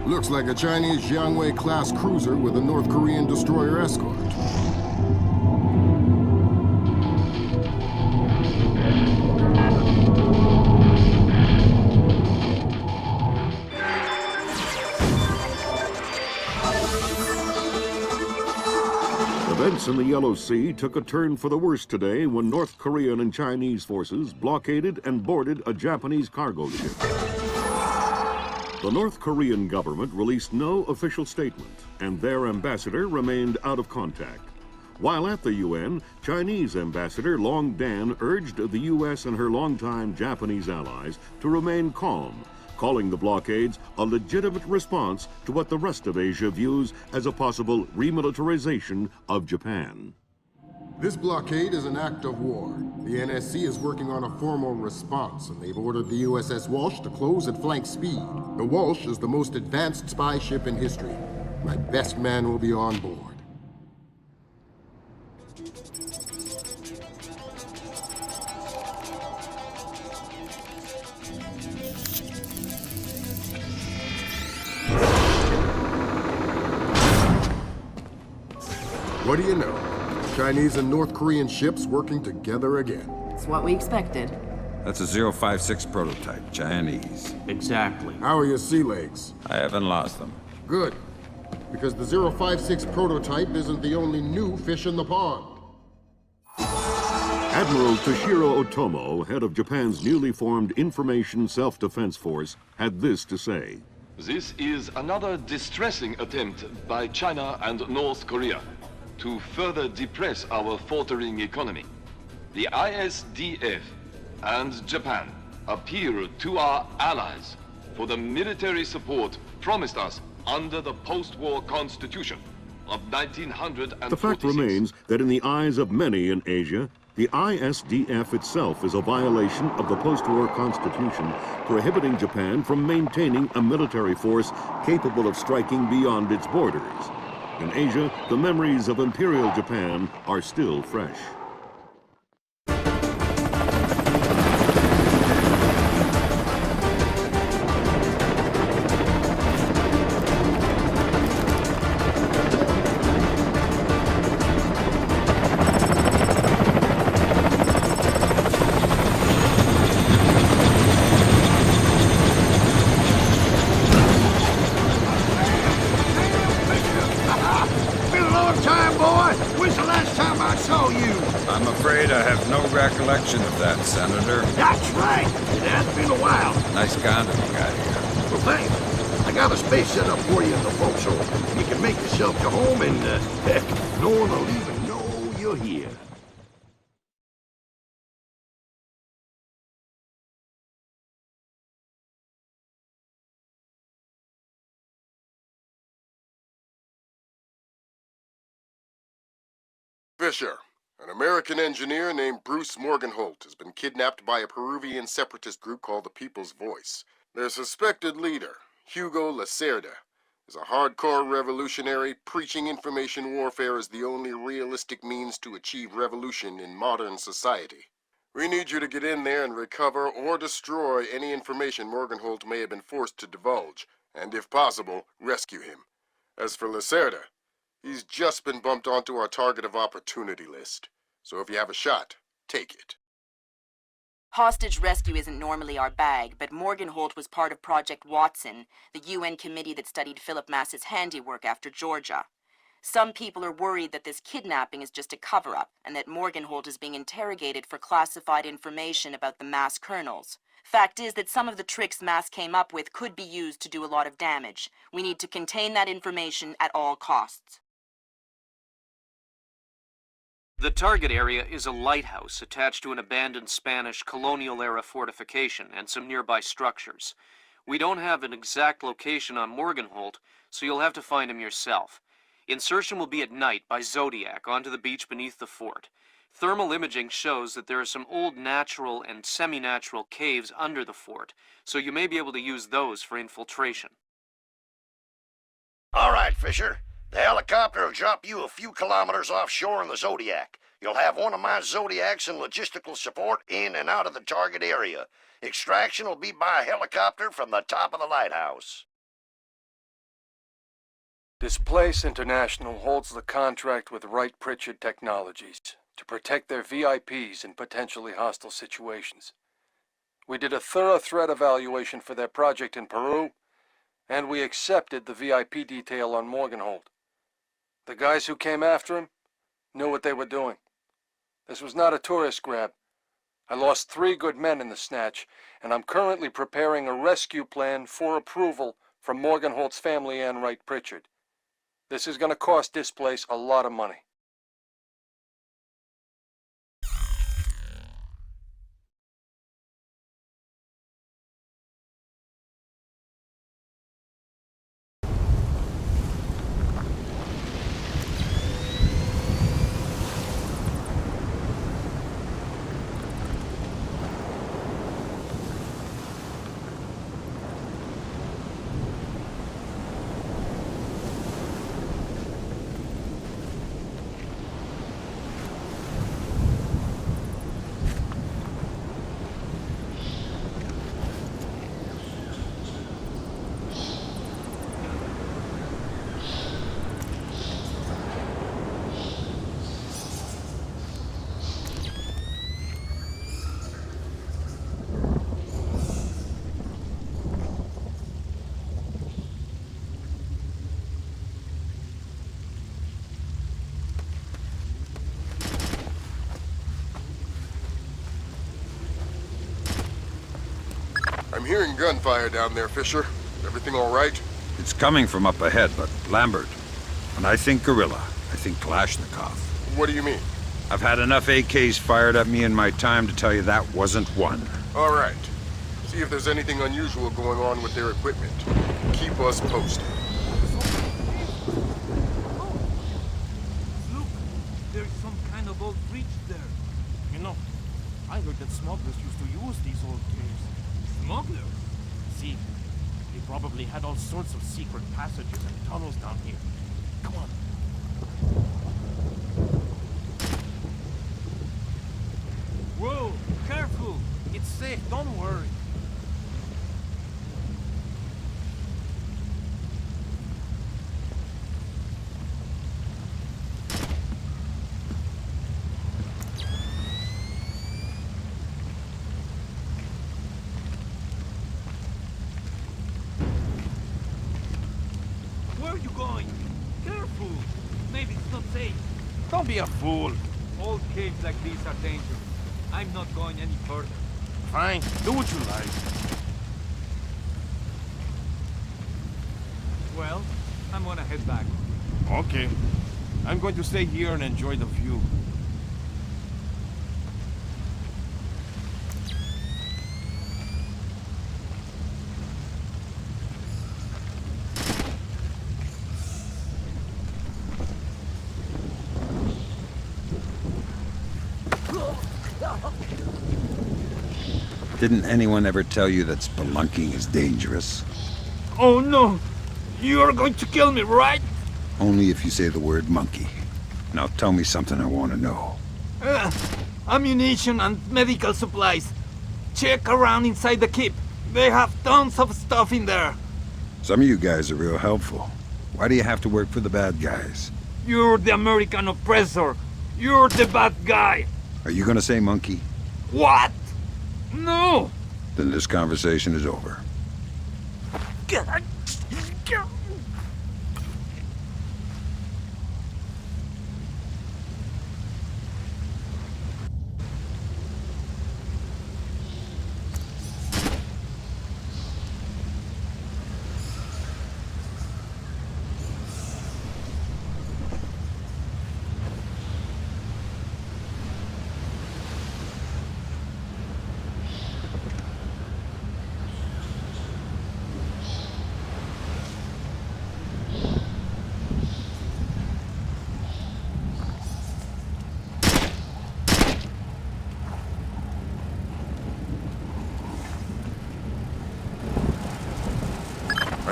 Looks like a Chinese Jiangwei-class cruiser with a North Korean destroyer escort. Events in the Yellow Sea took a turn for the worse today when North Korean and Chinese forces blockaded and boarded a Japanese cargo ship. The North Korean government released no official statement, and their ambassador remained out of contact. While at the UN, Chinese Ambassador Long Dan urged the U.S. and her longtime Japanese allies to remain calm, calling the blockades a legitimate response to what the rest of Asia views as a possible remilitarization of Japan. This blockade is an act of war. The NSC is working on a formal response, and they've ordered the USS Walsh to close at flank speed. The Walsh is the most advanced spy ship in history. My best man will be on board. What do you know? Chinese and North Korean ships working together again. It's what we expected. That's a 056 prototype, Chinese. Exactly. How are your sea legs? I haven't lost them. Good. Because the 056 prototype isn't the only new fish in the pond. Admiral Toshiro Otomo, head of Japan's newly formed Information Self-Defense Force, had this to say. This is another distressing attempt by China and North Korea to further depress our faltering economy. The ISDF and Japan appeal to our allies for the military support promised us under the post-war constitution of 1946. The fact remains that in the eyes of many in Asia, the ISDF itself is a violation of the post-war constitution, prohibiting Japan from maintaining a military force capable of striking beyond its borders. In Asia, the memories of Imperial Japan are still fresh. Recollection of that, Senator. That's right. It has been a while. Nice condom you got here. Well, thanks. I got a space set up for you in the forecastle. You can make yourself to home and, heck, no one will even know you're here. Fisher. An American engineer named Bruce Morgenholt has been kidnapped by a Peruvian separatist group called the People's Voice. Their suspected leader, Hugo Lacerda, is a hardcore revolutionary preaching information warfare as the only realistic means to achieve revolution in modern society. We need you to get in there and recover or destroy any information Morgenholt may have been forced to divulge, and if possible, rescue him. As for Lacerda, he's just been bumped onto our target of opportunity list. So if you have a shot, take it. Hostage rescue isn't normally our bag, but Morgenholt was part of Project Watson, the UN committee that studied Philip Mass's handiwork after Georgia. Some people are worried that this kidnapping is just a cover-up, and that Morgenholt is being interrogated for classified information about the Mass kernels. Fact is that some of the tricks Mass came up with could be used to do a lot of damage. We need to contain that information at all costs. The target area is a lighthouse attached to an abandoned Spanish colonial-era fortification and some nearby structures. We don't have an exact location on Morgenholt, so you'll have to find him yourself. Insertion will be at night by Zodiac onto the beach beneath the fort. Thermal imaging shows that there are some old natural and semi-natural caves under the fort, so you may be able to use those for infiltration. All right, Fisher. The helicopter will drop you a few kilometers offshore in the Zodiac. You'll have one of my Zodiacs and logistical support in and out of the target area. Extraction will be by helicopter from the top of the lighthouse. Displace International holds the contract with Wright Pritchard Technologies to protect their VIPs in potentially hostile situations. We did a thorough threat evaluation for their project in Peru, and we accepted the VIP detail on Morgenholt. The guys who came after him knew what they were doing. This was not a tourist grab. I lost 3 good men in the snatch, and I'm currently preparing a rescue plan for approval from Morgenholt's family and Wright Pritchard. This is going to cost Displace a lot of money. I'm hearing gunfire down there, Fisher. Everything all right? It's coming from up ahead, but Lambert. When I think guerrilla, I think Kalashnikov. What do you mean? I've had enough AKs fired at me in my time to tell you that wasn't one. All right. See if there's anything unusual going on with their equipment. Keep us posted. Look, there's some kind of old breach there. You know, I heard that smugglers used to use these old caves. Smugglers? See, they probably had all sorts of secret passages and tunnels down here. Come on. Whoa, careful! It's safe, don't worry. Where are you going? Careful! Maybe it's not safe. Don't be a fool. Old caves like these are dangerous. I'm not going any further. Fine, do what you like. Well, I'm gonna head back. Okay. I'm going to stay here and enjoy the view. Didn't anyone ever tell you that spelunking is dangerous? Oh no! You're going to kill me, right? Only if you say the word monkey. Now tell me something I want to know. Ammunition and medical supplies. Check around inside the keep. They have tons of stuff in there. Some of you guys are real helpful. Why do you have to work for the bad guys? You're the American oppressor. You're the bad guy. Are you gonna say monkey? What? No! Then this conversation is over.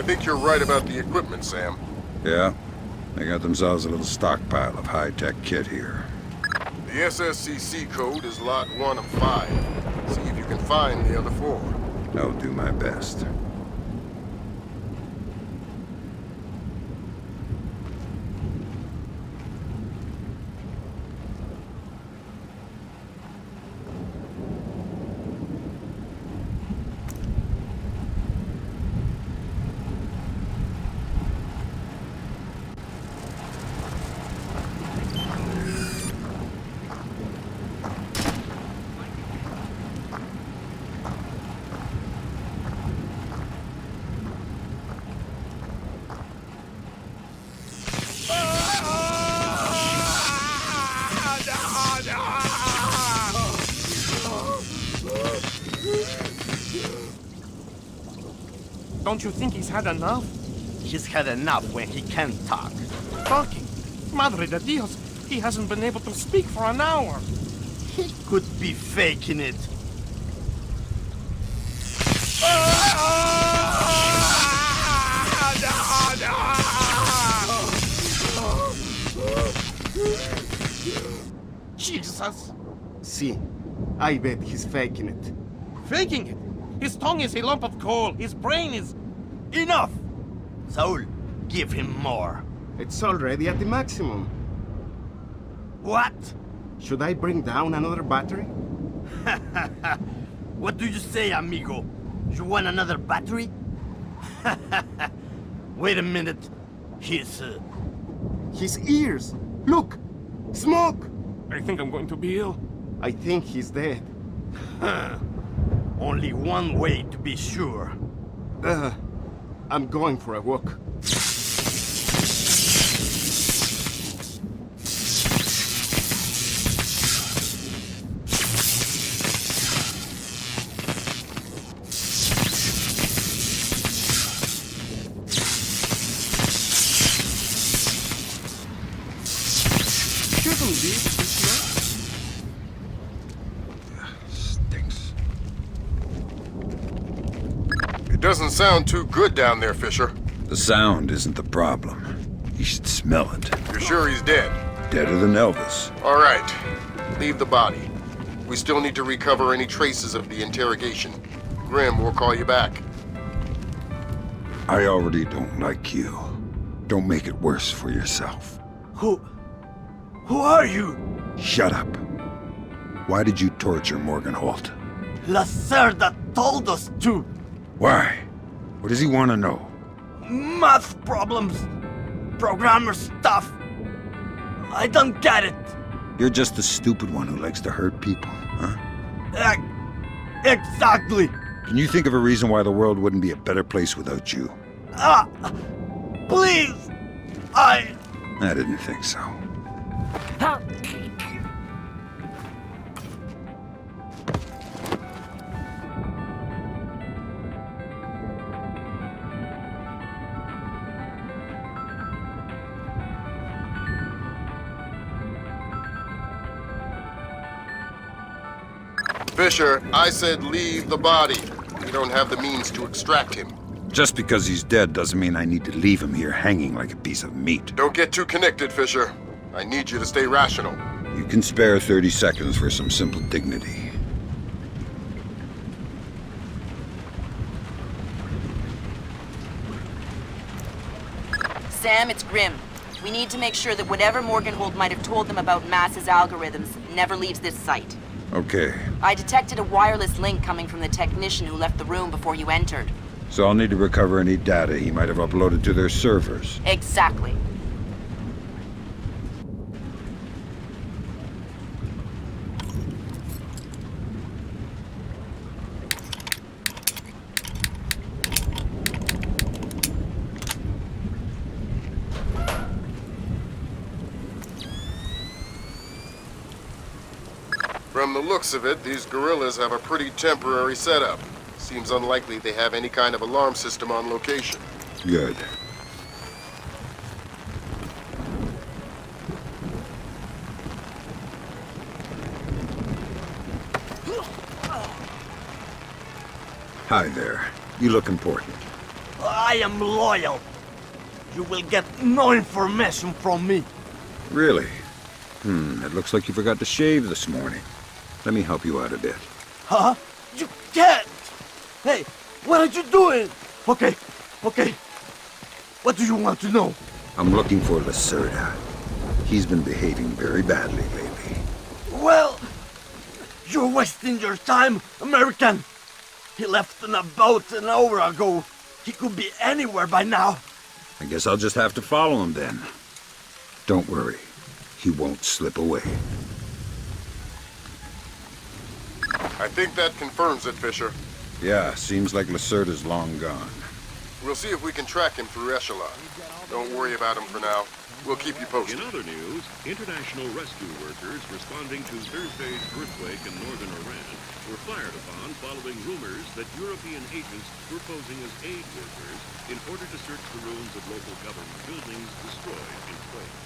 think you're right about the equipment, Sam. Yeah, they got themselves a little stockpile of high-tech kit here. The SSCC code is lot 1 of 5. See if you can find the other 4. I'll do my best. Don't you think he's had enough? He's had enough when he can't talk. Talking? Madre de Dios, he hasn't been able to speak for an hour. He could be faking it. Jesus! See, I bet he's faking it. Faking it! His tongue is a lump of coal. His brain is... Enough! Saul, give him more. It's already at the maximum. What? Should I bring down another battery? What do you say, amigo? You want another battery? Wait a minute. His ears! Look! Smoke! I think I'm going to be ill. I think he's dead. Only one way to be sure. I'm going for a walk. Shouldn't be this Stinks. It doesn't sound too good down there, Fisher. The sound isn't the problem. You should smell it. You're sure he's dead? Deader than Elvis. All right. Leave the body. We still need to recover any traces of the interrogation. Grim will call you back. I already don't like you. Don't make it worse for yourself. Who are you? Shut up. Why did you torture Morgan Holt? Lacerda told us to. Why? What does he want to know? Math problems. Programmer stuff. I don't get it. You're just the stupid one who likes to hurt people, huh? Exactly. Can you think of a reason why the world wouldn't be a better place without you? Please. I didn't think so. Fisher, I said leave the body. We don't have the means to extract him. Just because he's dead doesn't mean I need to leave him here hanging like a piece of meat. Don't get too connected, Fisher. I need you to stay rational. You can spare 30 seconds for some simple dignity. Sam, it's Grim. We need to make sure that whatever Morgenhold might have told them about Mass's algorithms never leaves this site. Okay, I detected a wireless link coming from the technician who left the room before you entered. so I'll need to recover any data he might have uploaded to their servers. Exactly. From the looks of it, these guerrillas have a pretty temporary setup. Seems unlikely they have any kind of alarm system on location. Good. Hi there. You look important. I I am loyal. You will get no information from me. Really? It looks like you forgot to shave this morning. Let me help you out a bit. Huh? You can't! Hey, what are you doing? Okay. What do you want to know? I'm looking for Lacerda. He's been behaving very badly lately. Well, you're wasting your time, American. He left on a boat an hour ago. He could be anywhere by now. I guess I'll just have to follow him then. Don't worry. He won't slip away. I think that confirms it, Fisher. Yeah, seems like Lacerda's long gone. We'll see if we can track him through Echelon. Don't worry about him for now. We'll keep you posted. In other news, international rescue workers responding to Thursday's earthquake in northern Iran were fired upon following rumors that European agents were posing as aid workers in order to search the ruins of local government buildings destroyed in quake.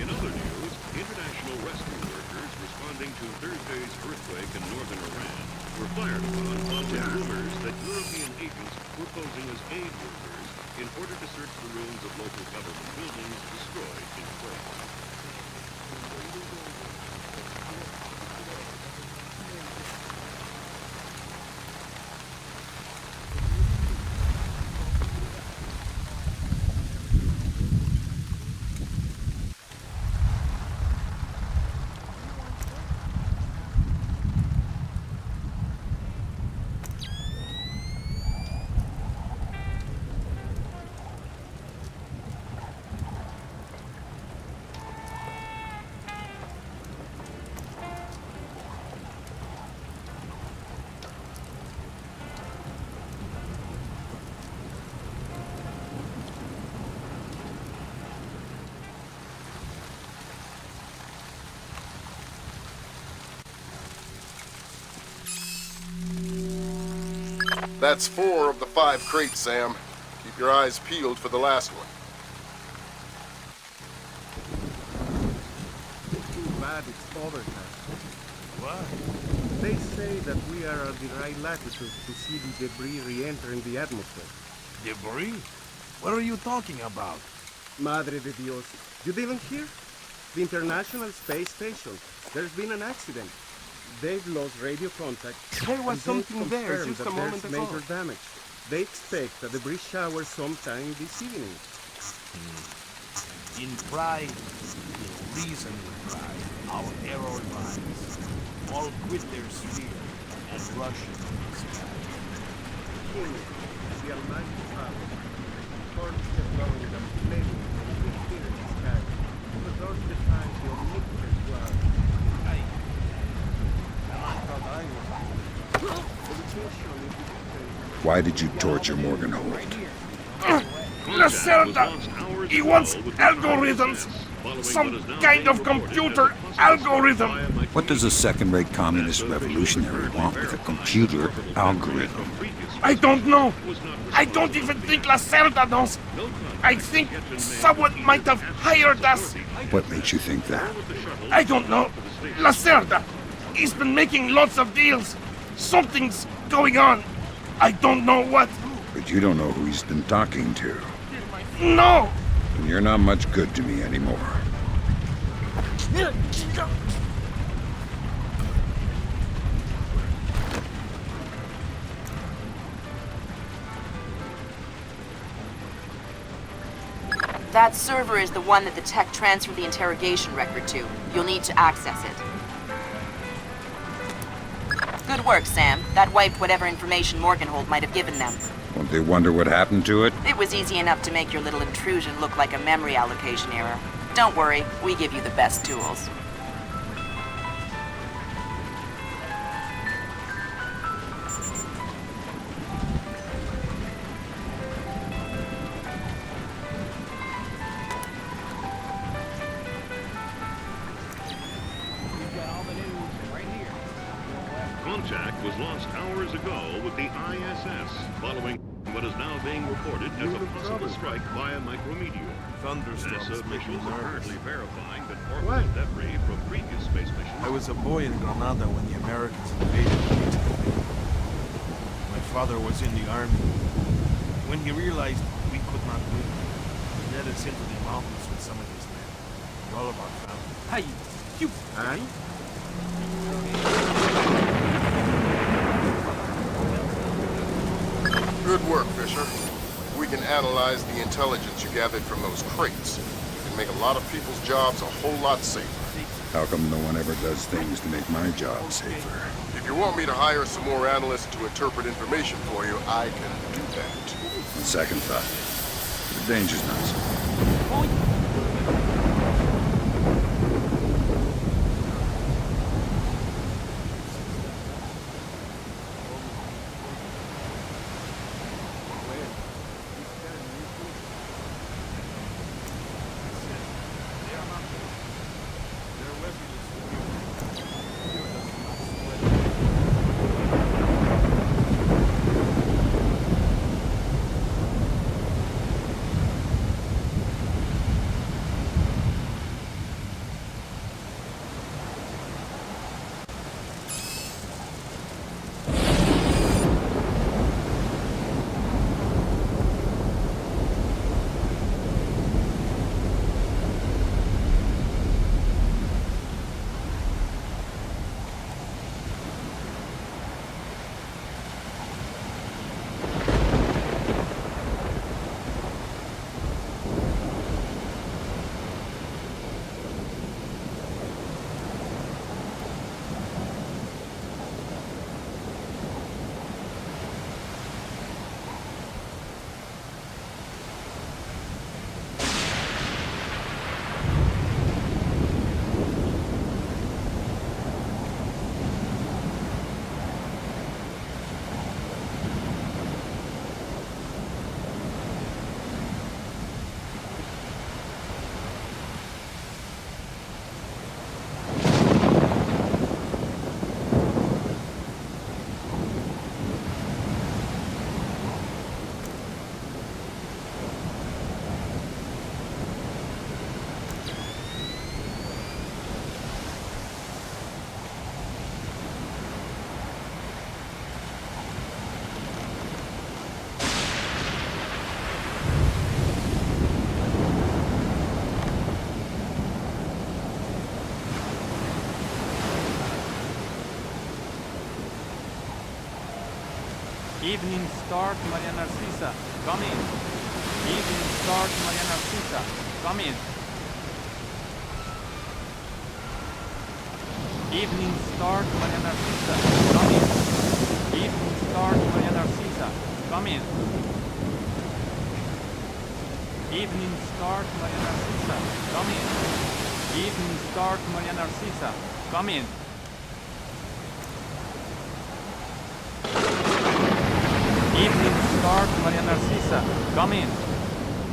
In other news, international rescue workers responding to Thursday's earthquake in northern Iran were fired upon following rumors that European agents were posing as aid workers in order to search the ruins of local government buildings destroyed in quake. That's 4 of the 5 crates, Sam. Keep your eyes peeled for the last one. Too bad it's over now. What? They say that we are at the right latitude to see the debris re-entering the atmosphere. Debris? What are you talking about? Madre de Dios. You didn't hear? The International Space Station. There's been an accident. They've lost radio contact. There was something there just a moment ago. Major damage. They expect a debris shower sometime this evening. In pride, in reason in pride, our arrow lies. All quit their sphere and rush into the sky. King, the Almighty Father, forms the flowing and flaming and the fear in the sky. For those define the omnipotent God. Why did you torture Morgan Holt? Lacerda! He wants algorithms! Some kind of computer algorithm! What does a second-rate communist revolutionary want with a computer algorithm? I don't know! I don't even think Lacerda knows! I think someone might have hired us! What makes you think that? I don't know! Lacerda! He's been making lots of deals! Something's going on! I don't know what! But you don't know who he's been talking to. No! And you're not much good to me anymore. That server is the one that the tech transferred the interrogation record to. You'll need to access it. Good work, Sam. That wiped whatever information Morgenhold might have given them. Won't they wonder what happened to it? It was easy enough to make your little intrusion look like a memory allocation error. Don't worry, we give you the best tools. Contact was lost hours ago with the ISS, following what is now being reported as a possible strike by a micrometeor. Thunderstorms NASA make me officials are currently nervous. verifying that orbital debris from previous space missions. I was a boy in Granada when the Americans invaded Italy. My father was in the army. When he realized we could not win, he led us into the mountains with some of his men. And all of our family. Hey, you... And? Good work, Fisher. We can analyze the intelligence you gathered from those crates. We can make a lot of people's jobs a whole lot safer. How come no one ever does things to make my job safer? If you want me to hire some more analysts to interpret information for you, I can do that. On second thought, the danger's not so. Evening start, Maria Narcisa. Come in. Evening start, Maria Narcisa. Come in. Evening start, Maria Narcisa. Come in. Evening start, Maria Narcisa. Come in. Evening start, Maria Narcisa. Come in. Evening start, Maria Narcisa. Come in. Evening start, Maria Narcisa. Come in.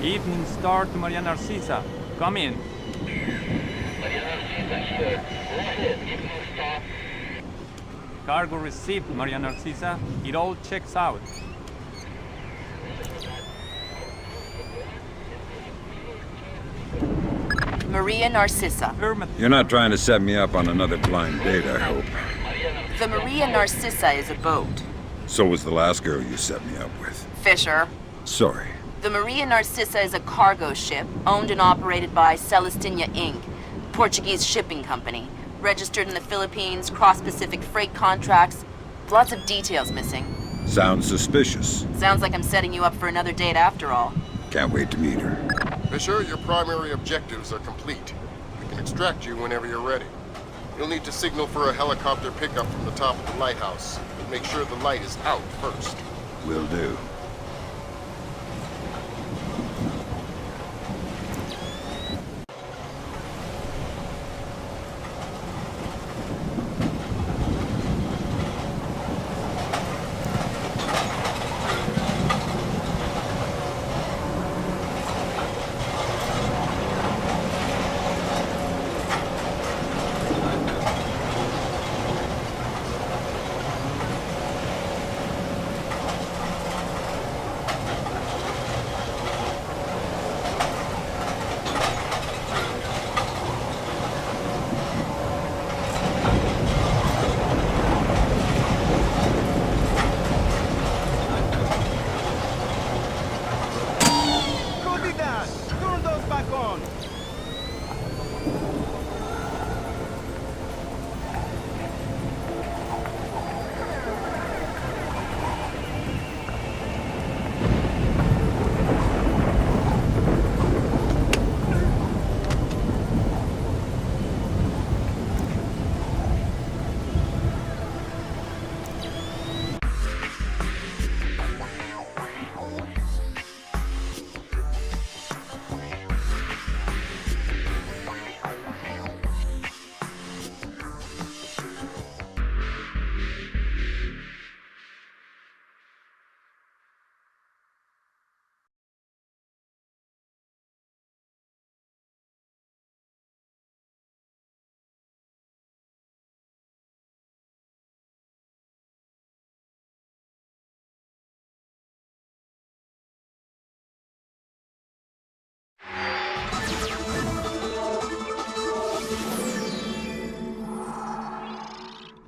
Evening start, Maria Narcisa. Come in. Cargo received, Maria Narcisa. It all checks out. Maria Narcissa. You're not trying to set me up on another blind date, I hope. The Maria Narcissa is a boat. So was the last girl you set me up with. Fisher. Sorry. The Maria Narcissa is a cargo ship owned and operated by Celestina Inc., Portuguese shipping company, registered in the Philippines, cross-Pacific freight contracts. Lots of details missing. Sounds suspicious. Sounds like I'm setting you up for another date after all. Can't wait to meet her. Fisher, your primary objectives are complete. We can extract you whenever you're ready. You'll need to signal for a helicopter pickup from the top of the lighthouse. Make sure the light is out first. Will do.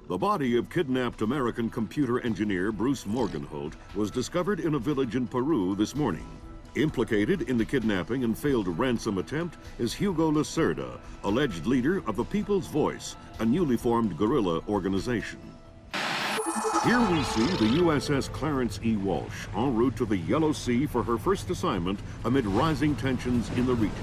The body of kidnapped American computer engineer Bruce Morgenholt was discovered in a village in Peru this morning. Implicated in the kidnapping and failed ransom attempt is Hugo Lacerda, alleged leader of the People's Voice, a newly formed guerrilla organization. Here we see the USS Clarence E. Walsh en route to the Yellow Sea for her first assignment amid rising tensions in the region.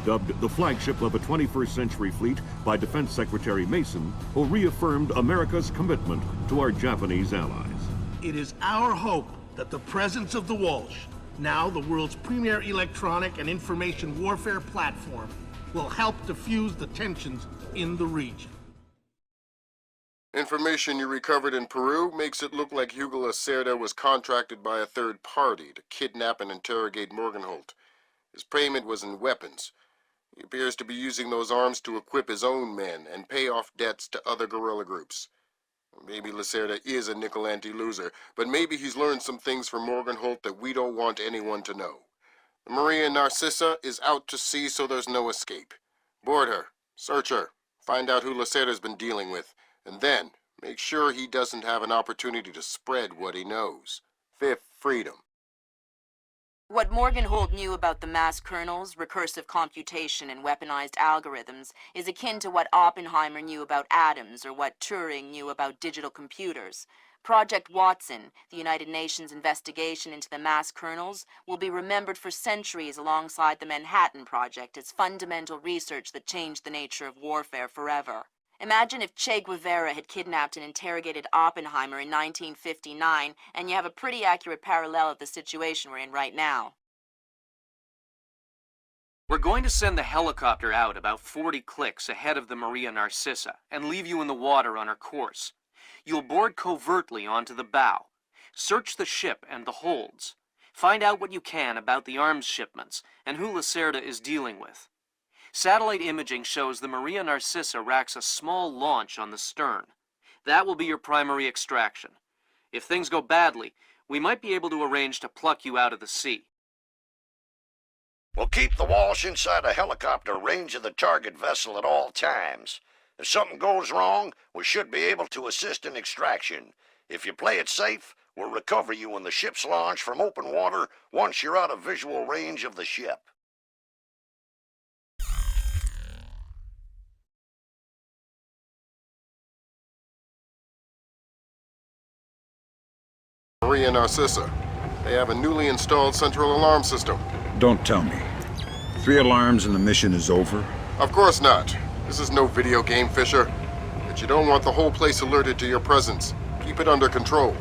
Dubbed the flagship of a 21st century fleet by Defense Secretary Mason, who reaffirmed America's commitment to our Japanese allies. It is our hope that the presence of the Walsh, now the world's premier electronic and information warfare platform, will help diffuse the tensions in the region. Information you recovered in Peru makes it look like Hugo Lacerda was contracted by a third party to kidnap and interrogate Morgenholt. His payment was in weapons. He appears to be using those arms to equip his own men and pay off debts to other guerrilla groups. Maybe Lacerda is a nickel-ante loser, but maybe he's learned some things from Morgenholt that we don't want anyone to know. The Maria Narcissa is out to sea, so there's no escape. Board her, search her, find out who Lacerda's been dealing with, and then make sure he doesn't have an opportunity to spread what he knows. Fifth freedom. What Morgenholt knew about the mass kernels, recursive computation, and weaponized algorithms is akin to what Oppenheimer knew about atoms or what Turing knew about digital computers. Project Watson, the United Nations investigation into the mass kernels, will be remembered for centuries alongside the Manhattan Project as fundamental research that changed the nature of warfare forever. Imagine if Che Guevara had kidnapped and interrogated Oppenheimer in 1959, and you have a pretty accurate parallel of the situation we're in right now. We're going to send the helicopter out about 40 clicks ahead of the Maria Narcissa and leave you in the water on her course. You'll board covertly onto the bow. Search the ship and the holds. Find out what you can about the arms shipments and who Lacerda is dealing with. Satellite imaging shows the Maria Narcissa racks a small launch on the stern. That will be your primary extraction. If things go badly, we might be able to arrange to pluck you out of the sea. We'll keep the Walsh inside a helicopter range of the target vessel at all times. If something goes wrong, we should be able to assist in extraction. If you play it safe, we'll recover you when the ship's launched from open water once you're out of visual range of the ship. Maria Narcissa. They have a newly installed central alarm system. Don't tell me. 3 alarms and the mission is over? Of course not. This is no video game, Fisher. But you don't want the whole place alerted to your presence. Keep it under control.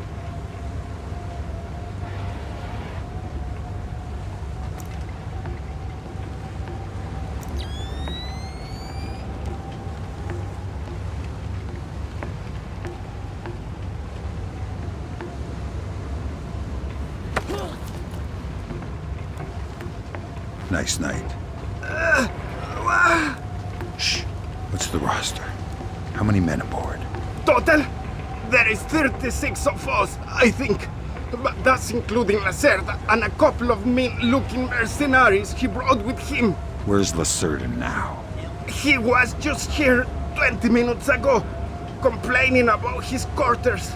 Nice night. Shh. What's the roster? How many men aboard? Total? There is 36 of us, I think. But that's including Lacerda and a couple of mean-looking mercenaries he brought with him. Where's Lacerda now? He was just here 20 minutes ago, complaining about his quarters.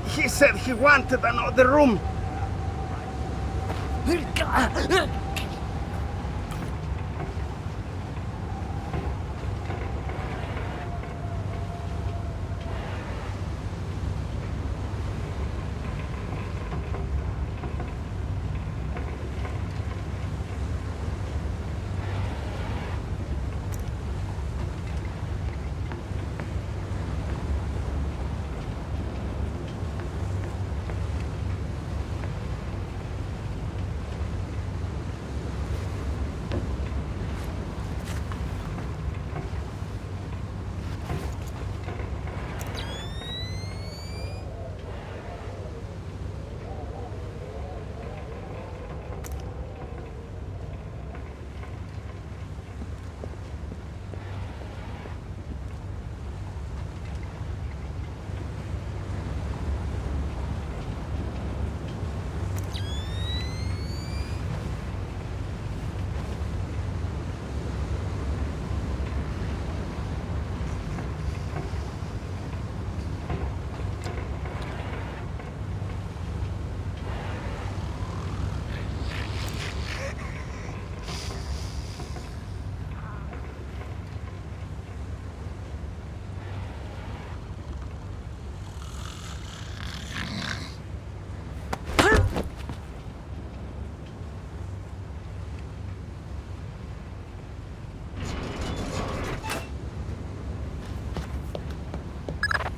He said he wanted another room.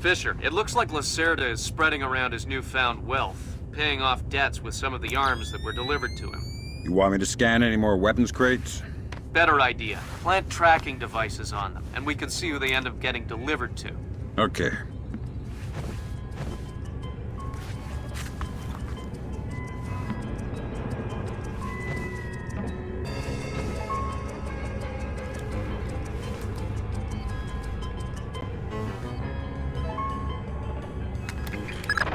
Fisher, it looks like Lacerda is spreading around his newfound wealth, paying off debts with some of the arms that were delivered to him. You want me to scan any more weapons crates? Better idea. Plant tracking devices on them, and we can see who they end up getting delivered to. Okay.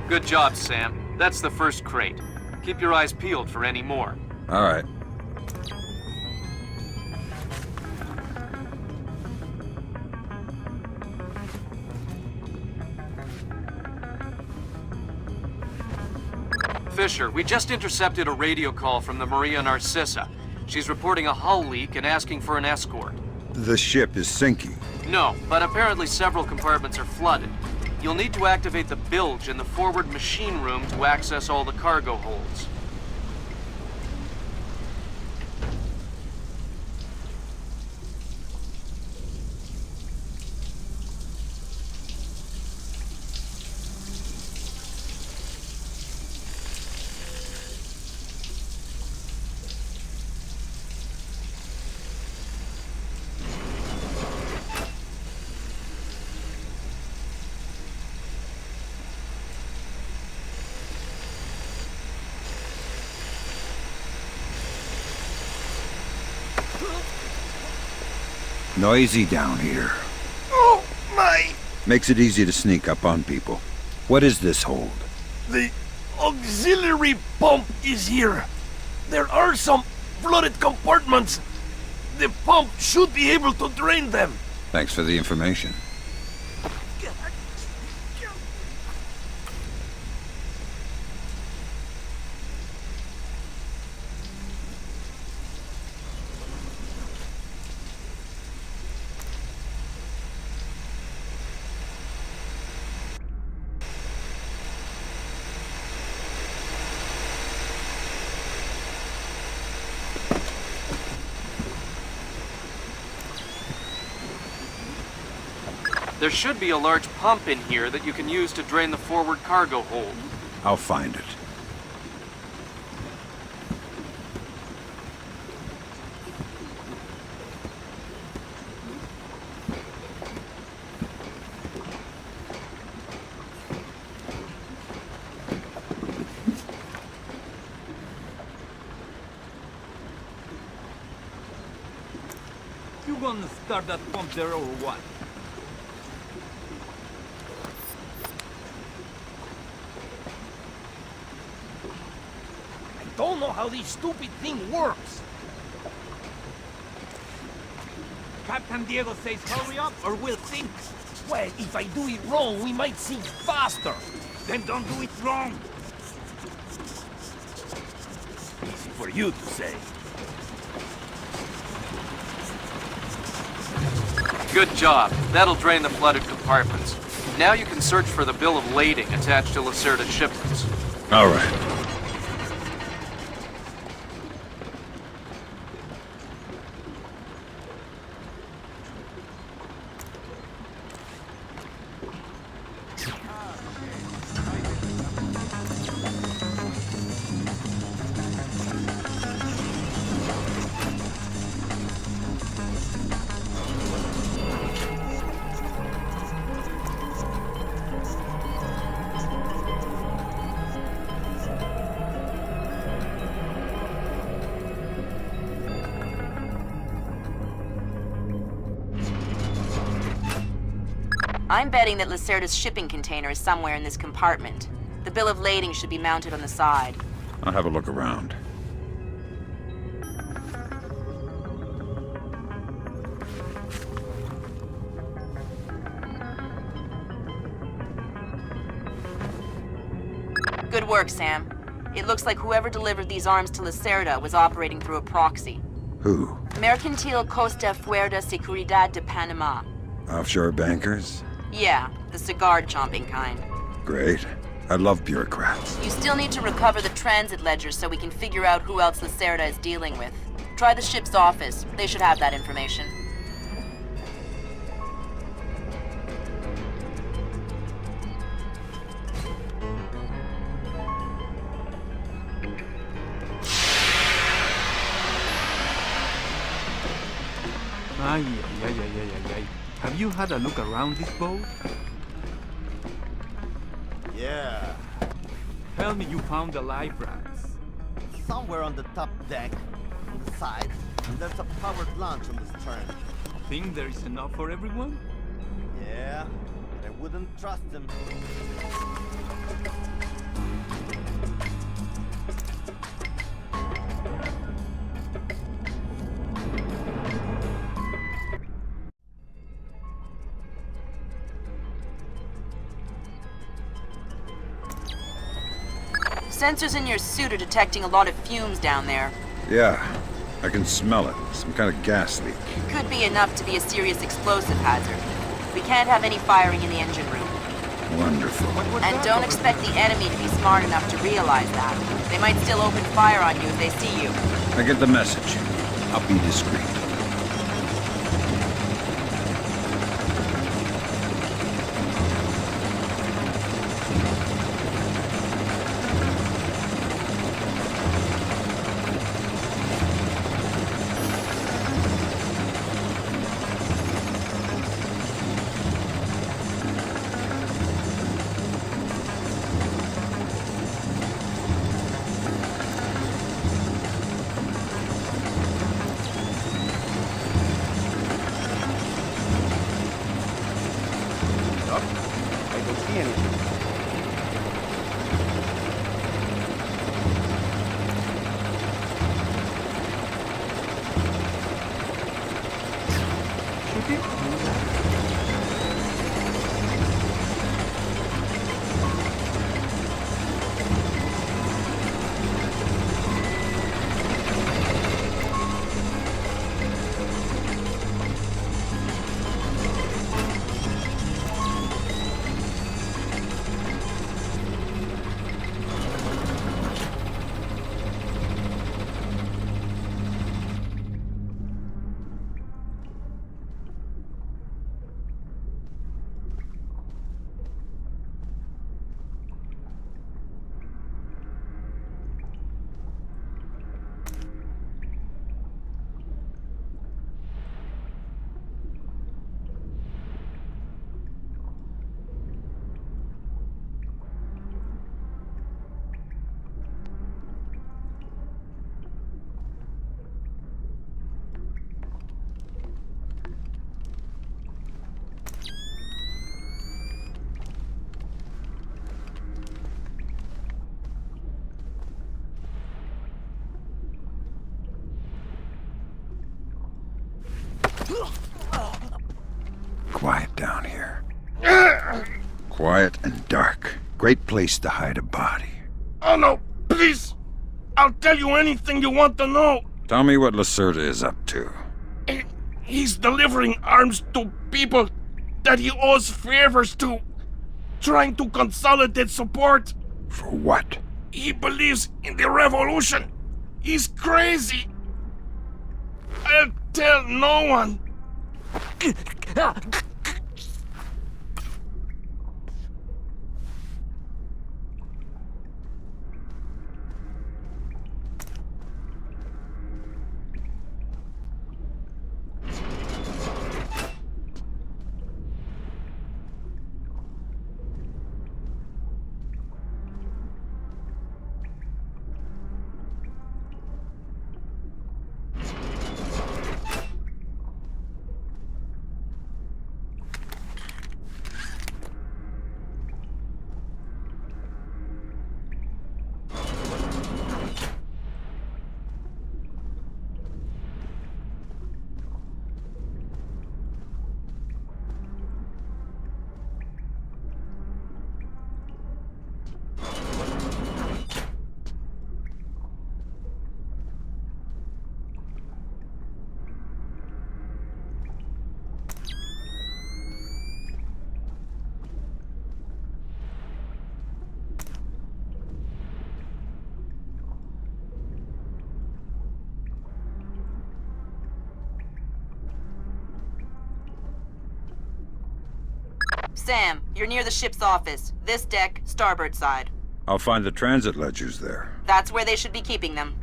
Good job, Sam. That's the first crate. Keep your eyes peeled for any more. All right. Fisher, we just intercepted a radio call from the Maria Narcissa. She's reporting a hull leak and asking for an escort. The ship is sinking. No, but apparently several compartments are flooded. You'll need to activate the bilge in the forward machine room to access all the cargo holds. Noisy down here. Oh, my! Makes it easy to sneak up on people. What is this hold? The auxiliary pump is here. There are some flooded compartments. The pump should be able to drain them. Thanks for the information. There should be a large pump in here that you can use to drain the forward cargo hold. I'll find it. You gonna start that pump there or what? Don't know how this stupid thing works. Captain Diego says hurry up or we'll sink. Well, if I do it wrong, we might sink faster. Then don't do it wrong. Easy for you to say. Good job. That'll drain the flooded compartments. Now you can search for the bill of lading attached to Lacerda's shipments. All right. I'm betting that Lacerda's shipping container is somewhere in this compartment. The bill of lading should be mounted on the side. I'll have a look around. Good work, Sam. It looks like whoever delivered these arms to Lacerda was operating through a proxy. Who? Mercantil Costa Fuerza Seguridad de Panama. Offshore bankers? Yeah, the cigar-chomping kind. Great. I love bureaucrats. You still need to recover the transit ledger so we can figure out who else Lacerda is dealing with. Try the ship's office. They should have that information. Ay, ay, ay, ay, ay, ay. Have you had a look around this boat? Yeah. Tell me you found the life rafts. Somewhere on the top deck, on the side, and there's a powered launch on the stern. Think there is enough for everyone? Yeah, but I wouldn't trust them. Sensors in your suit are detecting a lot of fumes down there. Yeah, I can smell it. Some kind of gas leak. Could be enough to be a serious explosive hazard. We can't have any firing in the engine room. Wonderful. And don't expect the enemy to be smart enough to realize that. They might still open fire on you if they see you. I get the message. I'll be discreet. Quiet down here. Quiet and dark. Great place to hide a body. Oh no, please! I'll tell you anything you want to know. Tell me what Lacerda is up to. He's delivering arms to people that he owes favors to. Trying to consolidate support. For what? He believes in the revolution. He's crazy. I'll tell no one. Sam, you're near the ship's office. This deck, starboard side. I'll find the transit ledgers there. That's where they should be keeping them.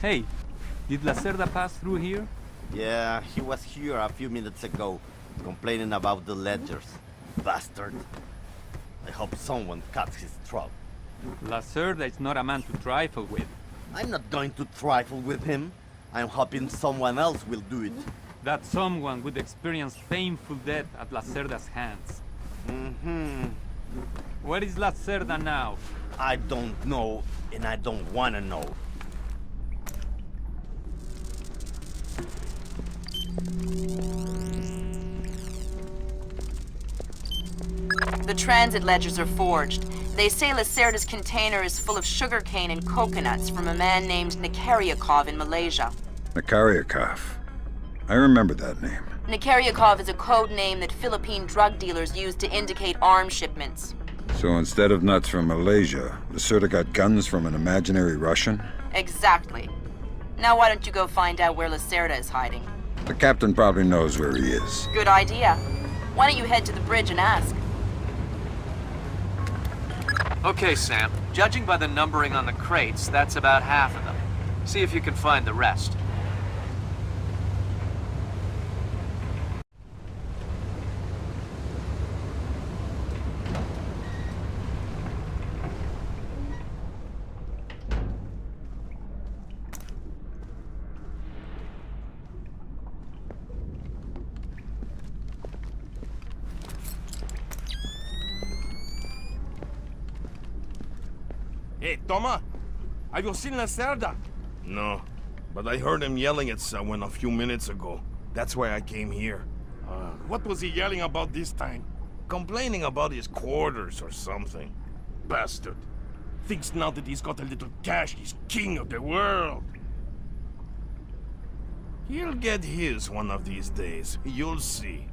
Hey, did Lacerda pass through here? Yeah, he was here a few minutes ago, complaining about the ledgers. Bastard. I hope someone cuts his throat. Lacerda is not a man to trifle with. I'm not going to trifle with him. I'm hoping someone else will do it. That someone would experience painful death at Lacerda's hands. Where is Lacerda now? I don't know, and I don't want to know. The transit ledgers are forged. They say Lacerda's container is full of sugarcane and coconuts from a man named Nikaryakov in Malaysia. Nikaryakov. I remember that name. Nikaryakov is a code name that Philippine drug dealers use to indicate arms shipments. So instead of nuts from Malaysia, Lacerda got guns from an imaginary Russian? Exactly. Now why don't you go find out where Lacerda is hiding? The captain probably knows where he is. Good idea. Why don't you head to the bridge and ask? Okay, Sam. Judging by the numbering on the crates, that's about half of them. See if you can find the rest. Hey, Toma! Have you seen Lacerda? No, but I heard him yelling at someone a few minutes ago. That's why I came here. What was he yelling about this time? Complaining about his quarters or something. Bastard. Thinks now that he's got a little cash, he's king of the world. He'll get his one of these days. You'll see.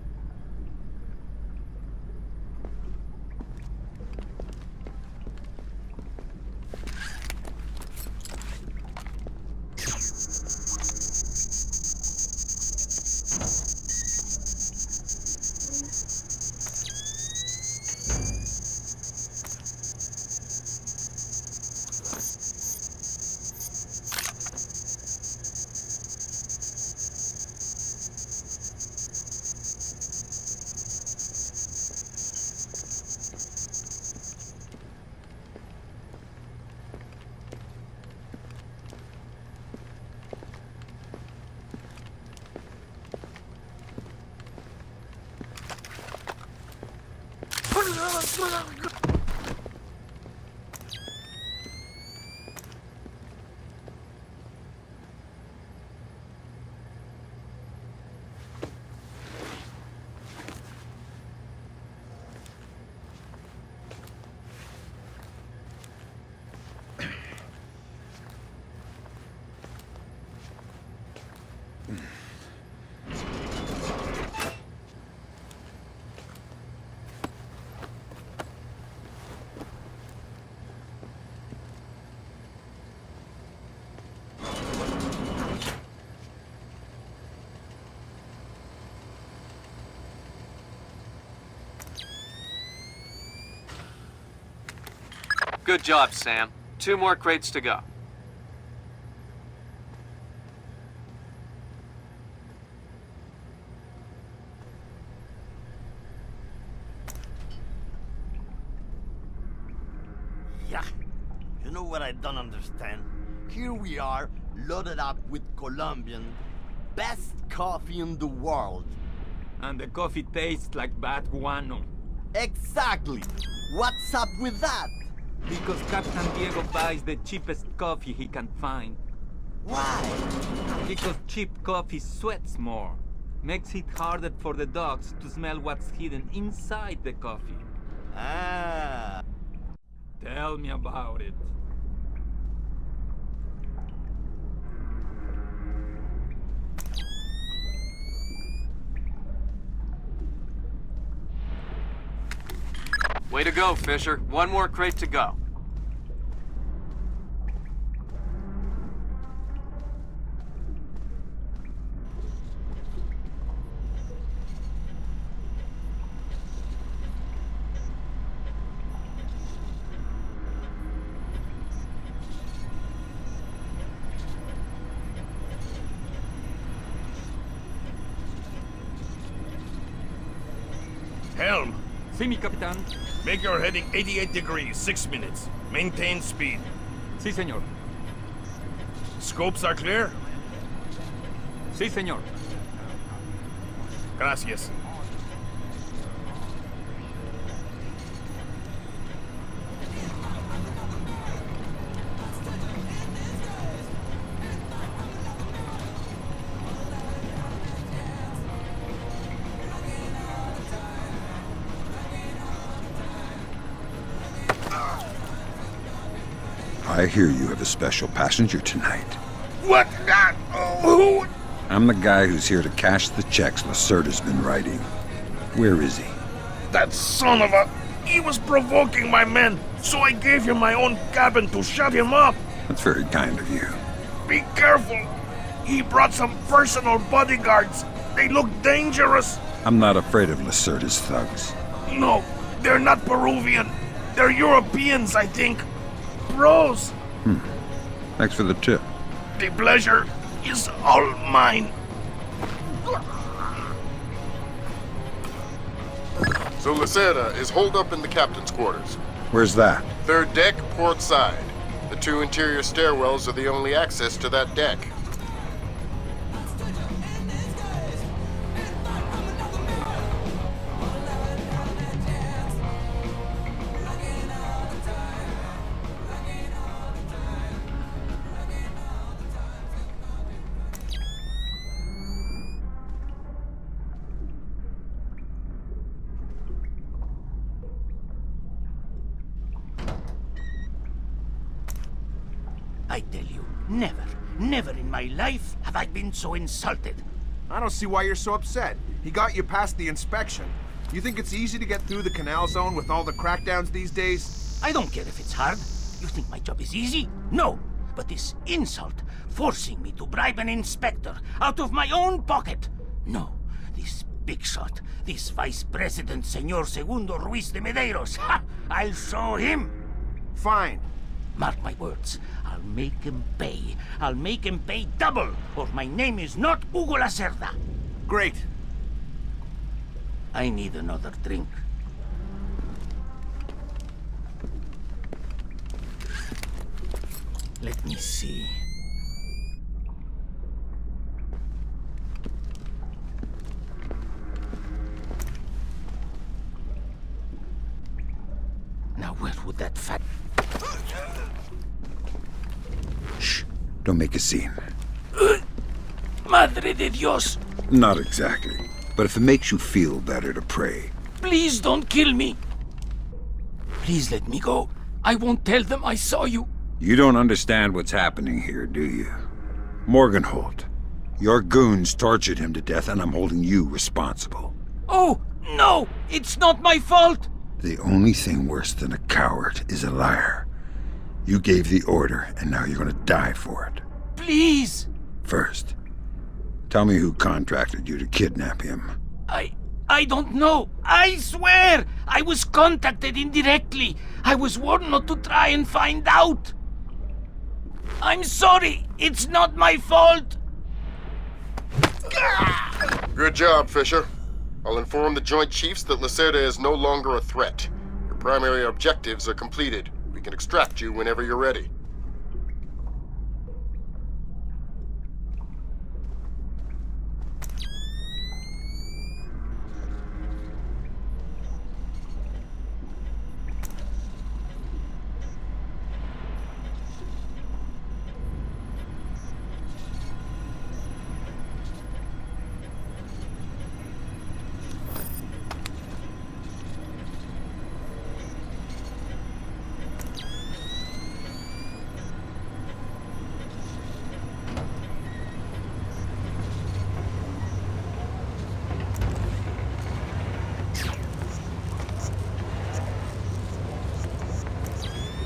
Good job, Sam. 2 more crates to go. Yeah. You know what I don't understand? Here we are, loaded up with Colombian, best coffee in the world. And the coffee tastes like bad guano. Exactly! What's up with that? Because Captain Diego buys the cheapest coffee he can find. Why? Because cheap coffee sweats more. Makes it harder for the dogs to smell what's hidden inside the coffee. Ah. Tell me about it. Way to go, Fisher. 1 more crate to go. Helm. Si, mi Capitan. Make your heading 88 degrees, 6 minutes. Maintain speed. Si, senor. Scopes are clear? Si, senor. Gracias. I hear you have a special passenger tonight. What? Who? I'm the guy who's here to cash the checks Lacerda's been writing. Where is he? That son of a... He was provoking my men, so I gave him my own cabin to shut him up. That's very kind of you. Be careful. He brought some personal bodyguards. They look dangerous. I'm not afraid of Lacerda's thugs. No, they're not Peruvian. They're Europeans, I think. Bros. Thanks for the tip. The pleasure is all mine. So Lacerda is holed up in the captain's quarters. Where's that? Third deck, port side. The 2 interior stairwells are the only access to that deck. I tell you, never in my life have I been so insulted. I don't see why you're so upset. He got you past the inspection. You think it's easy to get through the canal zone with all the crackdowns these days? I don't care if it's hard. You think my job is easy? No. But this insult, forcing me to bribe an inspector out of my own pocket. No. This big shot, this Vice President, Senor Segundo Ruiz de Medeiros. Ha! I'll show him. Fine. Mark my words. I'll make him pay. I'll make him pay double, or my name is not Hugo Lacerda. Great. I need another drink. Let me see. Now where would that fat... Shh. Don't make a scene. Madre de Dios! Not exactly. But if it makes you feel better to pray. Please don't kill me! Please let me go. I won't tell them I saw you. You don't understand what's happening here, do you? Morgenholt. Your goons tortured him to death, and I'm holding you responsible. Oh, no! It's not my fault! The only thing worse than a coward is a liar. You gave the order, and now you're gonna die for it. Please! First, tell me who contracted you to kidnap him. I don't know. I swear! I was contacted indirectly. I was warned not to try and find out. I'm sorry. It's not my fault. Good job, Fisher. I'll inform the Joint Chiefs that Lacerda is no longer a threat. Your primary objectives are completed. We can extract you whenever you're ready.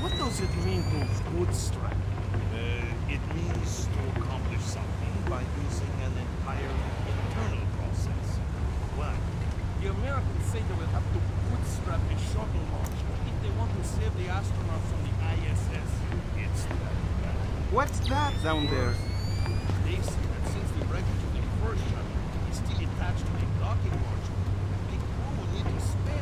What does it mean to bootstrap? It means to accomplish something by using an entirely internal process. What? The Americans say they will have to bootstrap a shuttle launch if they want to save the astronauts from the ISS. It's that bad. What's that down there? They say that since the wreckage of the first shuttle is still attached to the docking module, the crew will need to spare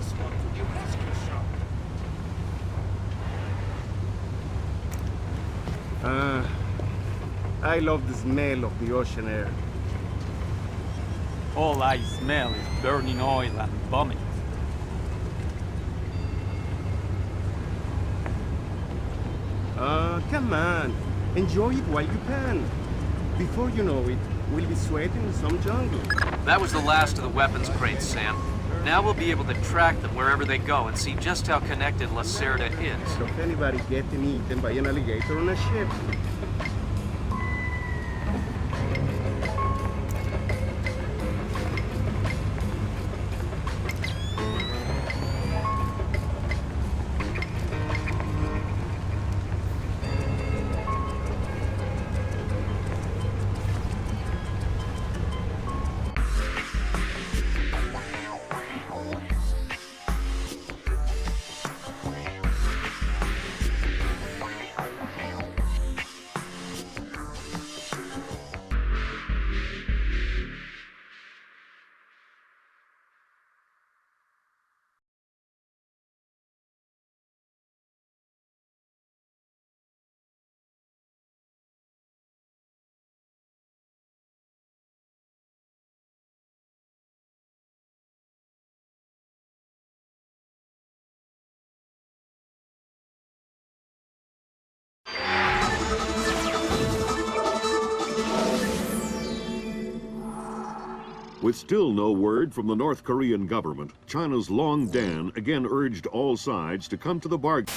I love the smell of the ocean air. All I smell is burning oil and vomit. Come on. Enjoy it while you can. Before you know it, we'll be sweating in some jungle. That was the last of the weapons crates, Sam. Now we'll be able to track them wherever they go and see just how connected Lacerda is. So if anybody getting eaten by an alligator on a ship. With still no word from the North Korean government, China's Long Dan again urged all sides to come to the bargain.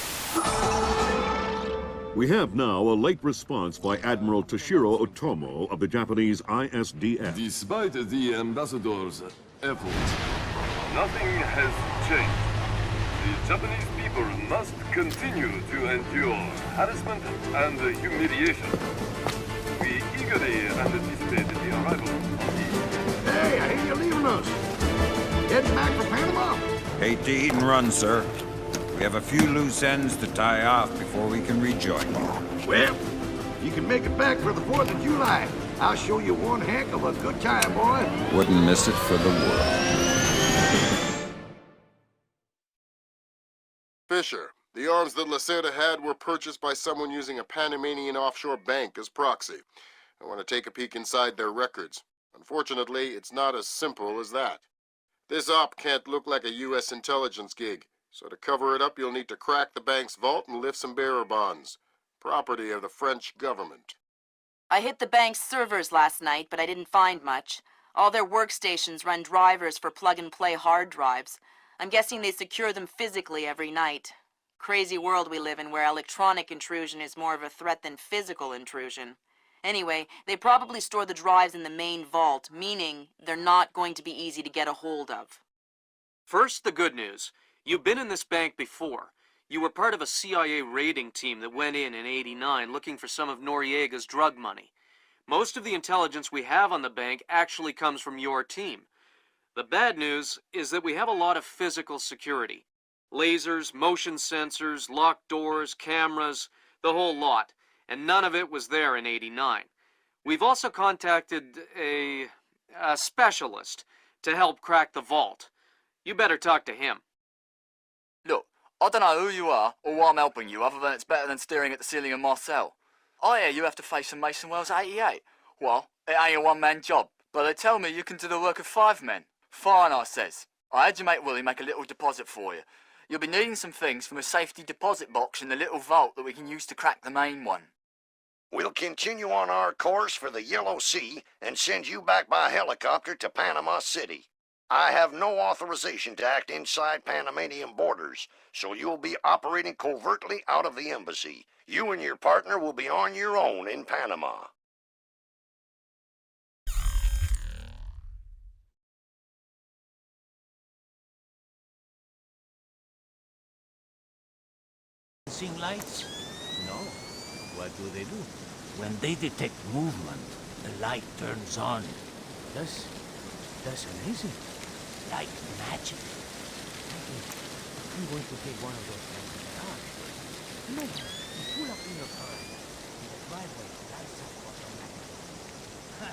We have now a late response by Admiral Toshiro Otomo of the Japanese ISDF. Despite the ambassador's efforts, nothing has changed. The Japanese people must continue to endure harassment and humiliation. We eagerly anticipate the arrival of the... Hey, I hear you're leaving us. Heading back for Panama? Hate to eat and run, sir. We have a few loose ends to tie off before we can rejoin you. Well, you can make it back for the 4th of July. I'll show you one heck of a good time, boy. Wouldn't miss it for the world. Fisher, the arms that Lacerda had were purchased by someone using a Panamanian offshore bank as proxy. I want to take a peek inside their records. Unfortunately, it's not as simple as that. This op can't look like a U.S. intelligence gig, so to cover it up, you'll need to crack the bank's vault and lift some bearer bonds. Property of the French government. I hit the bank's servers last night, but I didn't find much. All their workstations run drivers for plug-and-play hard drives. I'm guessing they secure them physically every night. Crazy world we live in where electronic intrusion is more of a threat than physical intrusion. Anyway, they probably store the drives in the main vault, meaning they're not going to be easy to get a hold of. First, the good news. You've been in this bank before. You were part of a CIA raiding team that went in '89 looking for some of Noriega's drug money. Most of the intelligence we have on the bank actually comes from your team. The bad news is that we have a lot of physical security. Lasers, motion sensors, locked doors, cameras, the whole lot. And none of it was there in '89. We've also contacted a specialist to help crack the vault. You better talk to him. Look, I don't know who you are or why I'm helping you, other than it's better than staring at the ceiling in my cell. I hear you have to face some Mason Wells 88. Well, it ain't a one-man job, but they tell me you can do the work of 5 men. Fine, I says. I had your mate Willie make a little deposit for you. You'll be needing some things from a safety deposit box in the little vault that we can use to crack the main one. We'll continue on our course for the Yellow Sea and send you back by helicopter to Panama City. I have no authorization to act inside Panamanian borders, so you'll be operating covertly out of the embassy. You and your partner will be on your own in Panama. Seeing lights? No. What do? When they detect movement, the light turns on. That's amazing. Like magic. I'm going to take one of those things in the garage. No, you pull up in your car and the driveway lights up automatically. Ha!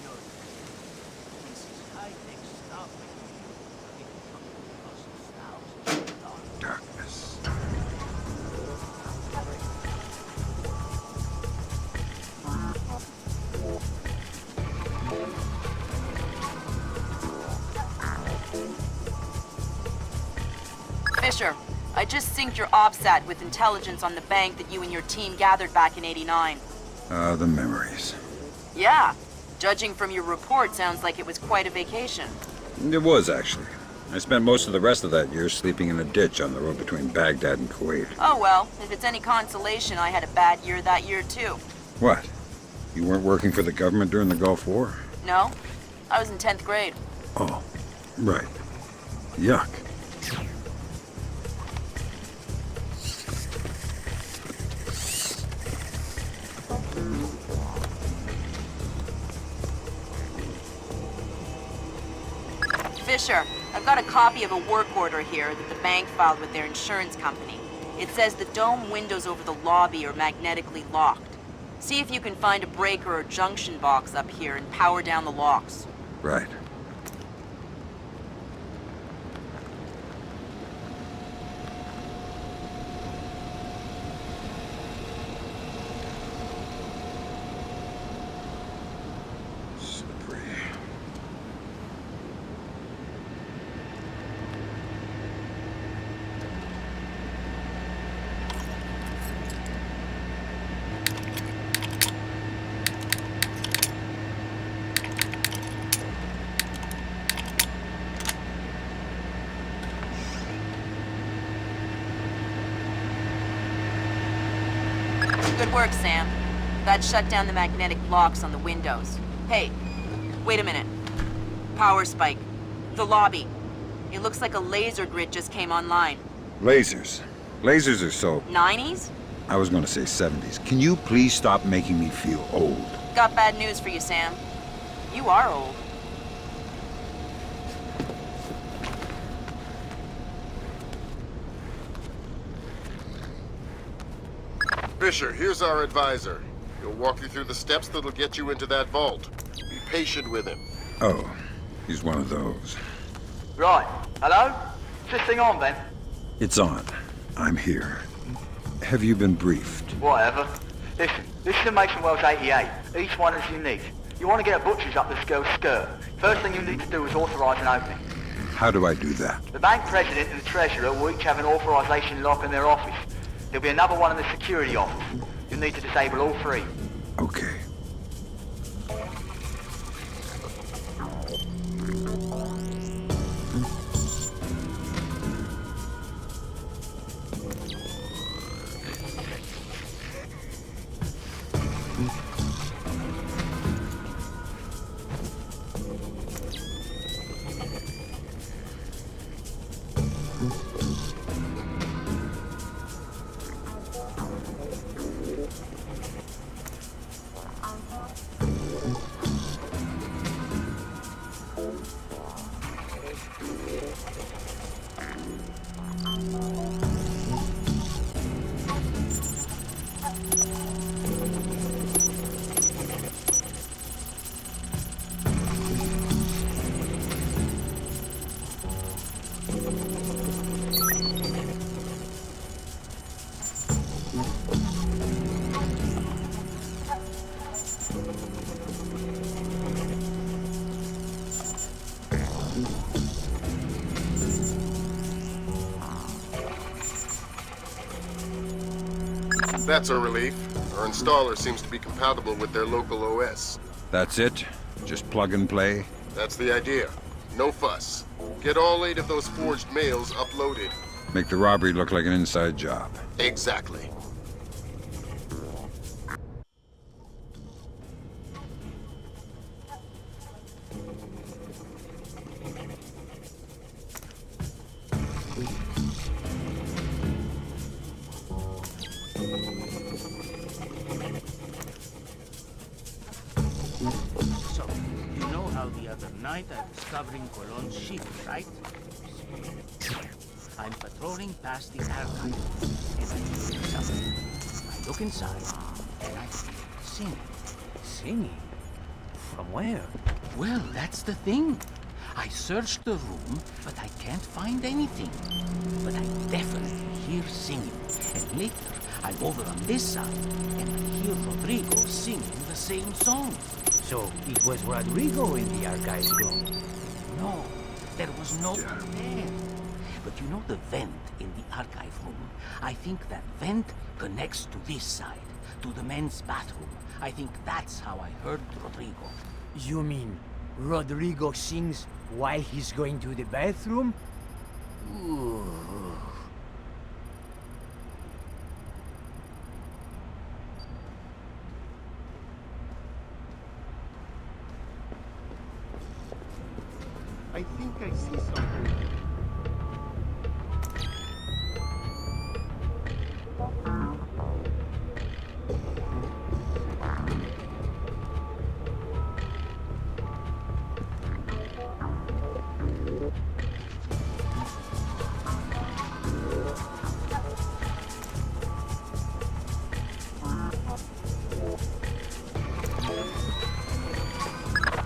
You're this is high-tech stuff. It costs thousands of dollars. Darkness. Fisher, I just synced your OPSAT with intelligence on the bank that you and your team gathered back in '89. The memories. Yeah. Judging from your report, sounds like it was quite a vacation. It was, actually. I spent most of the rest of that year sleeping in a ditch on the road between Baghdad and Kuwait. Oh well, if it's any consolation, I had a bad year that year too. What? You weren't working for the government during the Gulf War? No, I was in 10th grade. Oh, right. Yuck. Fisher, I've got a copy of a work order here that the bank filed with their insurance company. It says the dome windows over the lobby are magnetically locked. See if you can find a breaker or junction box up here and power down the locks. Right. Good work, Sam. That shut down the magnetic locks on the windows. Hey, wait a minute. Power spike. The lobby. It looks like a laser grid just came online. Lasers. Lasers are so... 90s? I was going to say 70s. Can you please stop making me feel old? Got bad news for you, Sam. You are old. Fisher, here's our advisor. He'll walk you through the steps that'll get you into that vault. Be patient with him. Oh, he's one of those. Right. Hello? Is this thing on, then? It's on. I'm here. Have you been briefed? Whatever. Listen, this is the Mason Wells 88. Each one is unique. You want to get a butcher's up this girl's skirt. First thing you need to do is authorize an opening. How do I do that? The bank president and the treasurer will each have an authorization lock in their office. There'll be another one in the security office. You'll need to disable all three. Okay. That's a relief. Our installer seems to be compatible with their local OS. That's it? Just plug and play? That's the idea. No fuss. Get all 8 of those forged mails uploaded. Make the robbery look like an inside job. Exactly. So, you know how the other night I was covering Colon's ship, right? I'm patrolling past the archive, and I hear something. I look inside, and I see singing. Singing? From where? Well, that's the thing. I searched the room, but I can't find anything. But I definitely hear singing. And later, I'm over on this side, and I hear Rodrigo singing the same song. So, it was Rodrigo in the archives room? No, there was nobody there. But you know the vent in the archive room? I think that vent connects to this side, to the men's bathroom. I think that's how I heard Rodrigo. You mean Rodrigo sings while he's going to the bathroom? Ooh. I think I see something.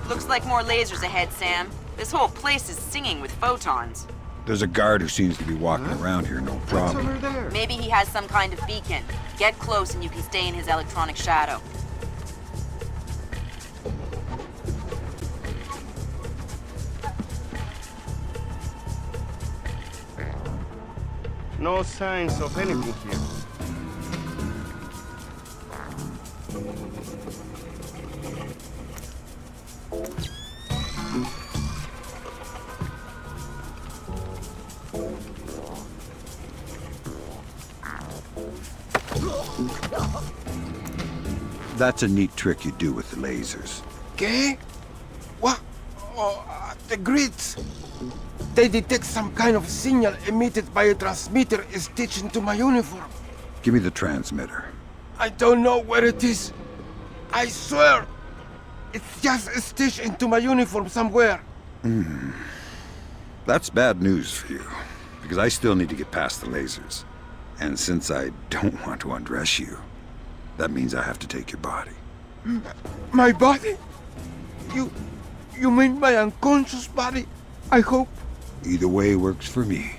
Looks like more lasers ahead, Sam. This whole place is singing with photons. There's a guard who seems to be walking around here, no problem. Maybe he has some kind of beacon. Get close and you can stay in his electronic shadow. No signs of anything here. That's a neat trick you do with the lasers. ¿Qué? What? Oh, the grids. They detect some kind of signal emitted by a transmitter stitched into my uniform. Give me the transmitter. I don't know where it is. I swear. It's just stitched into my uniform somewhere. That's bad news for you, because I still need to get past the lasers. And since I don't want to undress you, that means I have to take your body. My body? You mean my unconscious body? I hope. Either way works for me.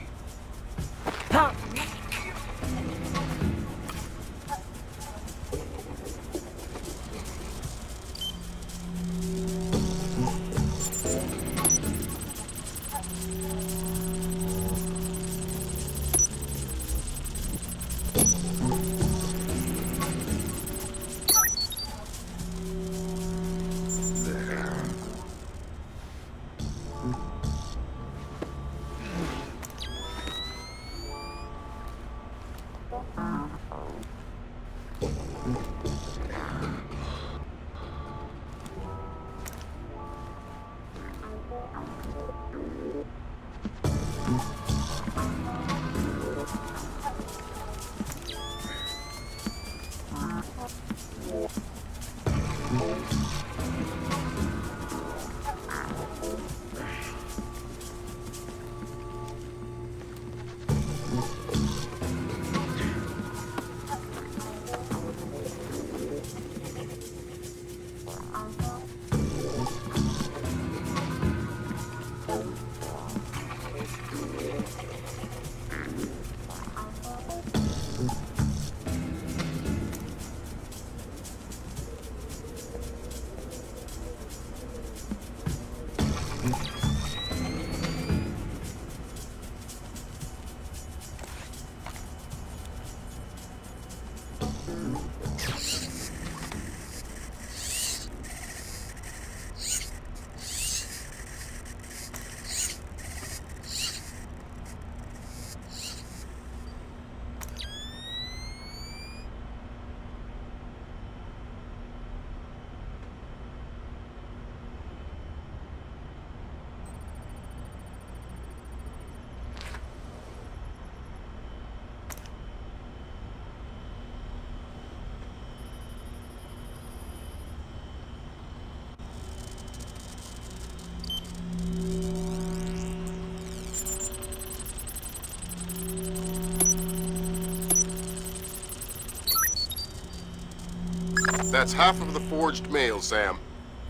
That's half of the forged mail, Sam.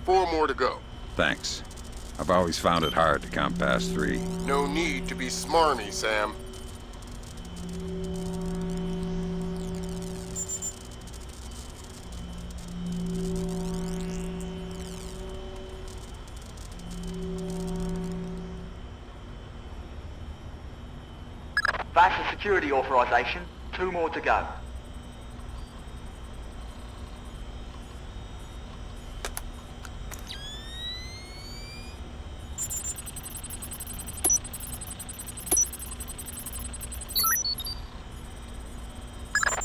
4 more to go. Thanks. I've always found it hard to count past 3. No need to be smarmy, Sam. That's the security authorization. 2 more to go.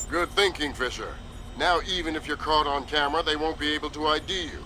Good thinking, Fisher. Now even if you're caught on camera, they won't be able to ID you.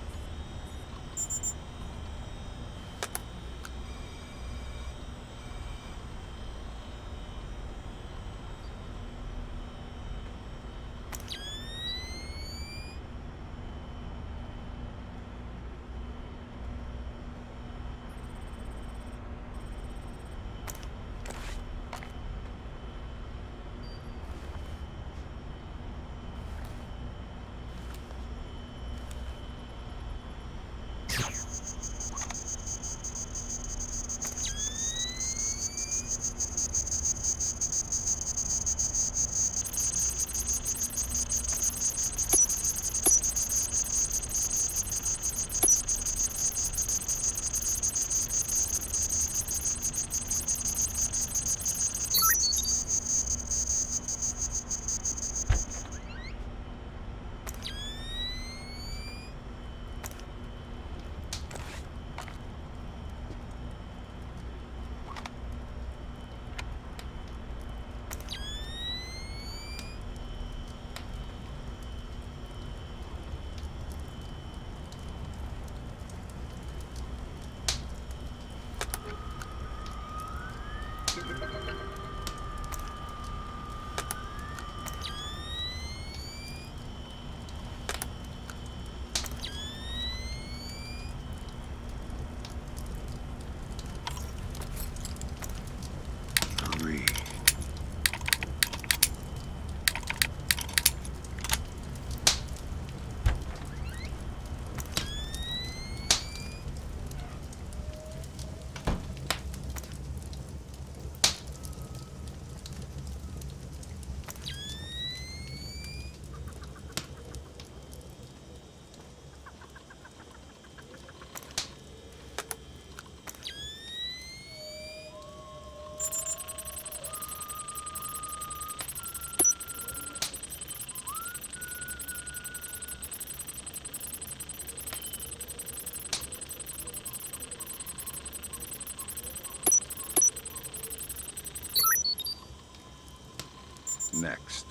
Next.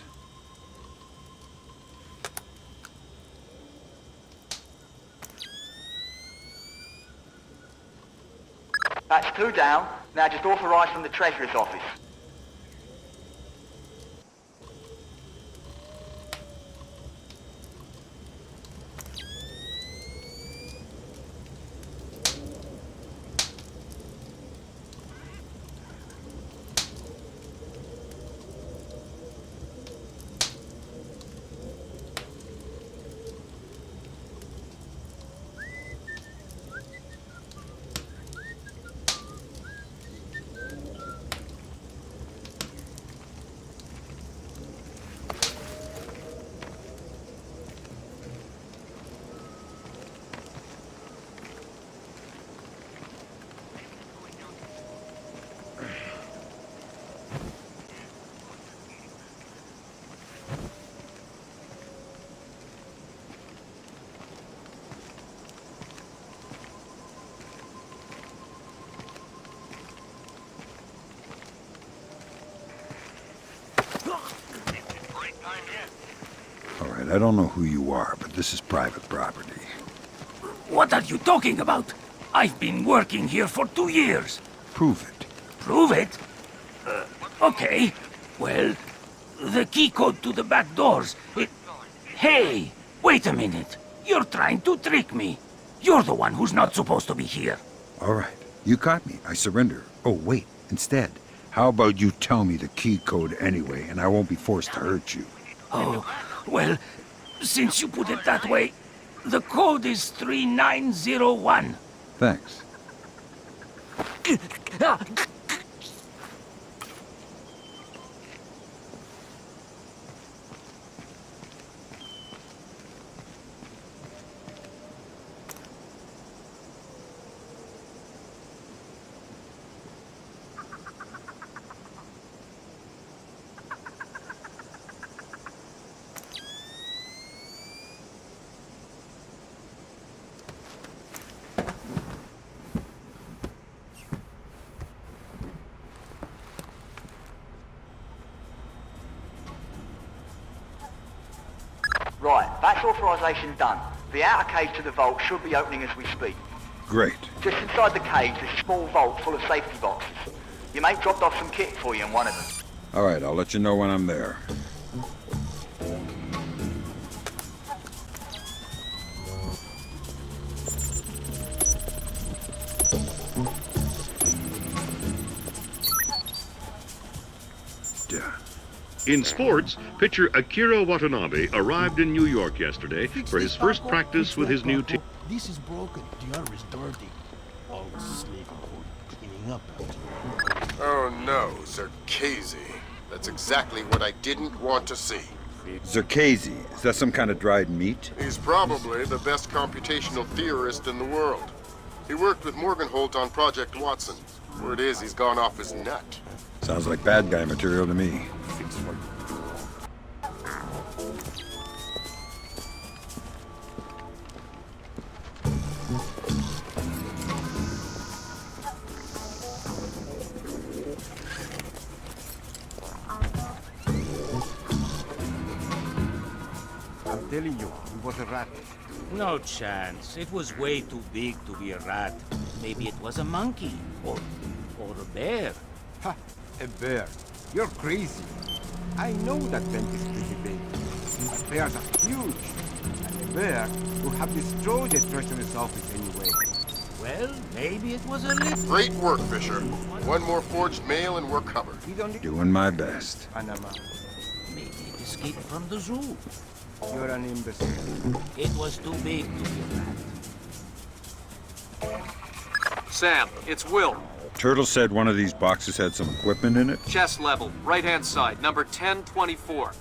That's 2 down. Now just authorise from the Treasurer's office. All right, I don't know who you are, but this is private property. What are you talking about? I've been working here for 2 years. Prove it. Prove it? Okay. Well, the key code to the back doors, Hey, wait a minute. You're trying to trick me. You're the one who's not supposed to be here. All right, you caught me. I surrender. Oh, wait, instead, how about you tell me the key code anyway, and I won't be forced to hurt you? Oh, well, since you put it that way, the code is 3901. Thanks. Right, that's authorization done. The outer cage to the vault should be opening as we speak. Great. Just inside the cage, there's a small vault full of safety boxes. Your mate dropped off some kit for you in one of them. All right, I'll let you know when I'm there. In sports, pitcher Akira Watanabe arrived in New York yesterday for his first practice with his new team. This is broken. The armor is dirty. All slaving for cleaning up out here. Oh no, Zerkazy. That's exactly what I didn't want to see. Zerkazy, is that some kind of dried meat? He's probably the best computational theorist in the world. He worked with Morgenholt on Project Watson. Word is he's gone off his nut. Sounds like bad guy material to me. I'm telling you, it was a rat. No chance. It was way too big to be a rat. Maybe it was a monkey. Or a bear. Ha! A bear. You're crazy. I know that vent is pretty big. But bears are huge. And a bear would have destroyed the treasurer's office anyway. Well, maybe it was a little... Great work, Fisher. One more forged mail and we're covered. Doing my best. Panama. Maybe it escaped from the zoo. You're an imbecile. It was too big to be a rat. Sam, it's Will. Turtle said one of these boxes had some equipment in it? Chest level, right-hand side, number 1024.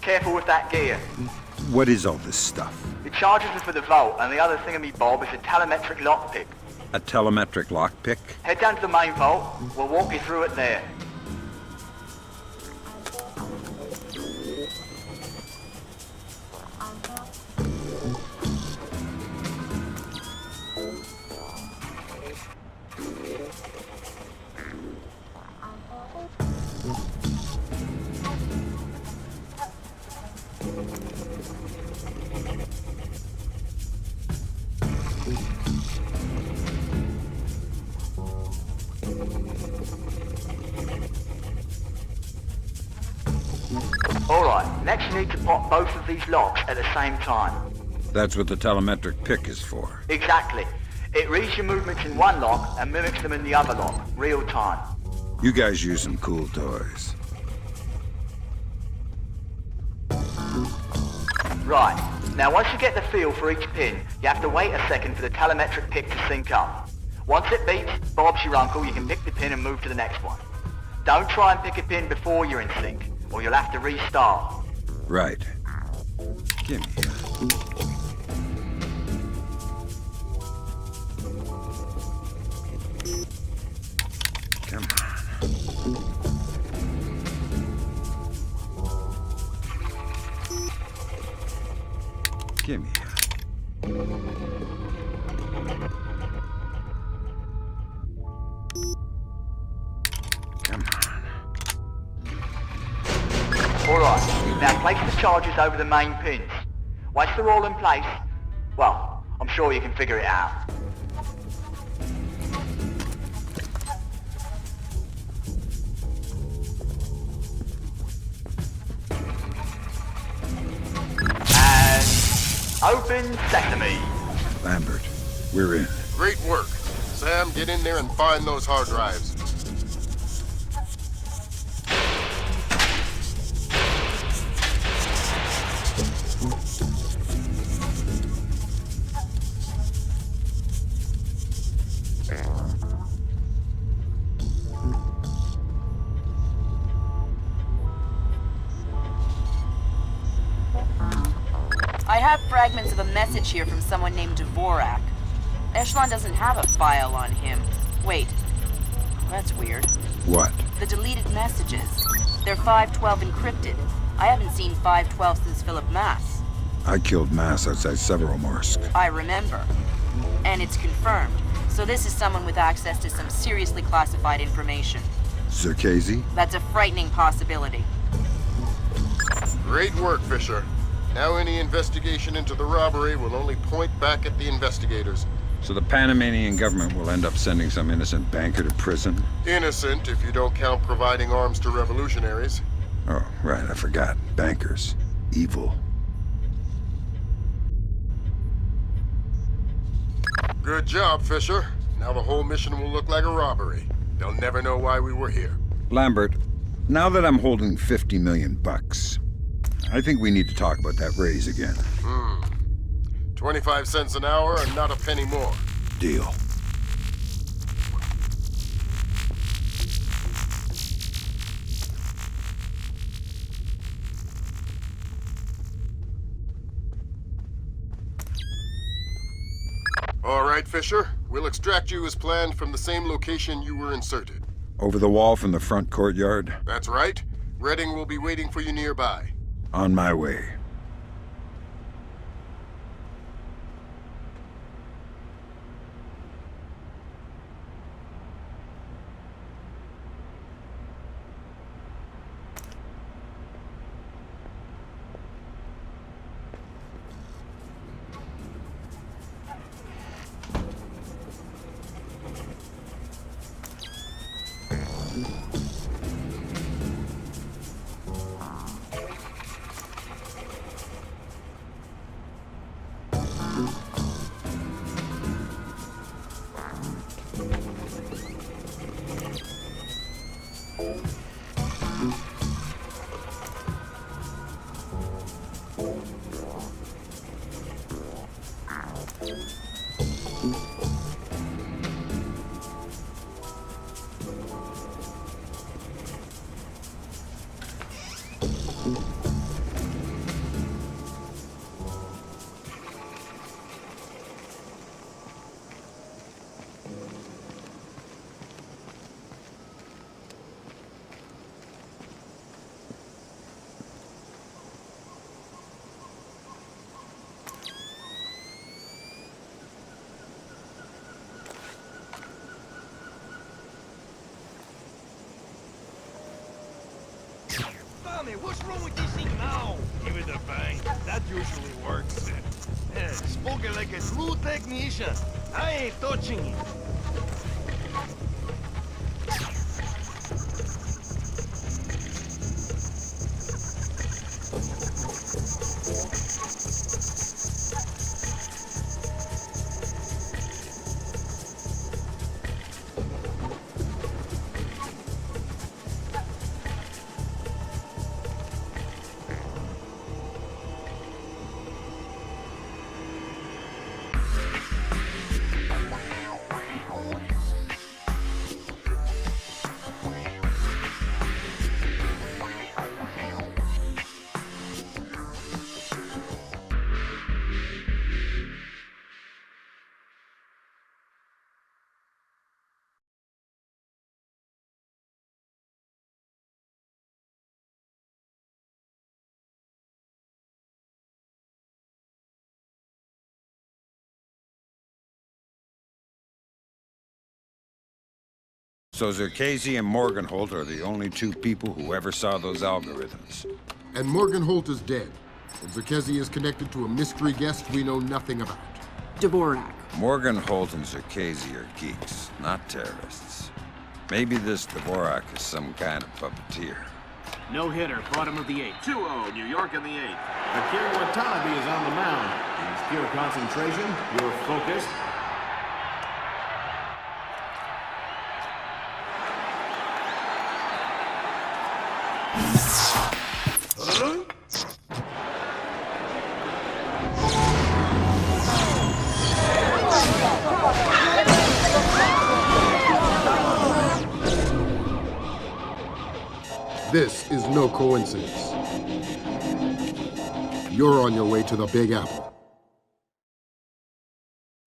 Careful with that gear. What is all this stuff? The charges are for the vault, and the other thingamy-bob is a telemetric lockpick. A telemetric lockpick? Head down to the main vault. We'll walk you through it there. Alright, next you need to pop both of these locks at the same time. That's what the telemetric pick is for. Exactly. It reads your movements in one lock and mimics them in the other lock, real time. You guys use some cool toys. Right. Now once you get the feel for each pin, you have to wait a second for the telemetric pick to sync up. Once it beeps, Bob's your uncle, you can pick the pin and move to the next one. Don't try and pick a pin before you're in sync, or you'll have to restart. Right. Give me Come on. Give me Come on. Alright, now place the charges over the main pins. Once they're all in place, well, I'm sure you can figure it out. And open sesame. Lambert, we're in. Great work. Sam, get in there and find those hard drives. I have fragments of a message here from someone named Dvorak. Echelon doesn't have a file on him. Wait. That's weird. What? The deleted messages. They're 512 encrypted. I haven't seen 512 since Philip Mass. I killed Mass outside Severomorsk. I remember. And it's confirmed. So this is someone with access to some seriously classified information. Zerkazy? That's a frightening possibility. Great work, Fisher. Now any investigation into the robbery will only point back at the investigators. So the Panamanian government will end up sending some innocent banker to prison? Innocent, if you don't count providing arms to revolutionaries. Oh, right, I forgot. Bankers. Evil. Good job, Fisher. Now the whole mission will look like a robbery. They'll never know why we were here. Lambert, now that I'm holding 50 million bucks, I think we need to talk about that raise again. 25 cents an hour and not a penny more. Deal. All right, Fisher. We'll extract you as planned from the same location you were inserted. Over the wall from the front courtyard? That's right. Redding will be waiting for you nearby. On my way. What's wrong with this thing now? Give it a bang. That usually works. Spoken like a true technician. I ain't touching it. So Zerkesi and Morgenholt are the only two people who ever saw those algorithms. And Morgenholt is dead. And Zerkesi is connected to a mystery guest we know nothing about. Dvorak. Morgenholt and Zerkesi are geeks, not terrorists. Maybe this Dvorak is some kind of puppeteer. No hitter, bottom of the 8th. 2-0, New York in the 8th. Akira Watanabe is on the mound. He's pure concentration, pure focus. This is no coincidence. You're on your way to the Big Apple.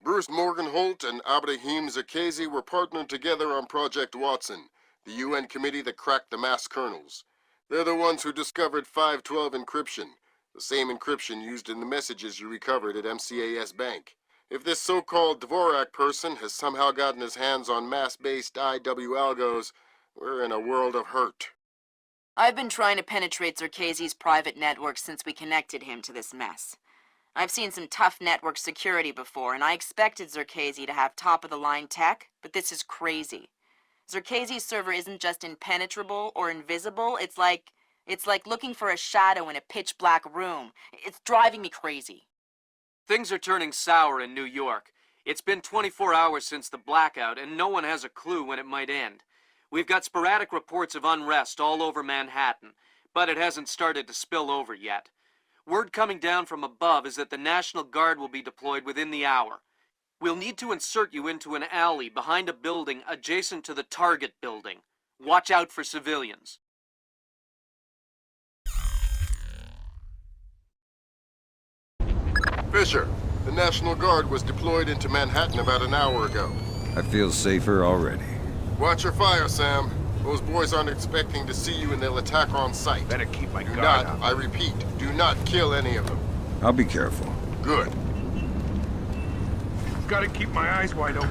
Bruce Morgenholt and Abraham Zerkesi were partnered together on Project Watson, the UN committee that cracked the mass kernels. They're the ones who discovered 512 encryption, the same encryption used in the messages you recovered at MCAS Bank. If this so-called Dvorak person has somehow gotten his hands on mass-based IW algos, we're in a world of hurt. I've been trying to penetrate Zerkezi's private network since we connected him to this mess. I've seen some tough network security before, and I expected Zerkezi to have top-of-the-line tech, but this is crazy. Zerkezi's server isn't just impenetrable or invisible, it's like looking for a shadow in a pitch-black room. It's driving me crazy. Things are turning sour in New York. It's been 24 hours since the blackout, and no one has a clue when it might end. We've got sporadic reports of unrest all over Manhattan, but it hasn't started to spill over yet. Word coming down from above is that the National Guard will be deployed within the hour. We'll need to insert you into an alley behind a building adjacent to the target building. Watch out for civilians. Fisher, the National Guard was deployed into Manhattan about an hour ago. I feel safer already. Watch your fire, Sam. Those boys aren't expecting to see you and they'll attack on sight. Better keep my Do guard not, up. I repeat, do not kill any of them. I'll be careful. Good. Gotta keep my eyes wide open.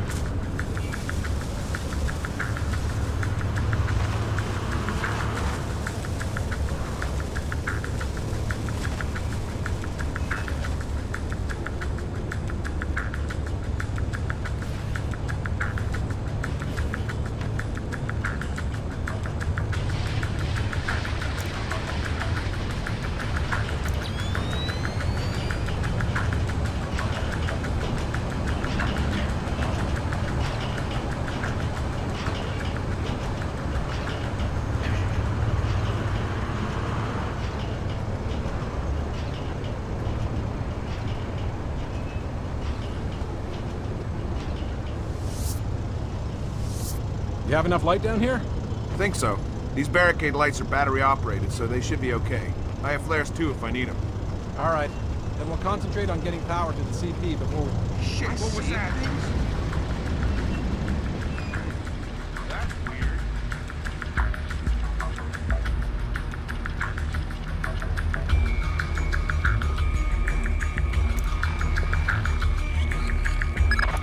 You have enough light down here? Think so. These barricade lights are battery operated, so they should be okay. I have flares too if I need them. All right. Then we'll concentrate on getting power to the CP before we... Shit, what was that? That's weird.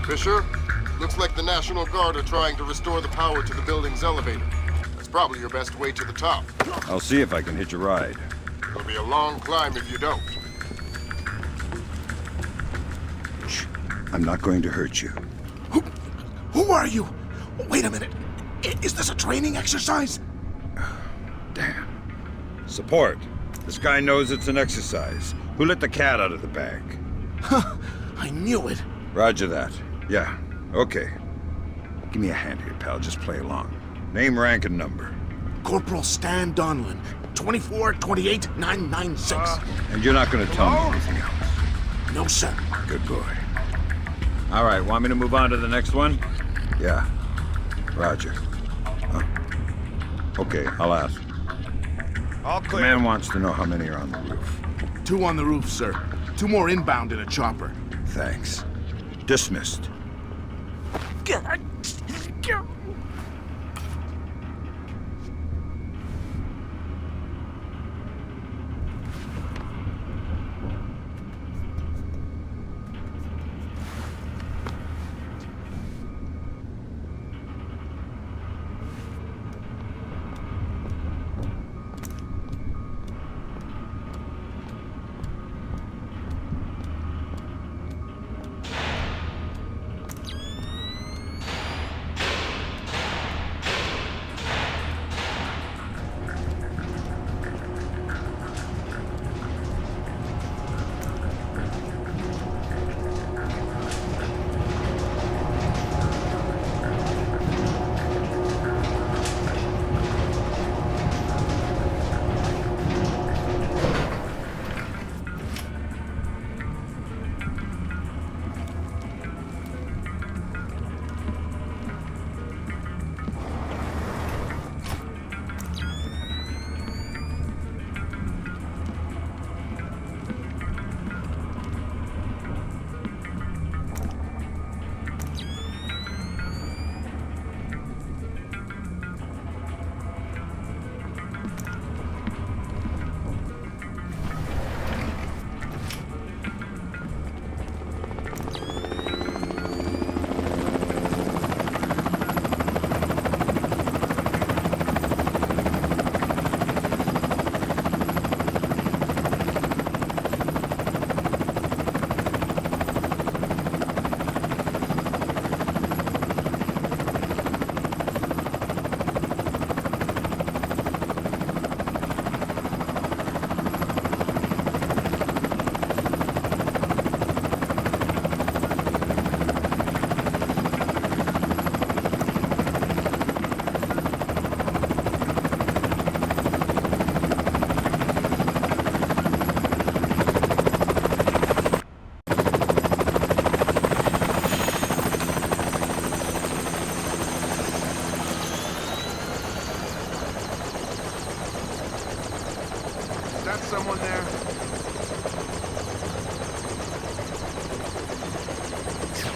Fisher, looks like the National Guard are trying to restore the power to the building's elevator. That's probably your best way to the top. I'll see if I can hitch a ride. It'll be a long climb if you don't. Shh. I'm not going to hurt you. Who are you? Wait a minute. Is this a training exercise? Damn. Support. This guy knows it's an exercise. Who let the cat out of the bag? Huh. I knew it. Roger that. Yeah. Okay. Give me a hand here, pal. Just play along. Name, rank, and number. Corporal Stan Donlin. 2428996. And you're not going to tell me anything else? No, sir. Good boy. All right, want me to move on to the next one? Yeah. Roger. Okay, I'll ask. All clear. The man wants to know how many are on the roof. 2 on the roof, sir. 2 more inbound in a chopper. Thanks. Dismissed. someone there?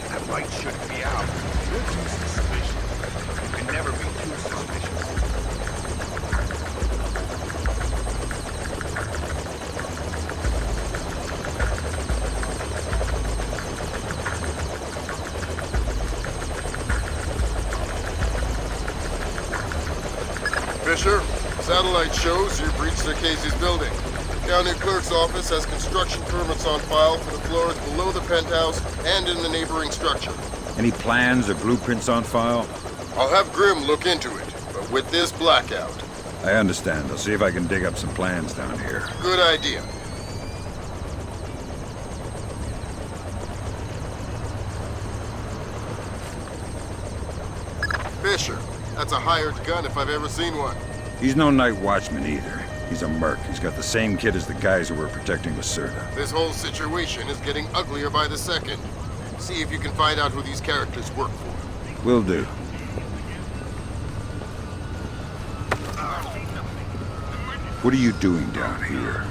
That light shouldn't be out. You're too suspicious. You can never be too suspicious. Fisher, satellite shows you've reached Circassia's building. County clerk's office has construction permits on file for the floors below the penthouse and in the neighboring structure. Any plans or blueprints on file? I'll have Grim look into it, but with this blackout. I understand. I'll see if I can dig up some plans down here. Good idea. Fisher, that's a hired gun if I've ever seen one. He's no night watchman either. He's a merc. He's got the same kit as the guys who were protecting Lacerda. This whole situation is getting uglier by the second. See if you can find out who these characters work for. Will do. What are you doing down here?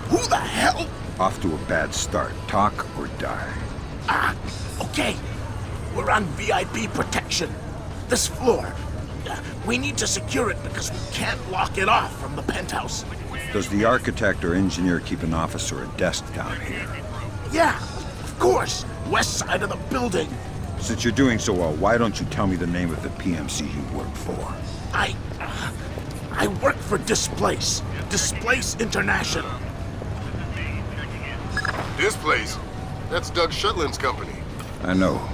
Who the hell? Off to a bad start. Talk or die. Okay. We're on VIP protection. This floor. We need to secure it because we can't lock it off from the penthouse. Does the architect or engineer keep an office or a desk down here? Yeah, of course. West side of the building. Since you're doing so well, why don't you tell me the name of the PMC you work for? I work for Displace. Displace International. Displace? That's Doug Shetland's company. I know.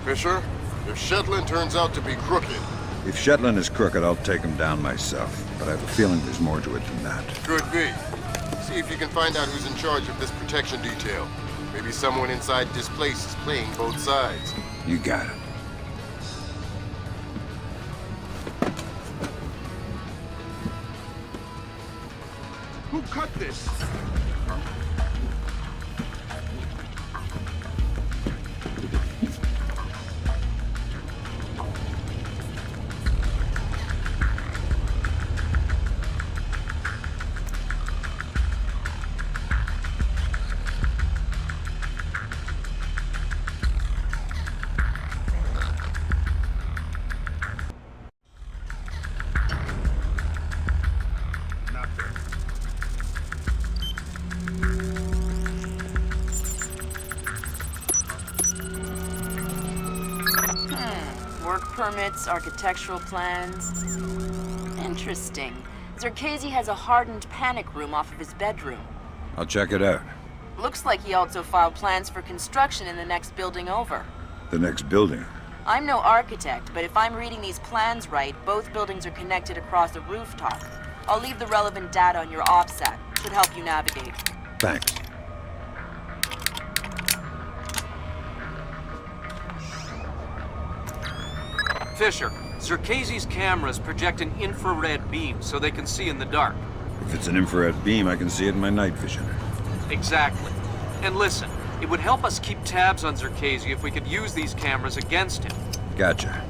Fisher, if Shetland turns out to be crooked... If Shetland is crooked, I'll take him down myself. But I have a feeling there's more to it than that. Could be. See if you can find out who's in charge of this protection detail. Maybe someone inside Displace is playing both sides. You got it. Who cut this? Permits, architectural plans. Interesting. Zerkasi has a hardened panic room off of his bedroom. I'll check it out. Looks like he also filed plans for construction in the next building over. The next building? I'm no architect, but if I'm reading these plans right, both buildings are connected across a rooftop. I'll leave the relevant data on your OPSAT. Should help you navigate. Thanks. Fisher, Zerkasi's cameras project an infrared beam so they can see in the dark. If it's an infrared beam, I can see it in my night vision. Exactly. And listen, it would help us keep tabs on Zerkasi if we could use these cameras against him. Gotcha.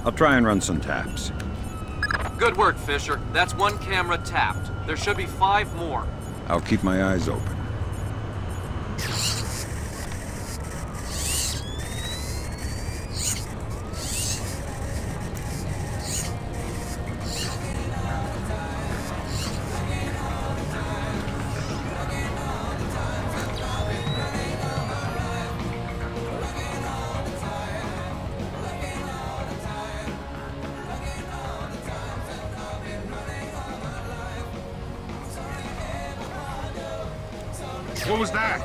I'll try and run some taps. Good work, Fisher. That's one camera tapped. There should be 5 more. I'll keep my eyes open. What was that?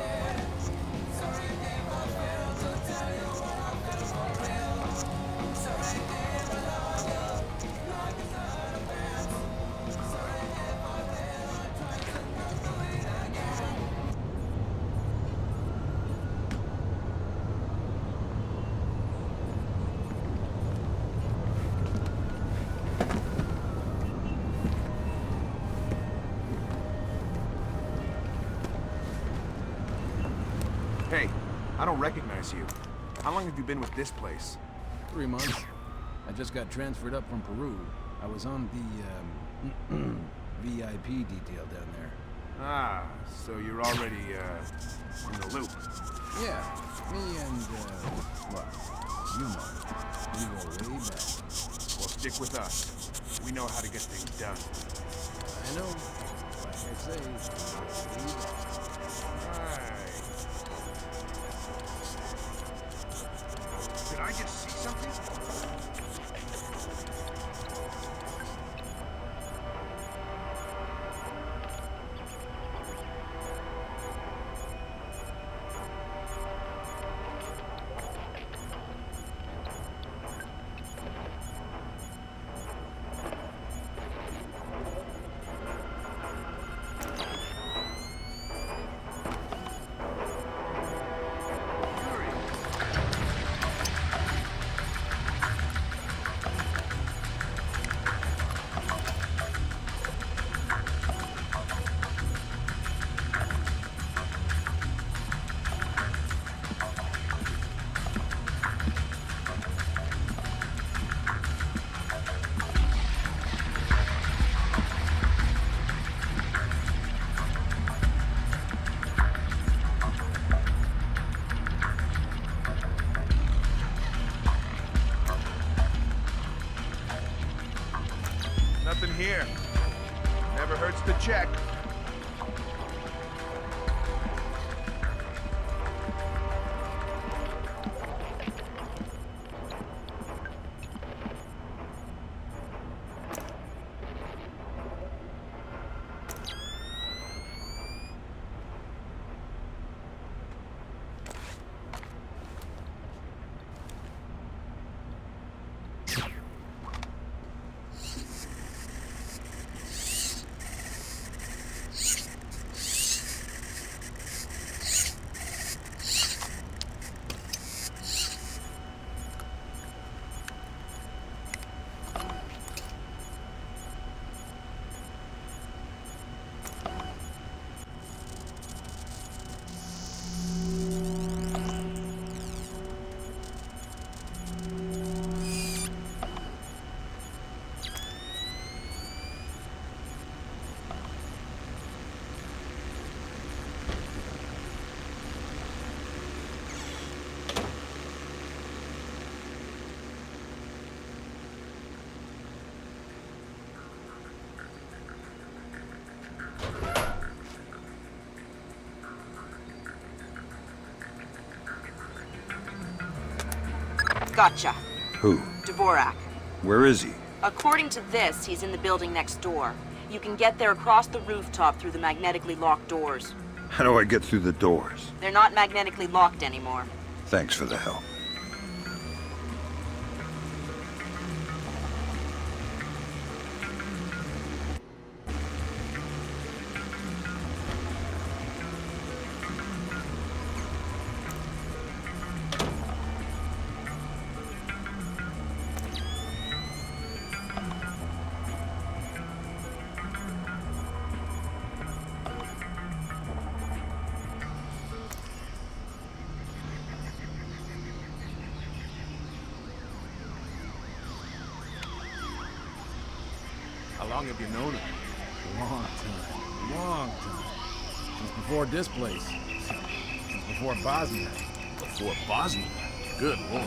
Hey, I don't recognize you. How long have you been with this place? 3 months. I just got transferred up from Peru. I was on the VIP detail down there. Ah, so you're already, in the loop. Yeah, me and, well, you know, we go way back. Well, stick with us. We know how to get things done. I know. Like I say, way back. Did I just see something? Nothing here. Never hurts to check. Gotcha. Who? Dvorak. Where is he? According to this, he's in the building next door. You can get there across the rooftop through the magnetically locked doors. How do I get through the doors? They're not magnetically locked anymore. Thanks for the help. How long have you known him? Long time. Long time. Since before this place. Since before Bosnia. Before Bosnia? Good lord.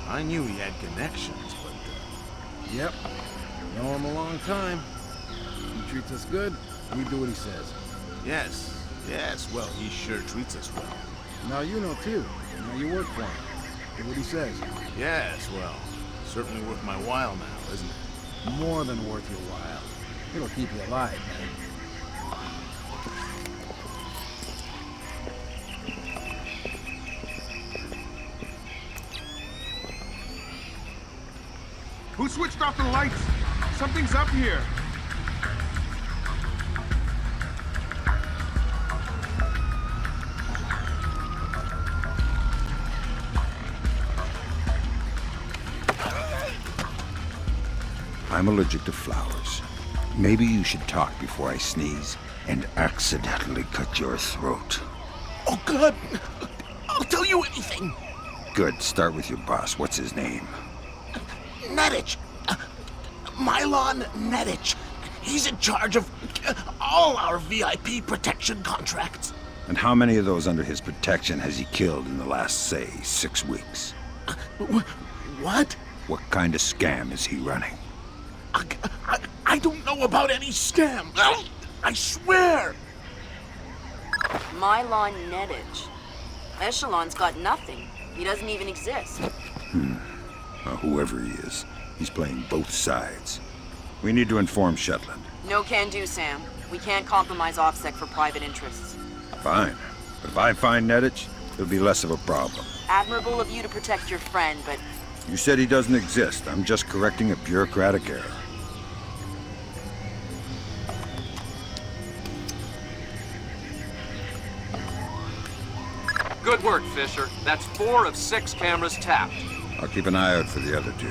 I knew he had connections, but... Yep. Know him a long time. He treats us good, we do what he says. Yes, well, he sure treats us well. Now you know too. Now you work for him. Do what he says. Yes, well, certainly worth my while now, isn't it? More than worth your while. It'll keep you alive, man. Who switched off the lights? Something's up here. I'm allergic to flowers. Maybe you should talk before I sneeze and accidentally cut your throat. Oh, God! I'll tell you anything! Good. Start with your boss. What's his name? N-Gage. Milan N-Gage. He's in charge of all our VIP protection contracts. And how many of those under his protection has he killed in the last, say, 6 weeks? What? What kind of scam is he running? I don't know about any scam. I swear. Milan N-Gage. Echelon's got nothing. He doesn't even exist. Well, whoever he is, he's playing both sides. We need to inform Shetland. No can do, Sam. We can't compromise OffSec for private interests. Fine. But if I find N-Gage, it'll be less of a problem. Admirable of you to protect your friend, but... You said he doesn't exist. I'm just correcting a bureaucratic error. Good work, Fisher. That's 4 of 6 cameras tapped. I'll keep an eye out for the other 2.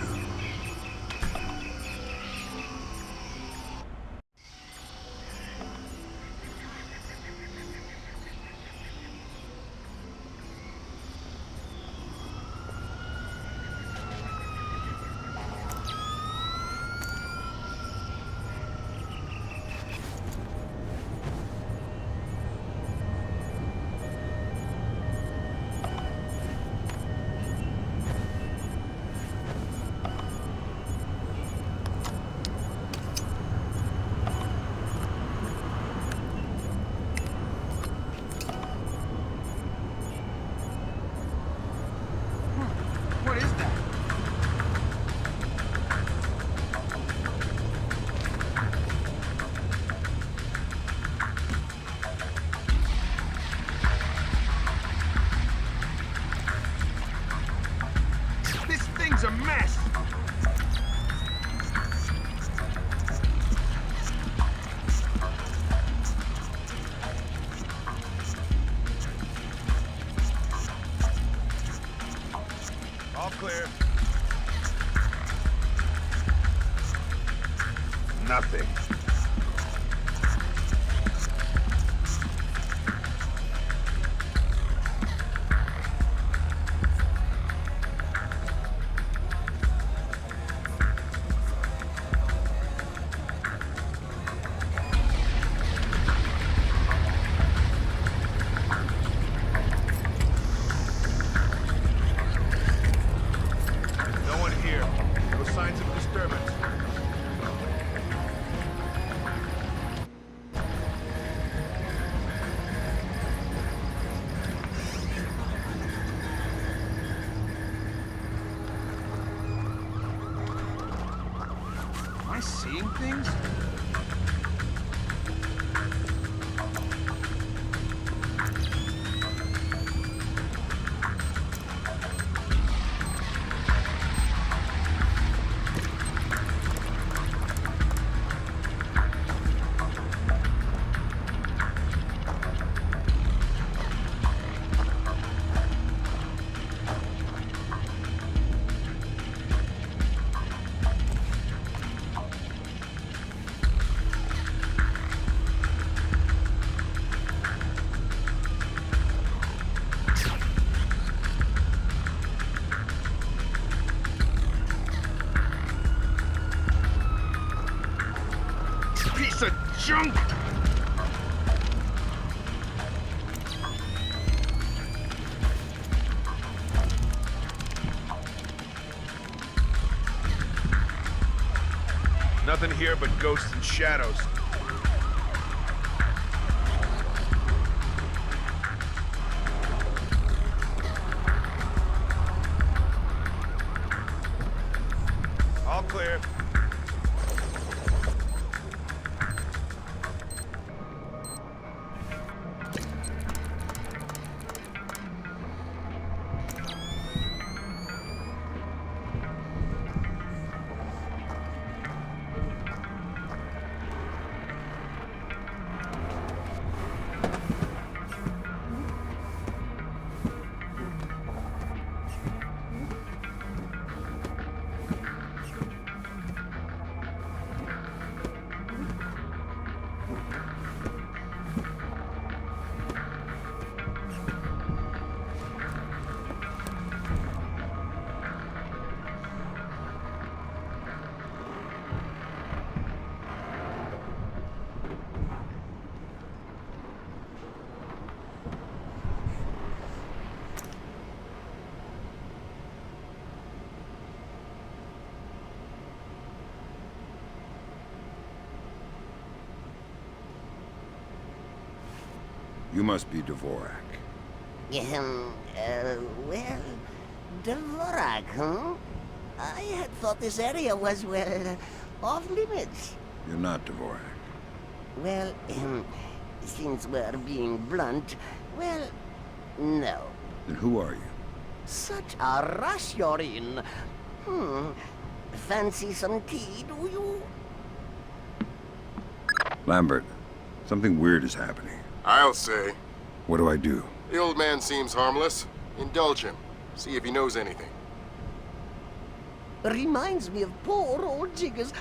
What is that? This thing's a mess! All clear. Nothing. No one here. No signs of disturbance. Am I seeing things? Piece of junk! Nothing here but ghosts and shadows. All clear. You must be Dvorak. Well, Dvorak, huh? I had thought this area was, well, off limits. You're not Dvorak. Well, since we're being blunt, well, no. Then who are you? Such a rush you're in. Fancy some tea, do you? Lambert, something weird is happening. I'll say. What do I do? The old man seems harmless. Indulge him. See if he knows anything. Reminds me of poor old Jiggers.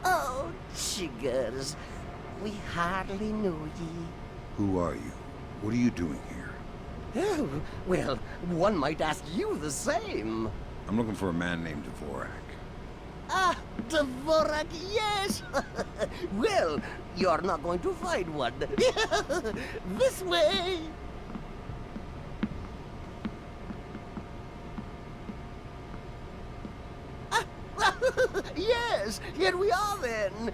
Oh, Jiggers. We hardly know ye. Who are you? What are you doing here? Oh, well, one might ask you the same. I'm looking for a man named Dvorak. Ah, Dvorak, yes! Well, you're not going to find one. This way! Yes, here we are then.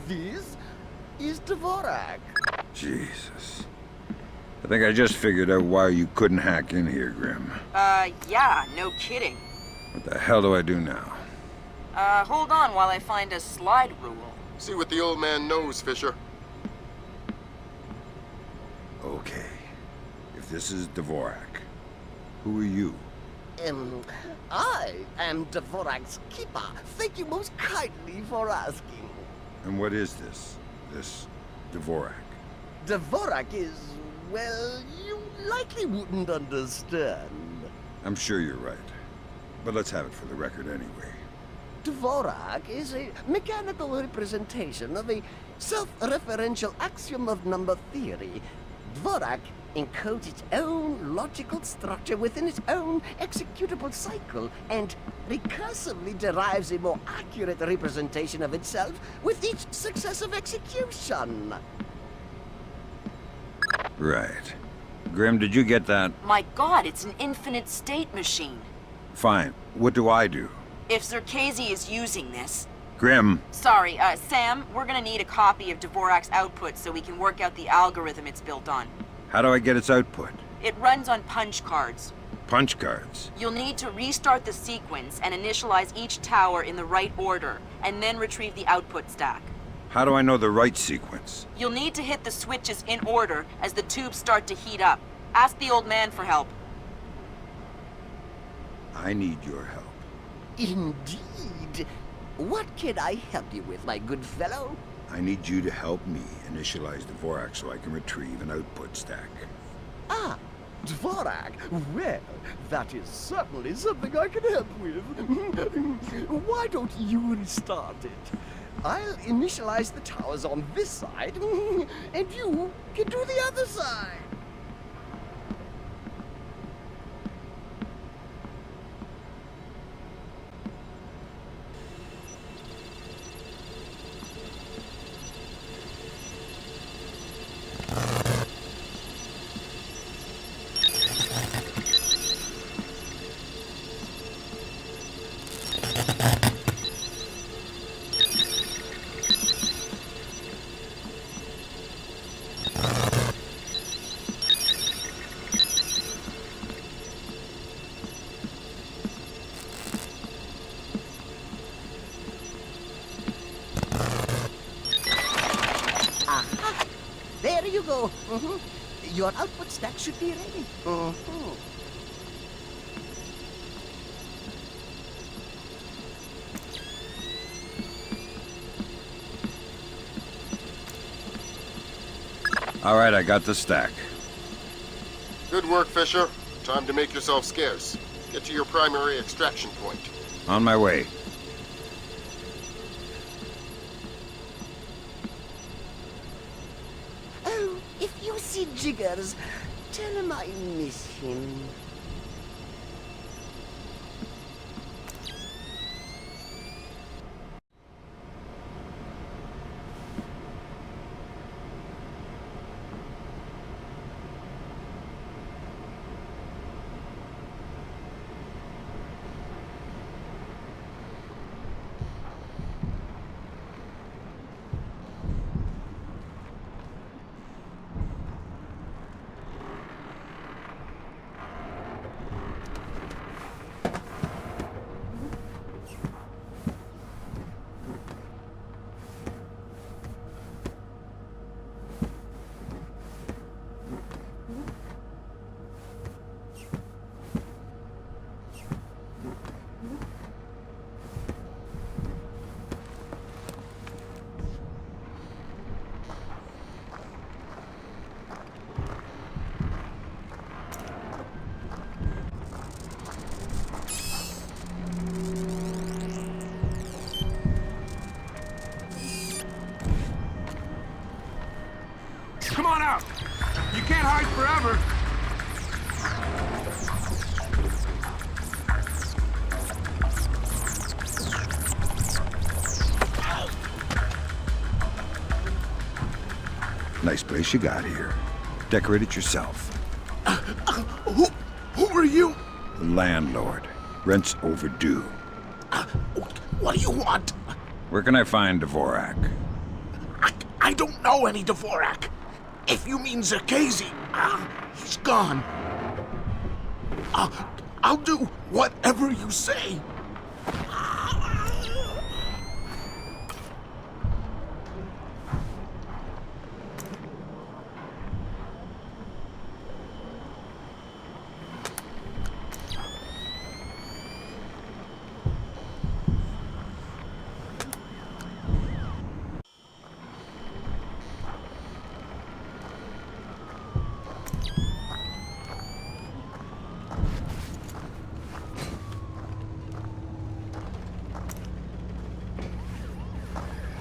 This is Dvorak. Jesus. I think I just figured out why you couldn't hack in here, Grim. Yeah, no kidding. What the hell do I do now? Hold on while I find a slide rule. See what the old man knows, Fisher. Okay. If this is Dvorak, who are you? I am Dvorak's keeper. Thank you most kindly for asking. And what is this Dvorak? Dvorak is, well, you likely wouldn't understand. I'm sure you're right. But let's have it for the record anyway. Dvorak is a mechanical representation of a self-referential axiom of number theory. Dvorak encodes its own logical structure within its own executable cycle and recursively derives a more accurate representation of itself with each successive execution. Right. Grim, did you get that? My god, it's an infinite state machine. Fine. What do I do? If Circazi is using this... Grim. Sorry, Sam, we're gonna need a copy of Dvorak's output so we can work out the algorithm it's built on. How do I get its output? It runs on punch cards. Punch cards? You'll need to restart the sequence and initialize each tower in the right order, and then retrieve the output stack. How do I know the right sequence? You'll need to hit the switches in order as the tubes start to heat up. Ask the old man for help. I need your help. Indeed. What can I help you with, my good fellow? I need you to help me initialize Dvorak so I can retrieve an output stack. Ah, Dvorak. Well, that is certainly something I can help with. Why don't you restart it? I'll initialize the towers on this side, and you can do the other side. There you go. Your output stack should be ready. All right, I got the stack. Good work, Fisher. Time to make yourself scarce. Get to your primary extraction point. On my way. Oh, if you see Jiggers, tell him I miss him. fight forever. Nice place you got here. Decorate it yourself. Who are you? The landlord. Rent's overdue. What do you want? Where can I find Dvorak? I don't know any Dvorak. If you mean Zerkazy, he's gone. I'll do whatever you say.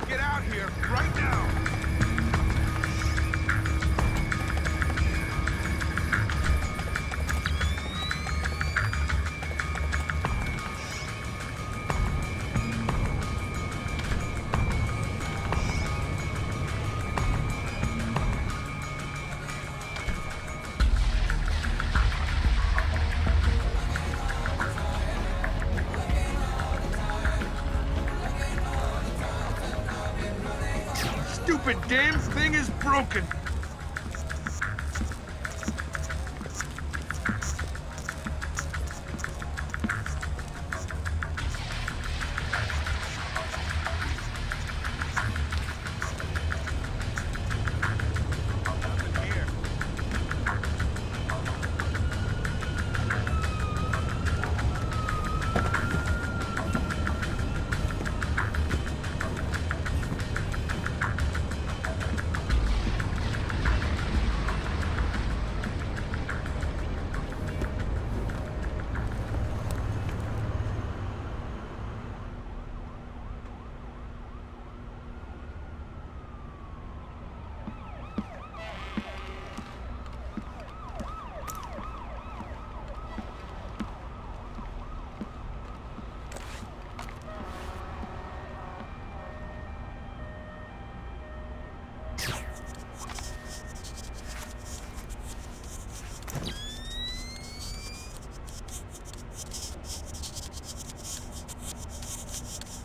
Get out here, right now! Stupid damn thing is broken!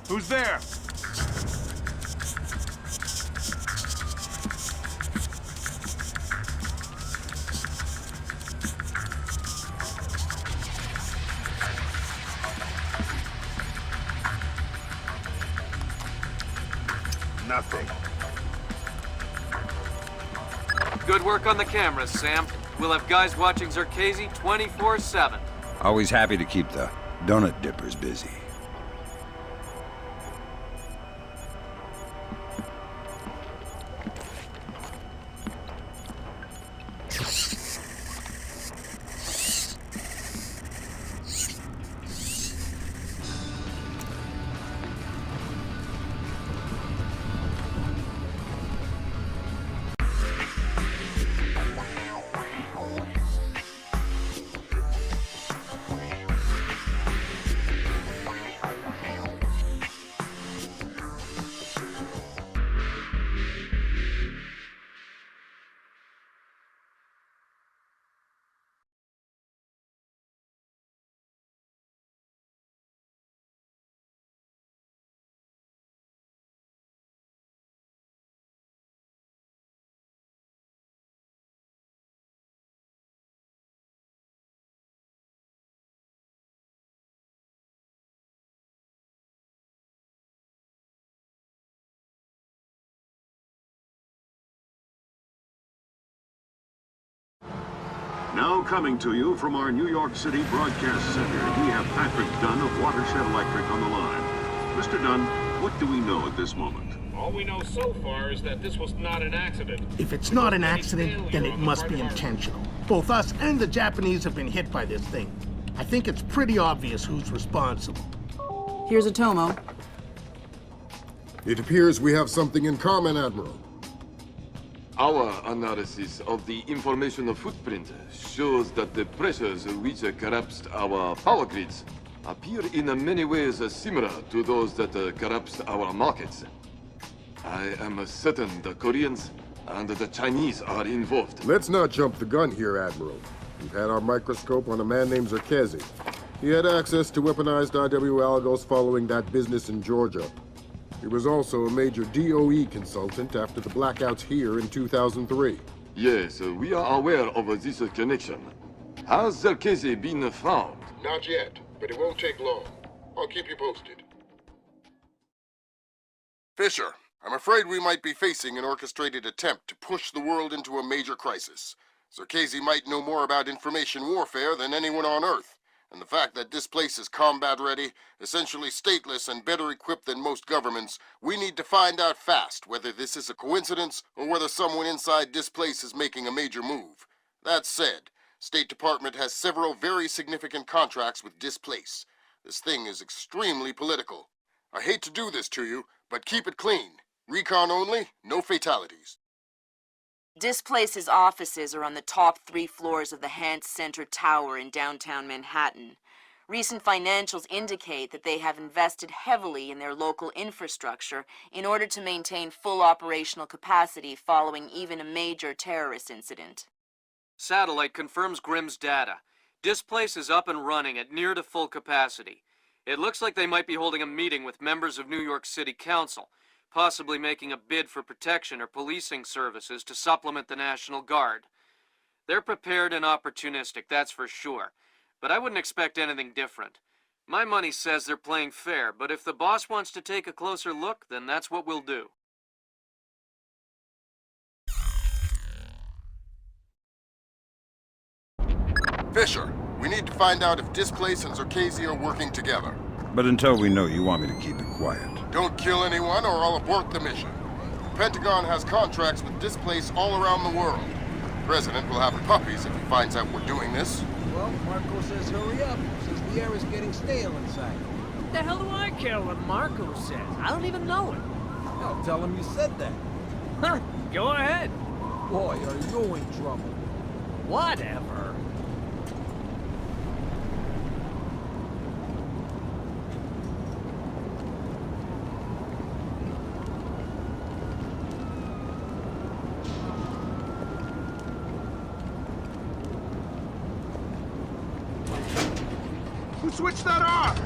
Who's there? Nothing. Good work on the cameras, Sam. We'll have guys watching Zerkazy 24/7. Always happy to keep the donut dippers busy. Now coming to you from our New York City broadcast center, we have Patrick Dunn of Watershed Electric on the line. Mr. Dunn, what do we know at this moment? All we know so far is that this was not an accident. If it's not an accident, then it must be intentional. Both us and the Japanese have been hit by this thing. I think it's pretty obvious who's responsible. Here's a Tomo. It appears we have something in common, Admiral. Our analysis of the information footprint shows that the pressures which collapsed our power grids appear in many ways similar to those that collapsed our markets. I am certain the Koreans and the Chinese are involved. Let's not jump the gun here, Admiral. We've had our microscope on a man named Zerkezi. He had access to weaponized IW algos following that business in Georgia. He was also a major DOE consultant after the blackouts here in 2003. Yes, we are aware of this connection. Has Zerkezi been found? Not yet, but it won't take long. I'll keep you posted. Fisher, I'm afraid we might be facing an orchestrated attempt to push the world into a major crisis. Zerkezi might know more about information warfare than anyone on Earth. And the fact that this place is combat-ready, essentially stateless and better equipped than most governments, we need to find out fast whether this is a coincidence or whether someone inside this place is making a major move. That said, State Department has several very significant contracts with this place. This thing is extremely political. I hate to do this to you, but keep it clean. Recon only, no fatalities. Displace's offices are on the top 3 floors of the Hans Center Tower in downtown Manhattan. Recent financials indicate that they have invested heavily in their local infrastructure in order to maintain full operational capacity following even a major terrorist incident. Satellite confirms Grimm's data. Displace is up and running at near to full capacity. It looks like they might be holding a meeting with members of New York City Council, possibly making a bid for protection or policing services to supplement the National Guard. They're prepared and opportunistic, that's for sure, but I wouldn't expect anything different. My money says they're playing fair, but if the boss wants to take a closer look, then that's what we'll do. Fisher, we need to find out if Displace and Zerkezi are working together. But until we know, you want me to keep it quiet. Don't kill anyone or I'll abort the mission. The Pentagon has contracts with Displace all around the world. The President will have puppies if he finds out we're doing this. Well, Marco says hurry up, since the air is getting stale inside. What the hell do I care what Marco says? I don't even know him. I'll tell him you said that. Huh, go ahead. Boy, are you in trouble. Whatever. Who switched that off?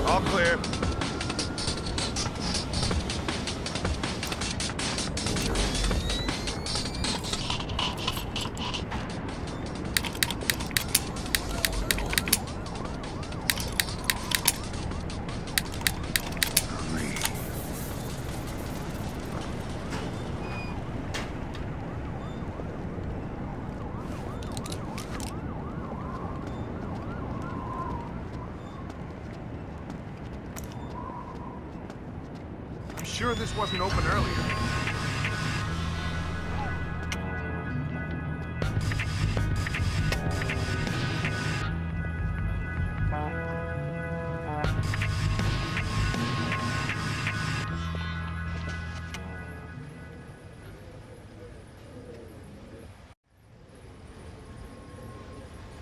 All clear. Sure this wasn't open earlier.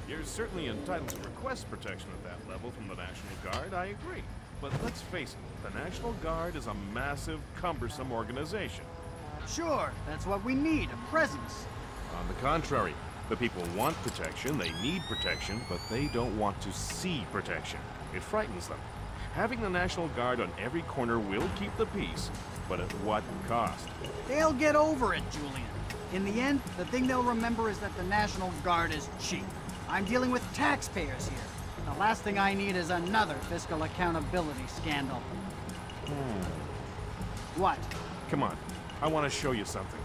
You're certainly entitled to request protection at that level from the National Guard, I agree. But let's face it, the National Guard is a massive, cumbersome organization. Sure, that's what we need, a presence. On the contrary, the people want protection, they need protection, but they don't want to see protection. It frightens them. Having the National Guard on every corner will keep the peace, but at what cost? They'll get over it, Julian. In the end, the thing they'll remember is that the National Guard is cheap. I'm dealing with taxpayers here. The last thing I need is another fiscal accountability scandal. What? Come on. I want to show you something.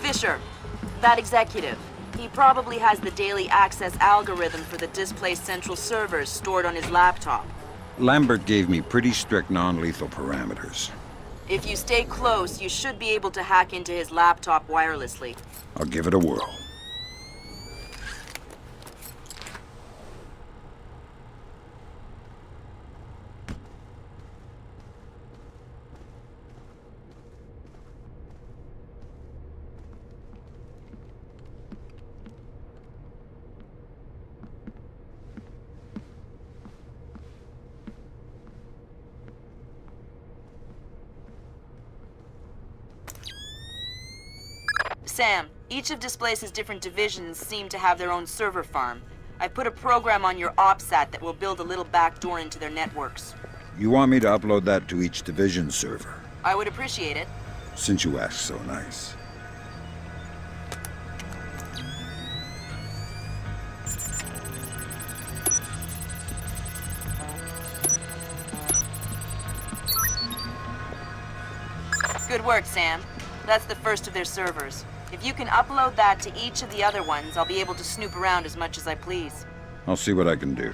Fisher, that executive. He probably has the daily access algorithm for the displaced central servers stored on his laptop. Lambert gave me pretty strict non-lethal parameters. If you stay close, you should be able to hack into his laptop wirelessly. I'll give it a whirl. Sam, each of Displace's different divisions seem to have their own server farm. I put a program on your OPSAT that will build a little backdoor into their networks. You want me to upload that to each division server? I would appreciate it. Since you asked so nice. Good work, Sam. That's the first of their servers. If you can upload that to each of the other ones, I'll be able to snoop around as much as I please. I'll see what I can do.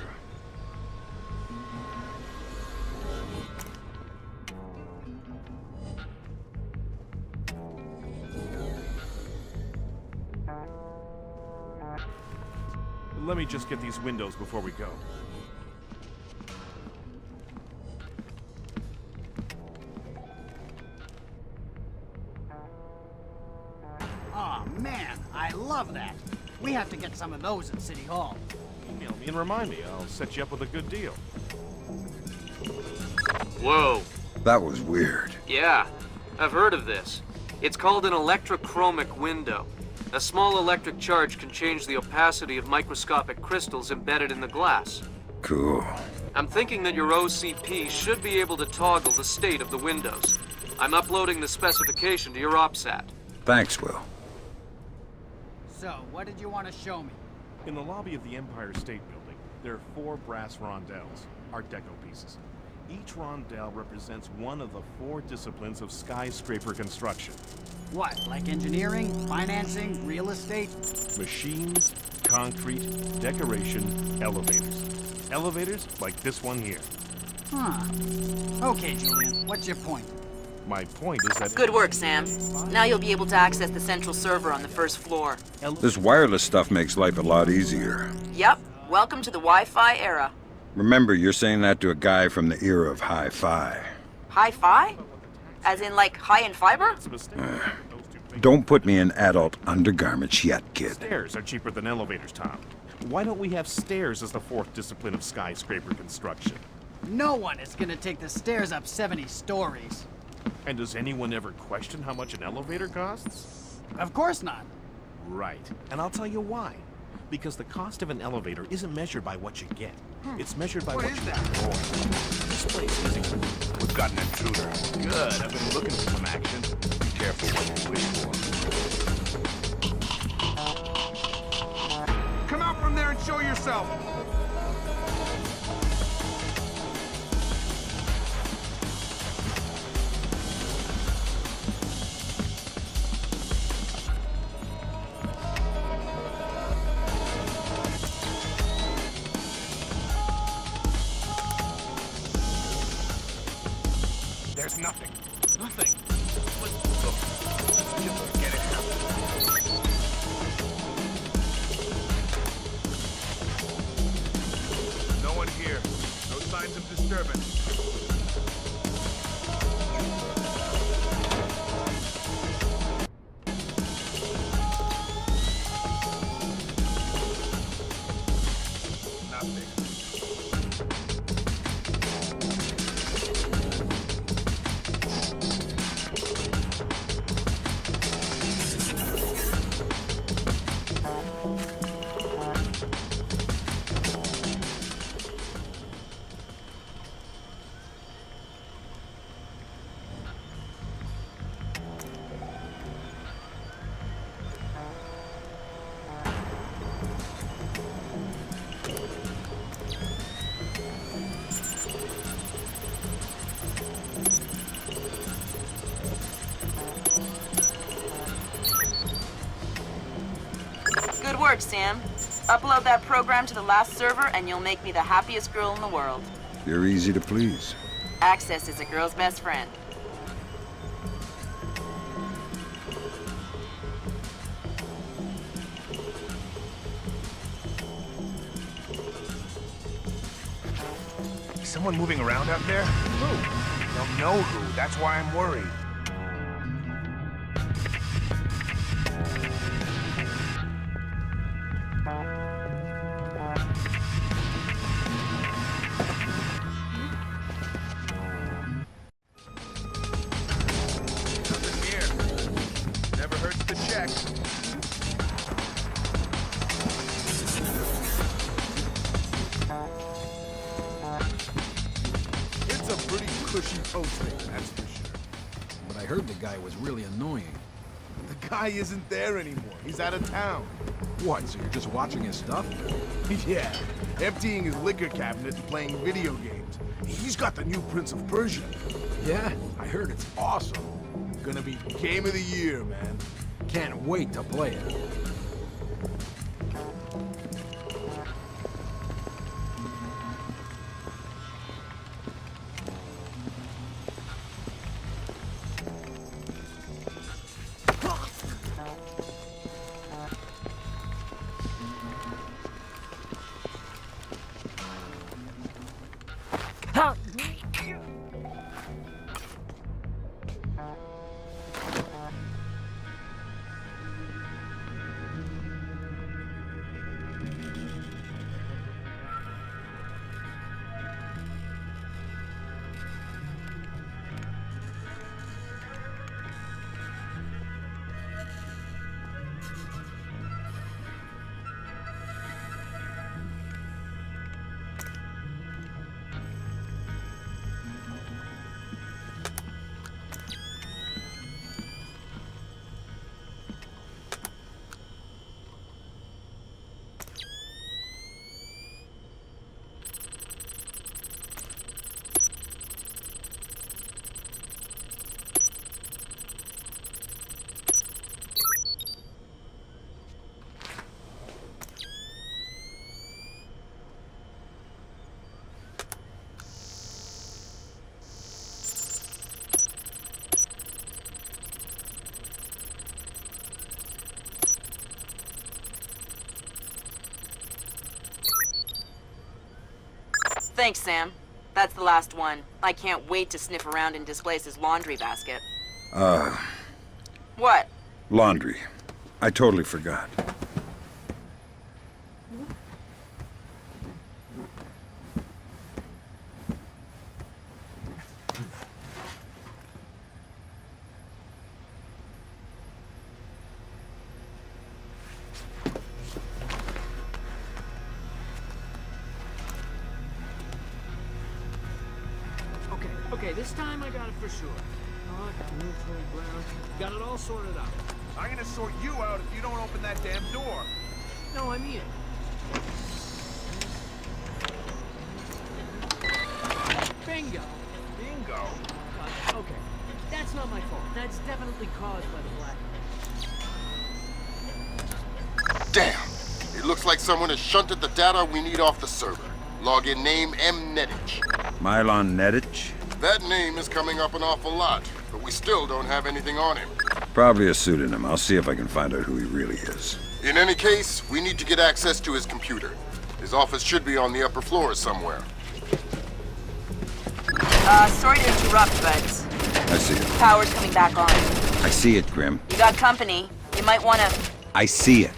Let me just get these windows before we go. Aw, man, I love that. We have to get some of those at City Hall. Email me and remind me. I'll set you up with a good deal. Whoa. That was weird. Yeah, I've heard of this. It's called an electrochromic window. A small electric charge can change the opacity of microscopic crystals embedded in the glass. Cool. I'm thinking that your OCP should be able to toggle the state of the windows. I'm uploading the specification to your OPSAT. Thanks, Will. So, what did you want to show me? In the lobby of the Empire State Building, there are 4 brass rondelles, Art Deco pieces. Each rondelle represents one of the 4 disciplines of skyscraper construction. What, like engineering, financing, real estate? Machines, concrete, decoration, elevators. Elevators like this one here. Huh. Okay, Julian, what's your point? My point is that... Good work, Sam. Now you'll be able to access the central server on the first floor. This wireless stuff makes life a lot easier. Yep. Welcome to the Wi-Fi era. Remember, you're saying that to a guy from the era of hi-fi. Hi-fi? As in, like, high in fiber? Don't put me in adult undergarments yet, kid. Stairs are cheaper than elevators, Tom. Why don't we have stairs as the 4th discipline of skyscraper construction? No one is gonna take the stairs up 70 stories. And does anyone ever question how much an elevator costs? Of course not. Right. And I'll tell you why. Because the cost of an elevator isn't measured by what you get. It's measured by what you enjoy. This place is... We've got an intruder. Good. I've been looking for some action. Be careful what you wish for. Come out from there and show yourself! There's nothing. Nothing. Let's just get it out. No one here. No signs of disturbance. Nothing. charge, Sam. Upload that program to the last server and you'll make me the happiest girl in the world. You're easy to please. Access is a girl's best friend. Is someone moving around out there? Who? Don't know who. That's why I'm worried. Nothing here. Never hurts to check. It's a pretty cushy posting, that's for sure. But I heard the guy was really annoying. The guy isn't there anymore. He's out of town. What, so you're just watching his stuff? Yeah, emptying his liquor cabinet and playing video games. He's got the new Prince of Persia. Yeah, I heard it's awesome. Gonna be game of the year, man. Can't wait to play it. Thanks, Sam. That's the last one. I can't wait to sniff around in Displace's laundry basket. What? Laundry. I totally forgot. Okay, this time I got it for sure. Neutral, brown. Got it all sorted out. I'm gonna sort you out if you don't open that damn door. No, I mean it. Bingo. Bingo? Okay, that's not my fault. That's definitely caused by the black. Damn! It looks like someone has shunted the data we need off the server. Login name M-Gage. Milan Nedic? That name is coming up an awful lot, but we still don't have anything on him. Probably a pseudonym. I'll see if I can find out who he really is. In any case, we need to get access to his computer. His office should be on the upper floor somewhere. Sorry to interrupt, but I see it. power's coming back on. I see it, Grim. You got company. You might wanna... I see it.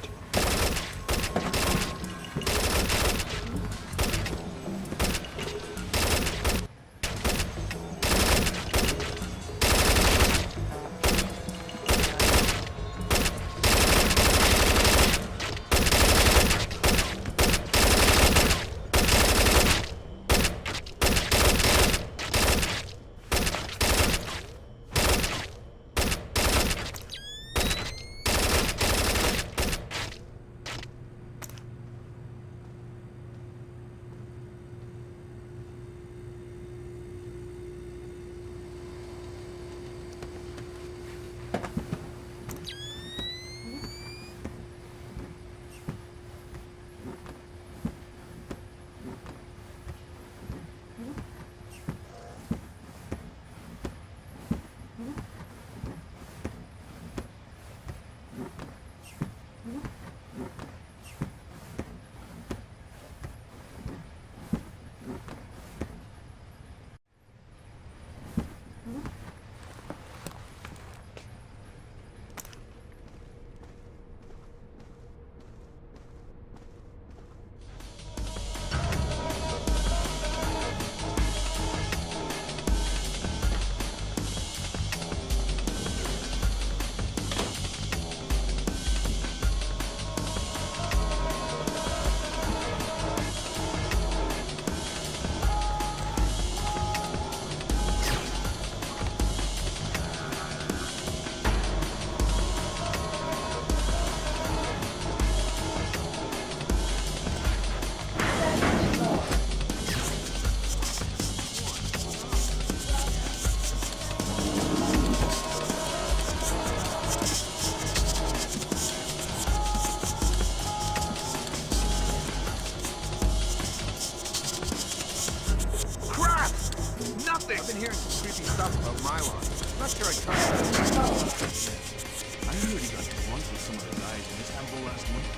in Istanbul last month.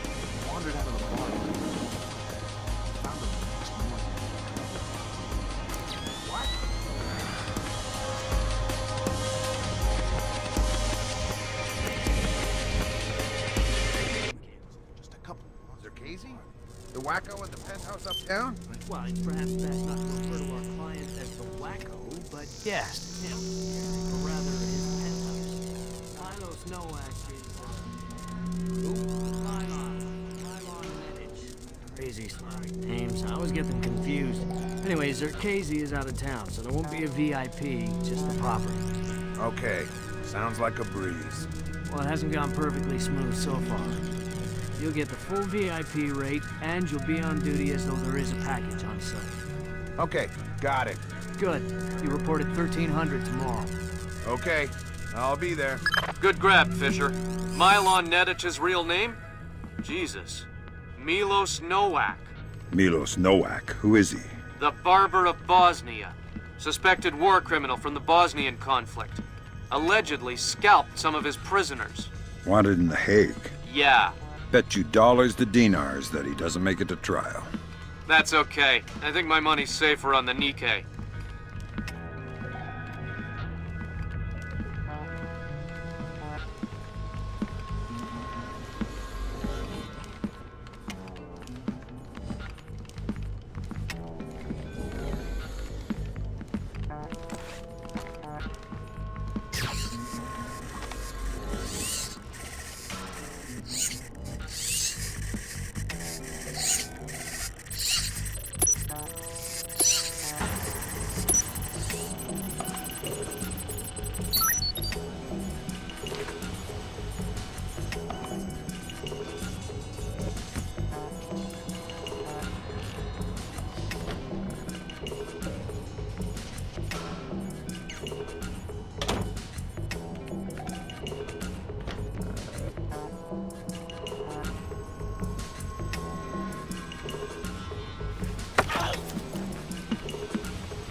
Wandered out of the bar. Found him the next morning. What? Just a couple. Zerkazy? The wacko in the penthouse uptown? Well, it's perhaps best not to refer to our client as the wacko, but yes, him. Or rather, his penthouse. Milos Nowak is, Milan Nedich. Crazy Slavic names. I always get them confused. Anyway, Zerkazy is out of town, so there won't be a VIP, just the property. Okay. Sounds like a breeze. Well, it hasn't gone perfectly smooth so far. You'll get the full VIP rate, and you'll be on duty as though there is a package on site. Okay, got it. Good. You reported 1300 tomorrow. Okay, I'll be there. Good grab, Fisher. Milan Nedich's real name? Jesus. Milos Nowak. Milos Nowak, who is he? The Barber of Bosnia. Suspected war criminal from the Bosnian conflict. Allegedly scalped some of his prisoners. Wanted in The Hague. Yeah. Bet you dollars to dinars that he doesn't make it to trial. That's okay. I think my money's safer on the Nikkei.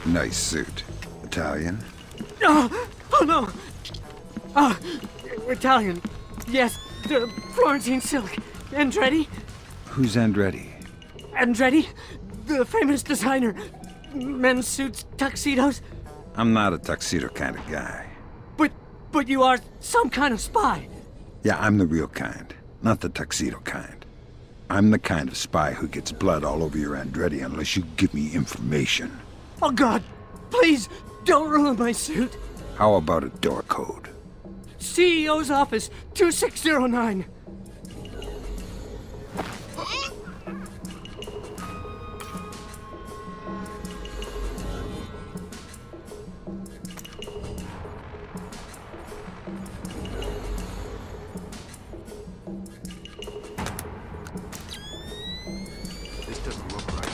Nice suit. Italian? Oh no! Italian. Yes, the Florentine silk. Andretti? Who's Andretti? Andretti? The famous designer. Men's suits, tuxedos. I'm not a tuxedo kind of guy. But you are some kind of spy. Yeah, I'm the real kind, not the tuxedo kind. I'm the kind of spy who gets blood all over your Andretti unless you give me information. Oh God, please, don't ruin my suit. How about a door code? CEO's office, 2609. This doesn't look right.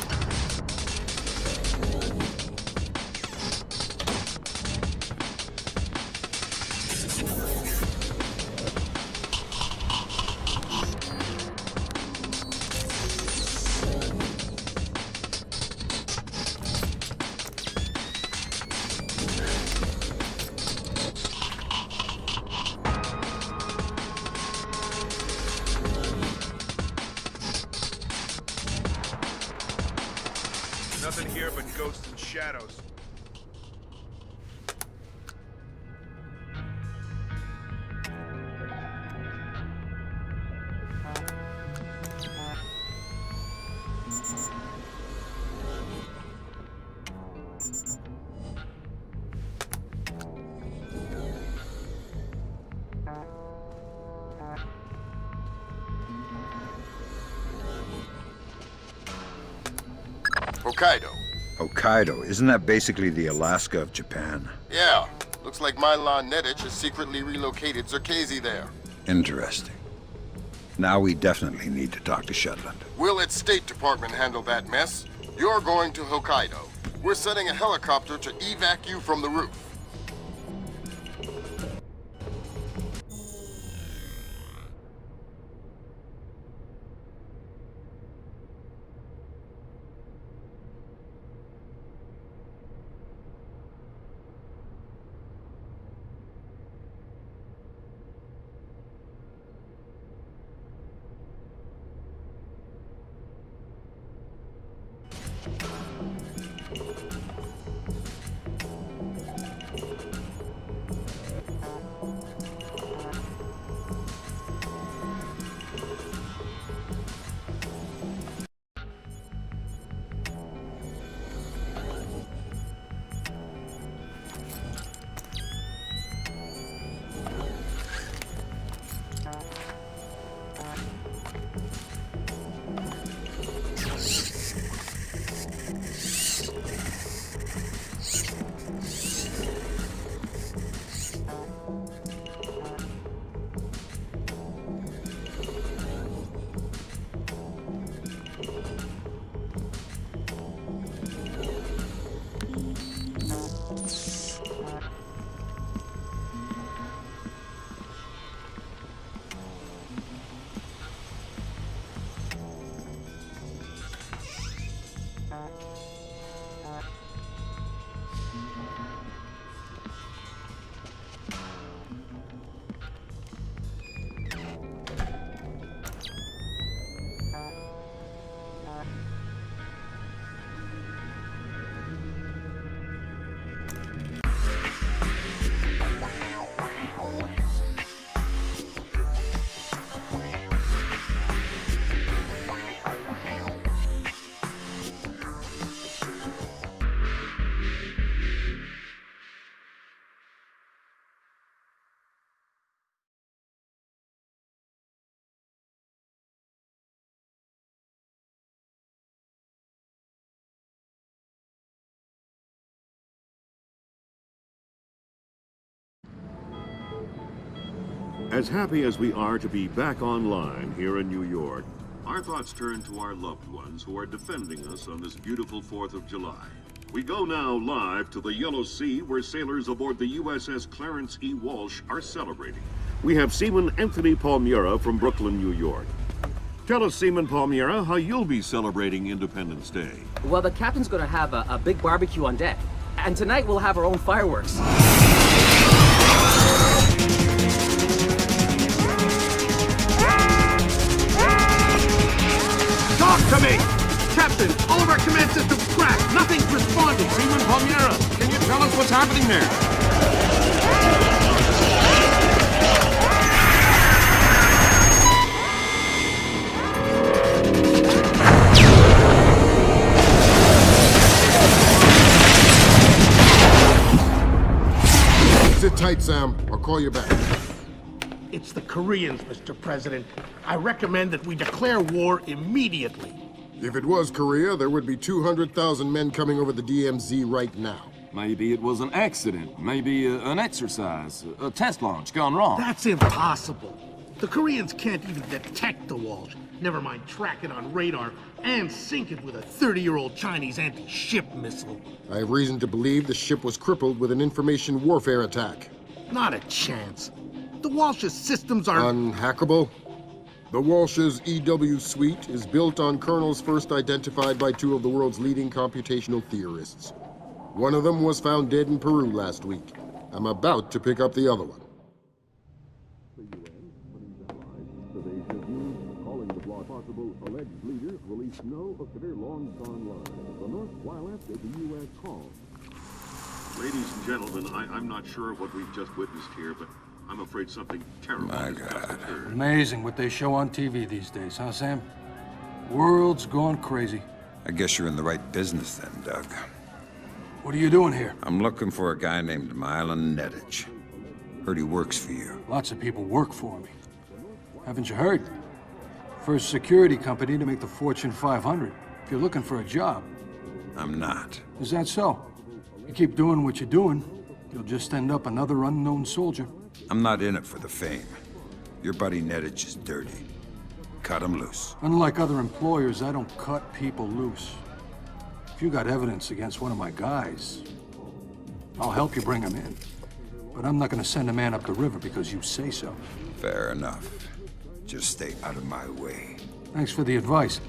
Nothing here but ghosts and shadows. Hokkaido. Hokkaido, isn't that basically the Alaska of Japan? Yeah. Looks like Milan Nedich has secretly relocated Zerkazy there. Interesting. Now we definitely need to talk to Shetland. We'll let State Department handle that mess. You're going to Hokkaido. We're sending a helicopter to evac you from the roof. As happy as we are to be back online here in New York, our thoughts turn to our loved ones who are defending us on this beautiful 4th of July. We go now live to the Yellow Sea, where sailors aboard the USS Clarence E. Walsh are celebrating. We have Seaman Anthony Palmiera from Brooklyn, New York. Tell us, Seaman Palmiera, how you'll be celebrating Independence Day. Well, the captain's gonna have a big barbecue on deck. And tonight we'll have our own fireworks. Talk to me! Captain, all of our command systems crashed. Nothing's responding. Seaman Palmiera, can you tell us what's happening there? Sit tight, Sam. I'll call you back. It's the Koreans, Mr. President. I recommend that we declare war immediately. If it was Korea, there would be 200,000 men coming over the DMZ right now. Maybe it was an accident. Maybe an exercise. A test launch gone wrong. That's impossible. The Koreans can't even detect the Walsh. Never mind track it on radar and sink it with a 30-year-old Chinese anti-ship missile. I have reason to believe the ship was crippled with an information warfare attack. Not a chance. The Walsh's systems are... Unhackable? The Walsh's EW suite is built on kernels first identified by two of the world's leading computational theorists. One of them was found dead in Peru last week. I'm about to pick up the other one. Calling the block possible alleged leaders release no of their long-gone lives. The North, while after the U.S. call. Ladies and gentlemen, I'm not sure what we've just witnessed here, but I'm afraid something terrible has just occurred. Amazing what they show on TV these days, huh, Sam? World's gone crazy. I guess you're in the right business then, Doug. What are you doing here? I'm looking for a guy named Milan. Heard he works for you. Lots of people work for me. Haven't you heard? First security company to make the Fortune 500. If you're looking for a job. I'm not. Is that so? You keep doing what you're doing, you'll just end up another unknown soldier. I'm not in it for the fame. Your buddy N-Gage is dirty. Cut him loose. Unlike other employers, I don't cut people loose. If you got evidence against one of my guys, I'll help you bring him in. But I'm not gonna send a man up the river because you say so. Fair enough. Just stay out of my way. Thanks for the advice.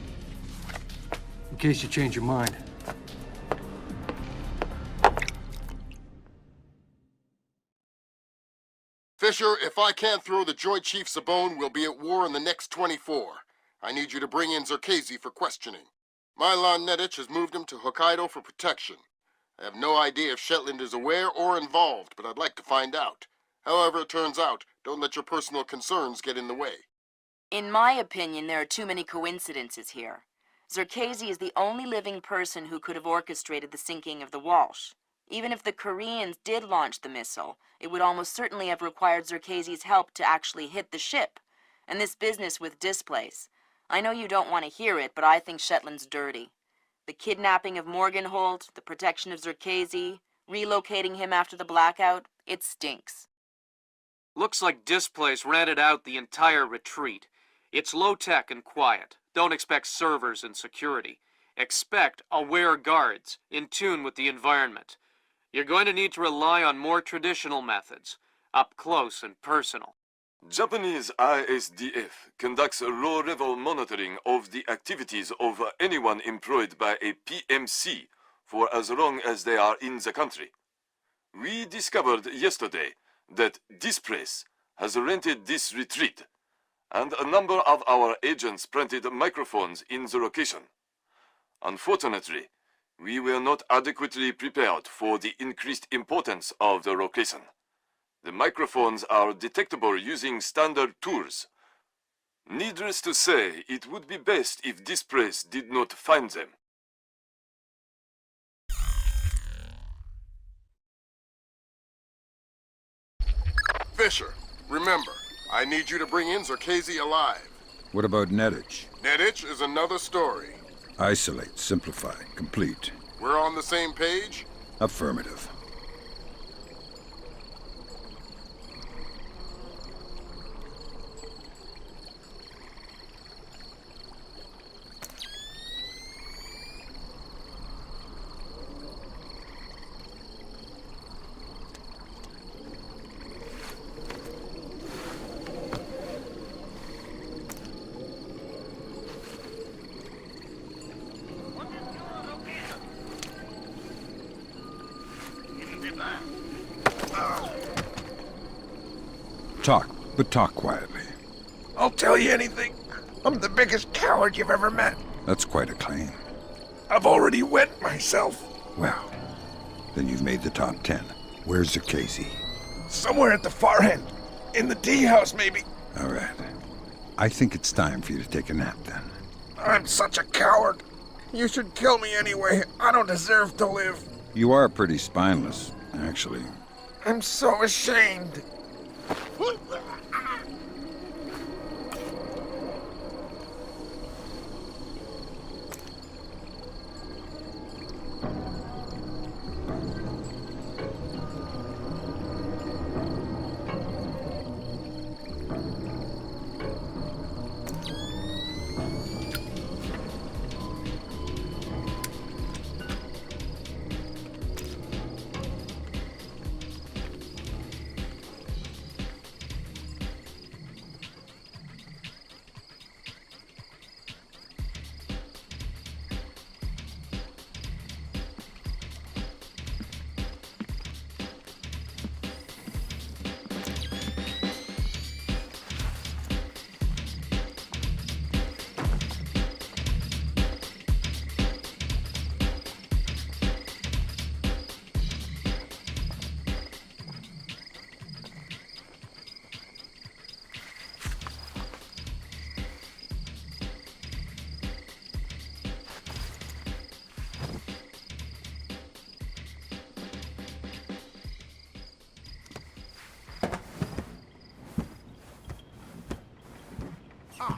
In case you change your mind. Fisher, if I can't throw the Joint Chiefs a bone, we'll be at war in the next 24. I need you to bring in Zerkezi for questioning. Milan has moved him to Hokkaido for protection. I have no idea if Shetland is aware or involved, but I'd like to find out. However it turns out, don't let your personal concerns get in the way. In my opinion, there are too many coincidences here. Zerkezi is the only living person who could have orchestrated the sinking of the Walsh. Even if the Koreans did launch the missile, it would almost certainly have required Zerkezi's help to actually hit the ship. And this business with displays. I know you don't want to hear it, but I think Shetland's dirty. The kidnapping of Morgenholt, the protection of Zerkezi, relocating him after the blackout, it stinks. Looks like Displace rented out the entire retreat. It's low-tech and quiet. Don't expect servers and security. Expect aware guards, in tune with the environment. You're going to need to rely on more traditional methods, up close and personal. Japanese ISDF conducts a low-level monitoring of the activities of anyone employed by a PMC for as long as they are in the country. We discovered yesterday that Displace has rented this retreat, and a number of our agents planted microphones in the location. Unfortunately, we were not adequately prepared for the increased importance of the location. The microphones are detectable using standard tools. Needless to say, it would be best if Displace did not find them. Fisher, remember, I need you to bring in Zerkezi alive. What about N-Gage? N-Gage is another story. Isolate, simplify, complete. We're on the same page? Affirmative. Talk, but talk quietly. I'll tell you anything. I'm the biggest coward you've ever met. That's quite a claim. I've already wet myself. Well, then you've made the top 10. Where's Zerkezi? Somewhere at the far end. In the tea house, maybe. All right. I think it's time for you to take a nap, then. I'm such a coward. You should kill me anyway. I don't deserve to live. You are pretty spineless, actually. I'm so ashamed.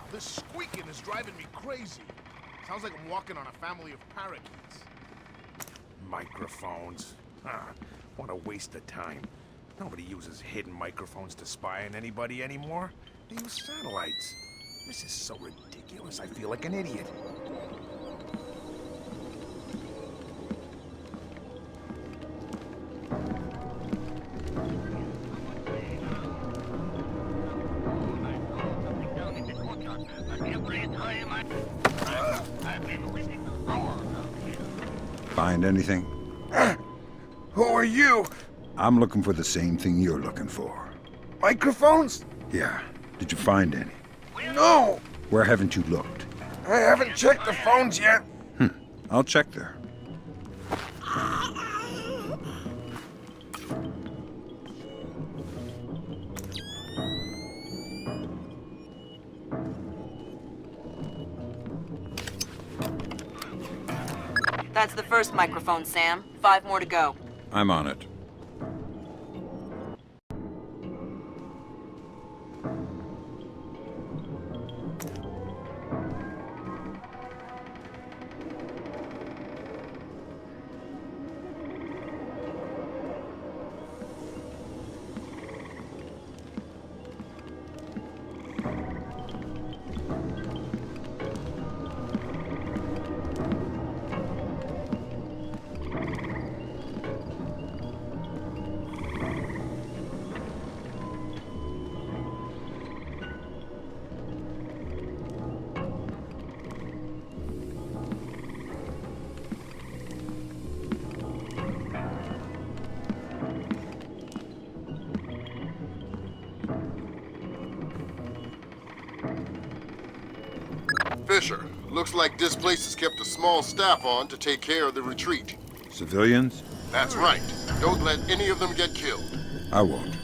This squeaking is driving me crazy. Sounds like I'm walking on a family of parakeets. Microphones. What a waste of time. Nobody uses hidden microphones to spy on anybody anymore. They use satellites. This is so ridiculous, I feel like an idiot. Find anything? Who are you? I'm looking for the same thing you're looking for. Microphones? Yeah. Did you find any? No! Where haven't you looked? I haven't checked the phones yet. I'll check there. That's the first microphone, Sam. 5 more to go. I'm on it. Fisher, looks like this place has kept a small staff on to take care of the retreat. Civilians? That's right. Don't let any of them get killed. I won't.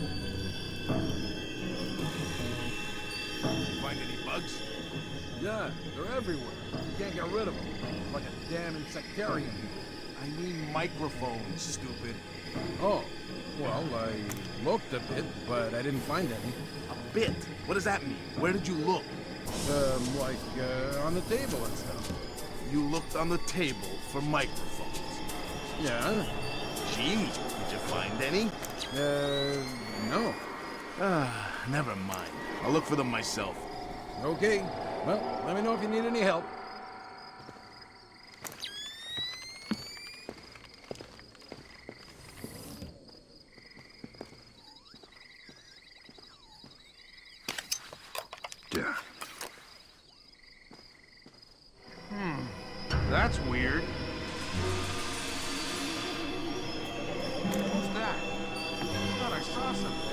Find any bugs? Yeah, they're everywhere. You can't get rid of them. Like a damn insectarian. I mean microphones, stupid. Oh, well, I looked a bit, but I didn't find any. A bit? What does that mean? Where did you look? On the table and stuff. You looked on the table for microphones? Yeah. Gee, did you find any? No. Never mind. I'll look for them myself. Okay. Well, let me know if you need any help. That's weird. What's that? I thought I saw something.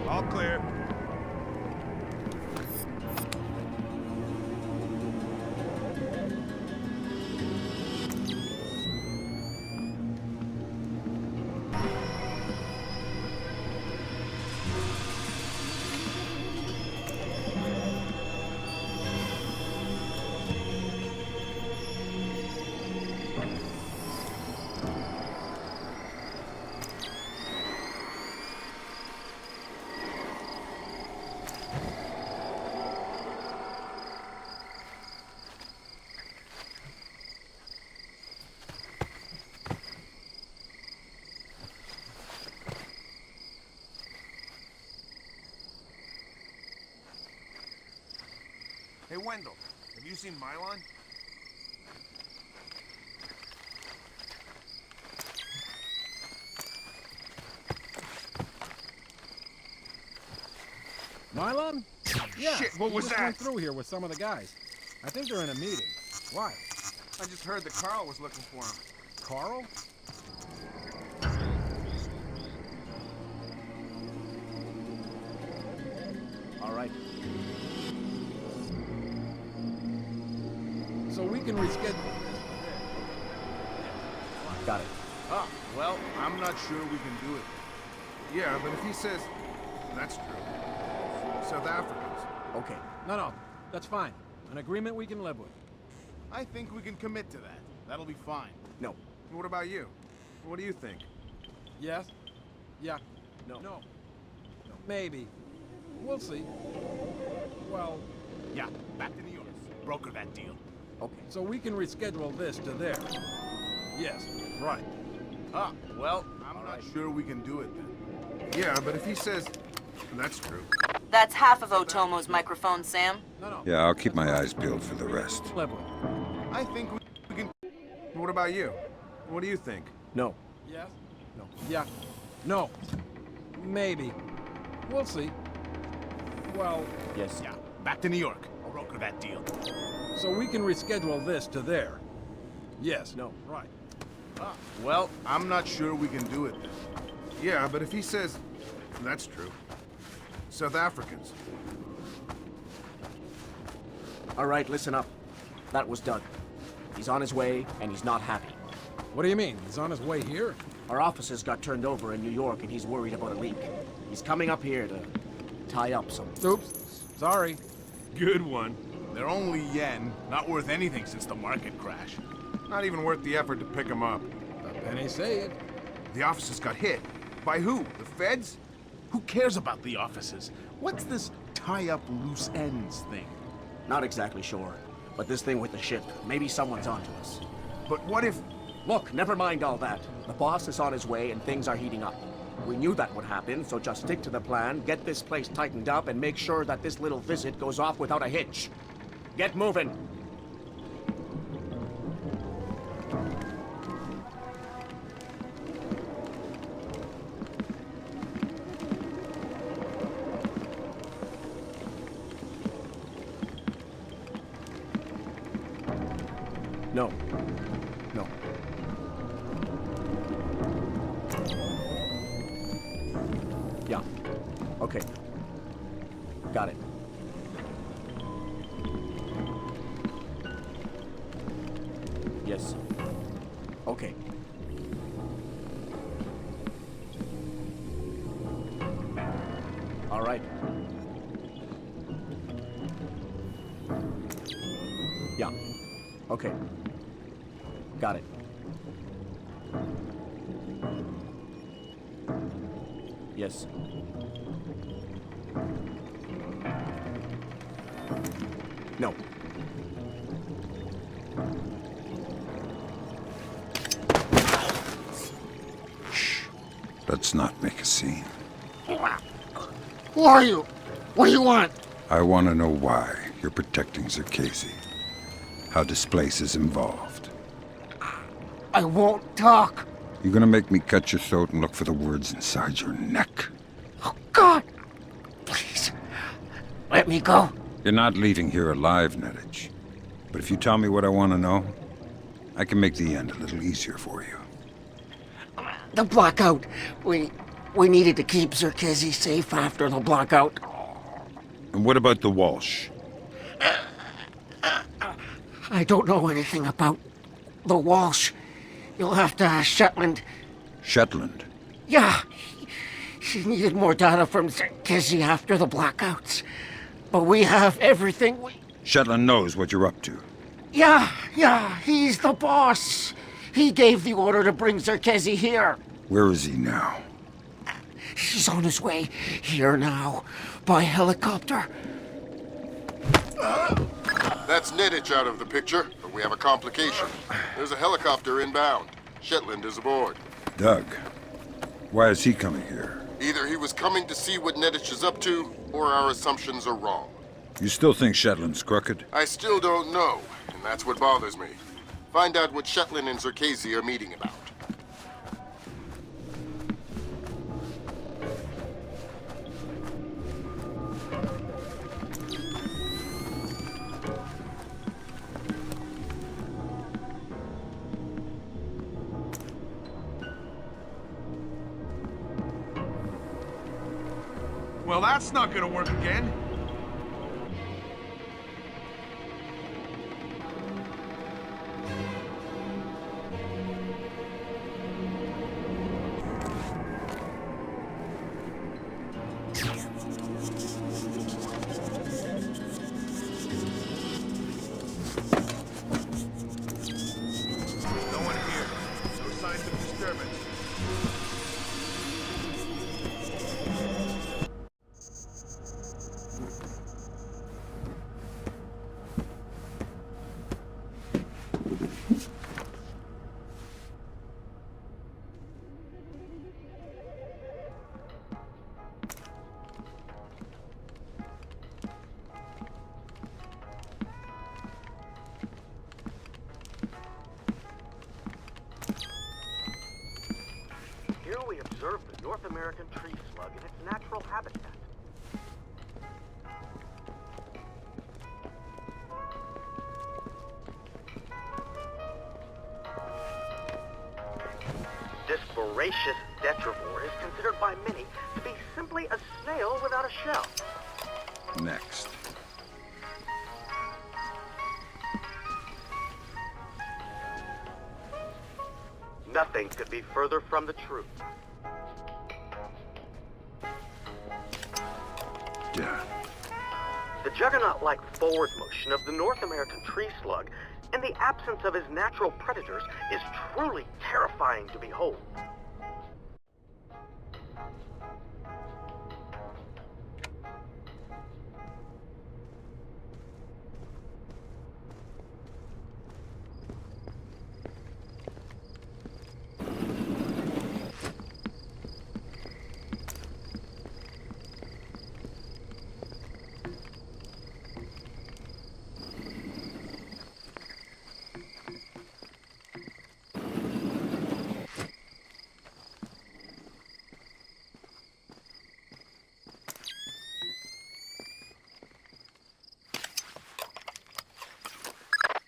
All clear. Hey, Wendell, have you seen Milan? Milan? Yeah. Shit, what was just that? Went through here with some of the guys. I think they're in a meeting. Why? I just heard that Carl was looking for him. Carl? All right. So we can reschedule. Got it. Oh, well, I'm not sure we can do it. Yeah, but if he says... That's true. South Africans. Okay. No, that's fine. An agreement we can live with. I think we can commit to that. That'll be fine. No. What about you? What do you think? Yes? Yeah. No. No. Maybe. We'll see. Well... Yeah, back to New York. Broker that deal. Okay. So we can reschedule this to there. Yes, right. Ah, well, I'm not sure we can do it then. Yeah, but if he says... That's true. That's half of Otomo's microphone, Sam. No. Yeah, I'll keep my eyes peeled for the rest. I think we can... What about you? What do you think? No. Yes? No. Yeah. No. Maybe. We'll see. Well... Yes. Yeah, back to New York. I'll broker that deal. So we can reschedule this to there. Yes. No. Right. Ah, well, I'm not sure we can do it then. Yeah, but if he says... That's true. South Africans. All right, listen up. That was done. He's on his way, and he's not happy. What do you mean? He's on his way here? Our offices got turned over in New York, and he's worried about a leak. He's coming up here to tie up some... Oops. Sorry. Good one. They're only yen, not worth anything since the market crash. Not even worth the effort to pick them up. A penny saved. The offices got hit. By who? The feds? Who cares about the offices? What's this tie-up loose ends thing? Not exactly sure. But this thing with the ship, maybe someone's onto us. But what if... Look, never mind all that. The boss is on his way and things are heating up. We knew that would happen, so just stick to the plan, get this place tightened up, and make sure that this little visit goes off without a hitch. Get moving! No. No. Yeah. Okay. Got it. Yes. Okay. All right. Yeah. Okay. Got it. Yes. No. Shh. Let's not make a scene. Who are you? What do you want? I want to know why you're protecting Zerkezi. How Displace is involved. I won't talk. You're gonna make me cut your throat and look for the words inside your neck. Oh, God. Please. Let me go. You're not leaving here alive, N-Gage. But if you tell me what I want to know, I can make the end a little easier for you. The blackout. We needed to keep Zerkezi safe after the blackout. And what about the Walsh? I don't know anything about the Walsh. You'll have to ask Shetland. Shetland? Yeah. She needed more data from Zerkezi after the blackouts. But we have everything we... Shetland knows what you're up to. Yeah, he's the boss. He gave the order to bring Zerkezi here. Where is he now? He's on his way here now, by helicopter. That's N-Gage out of the picture, but we have a complication. There's a helicopter inbound. Shetland is aboard. Doug, why is he coming here? Either he was coming to see what N-Gage is up to, or our assumptions are wrong. You still think Shetland's crooked? I still don't know, and that's what bothers me. Find out what Shetland and Zerkezi are meeting about. Well, that's not gonna work again. No one here. No signs of disturbance. Here we observe the North American tree slug in its natural habitat. This voracious detrivore is considered by many to be simply a snail without a shell. Next. Nothing could be further from the truth. Yeah. The juggernaut-like forward motion of the North American tree slug, in the absence of his natural predators, is truly terrifying to behold.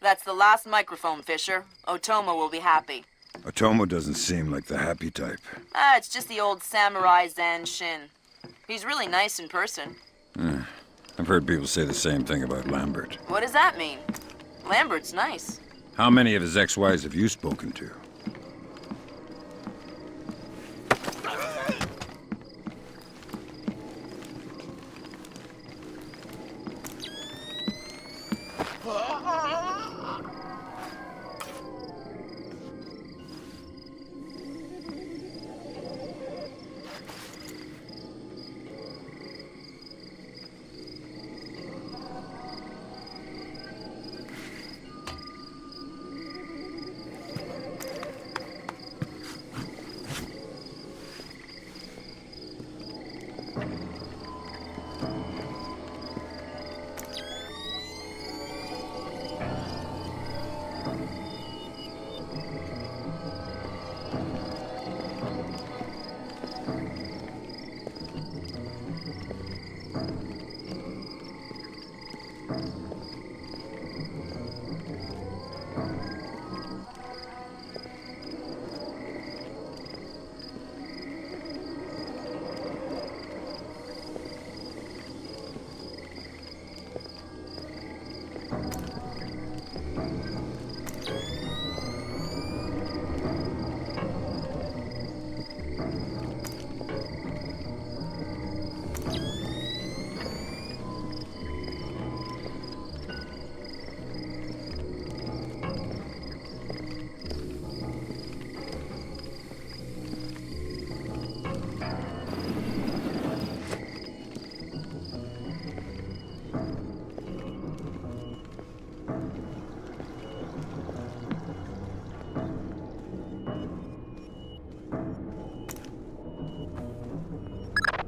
That's the last microphone, Fisher. Otomo will be happy. Otomo doesn't seem like the happy type. It's just the old samurai Zan Shin. He's really nice in person. I've heard people say the same thing about Lambert. What does that mean? Lambert's nice. How many of his ex-wives have you spoken to?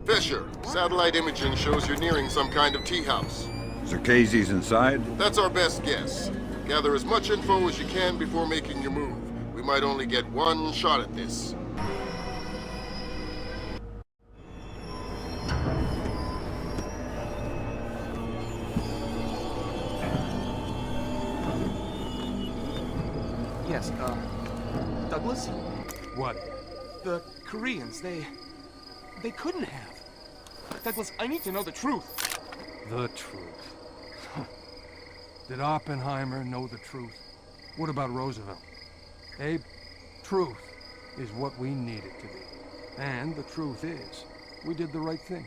Fisher, satellite imaging shows you're nearing some kind of tea house. Zerkezi's inside? That's our best guess. Gather as much info as you can before making your move. We might only get one shot at this. Yes, Douglas? What? The Koreans, they couldn't have. Douglas, I need to know the truth. The truth. Did Oppenheimer know the truth? What about Roosevelt? Abe, truth is what we need it to be. And the truth is, we did the right thing.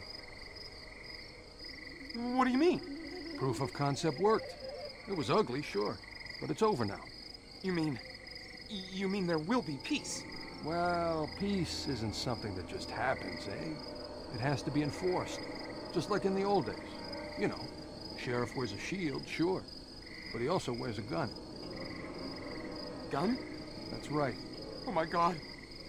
What do you mean? Proof of concept worked. It was ugly, sure, but it's over now. You mean there will be peace? Well, peace isn't something that just happens, eh? It has to be enforced, just like in the old days. You know, sheriff wears a shield, sure, but he also wears a gun. Gun? That's right. Oh my God.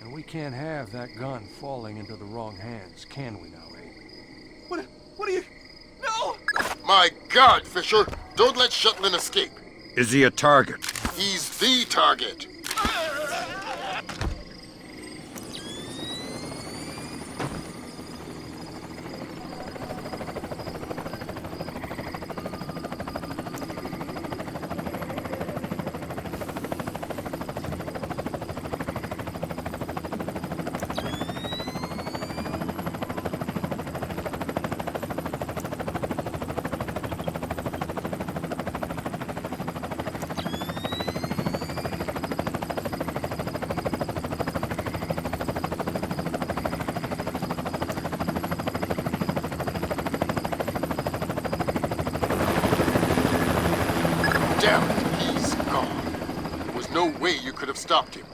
And we can't have that gun falling into the wrong hands, can we now, eh? What are you... No! My God, Fisher! Don't let Shetland escape! Is he a target? He's the target! Damn it, he's gone. There was no way you could have stopped him.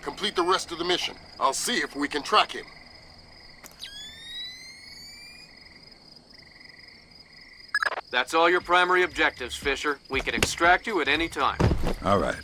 Complete the rest of the mission. I'll see if we can track him. That's all your primary objectives, Fisher. We can extract you at any time. All right.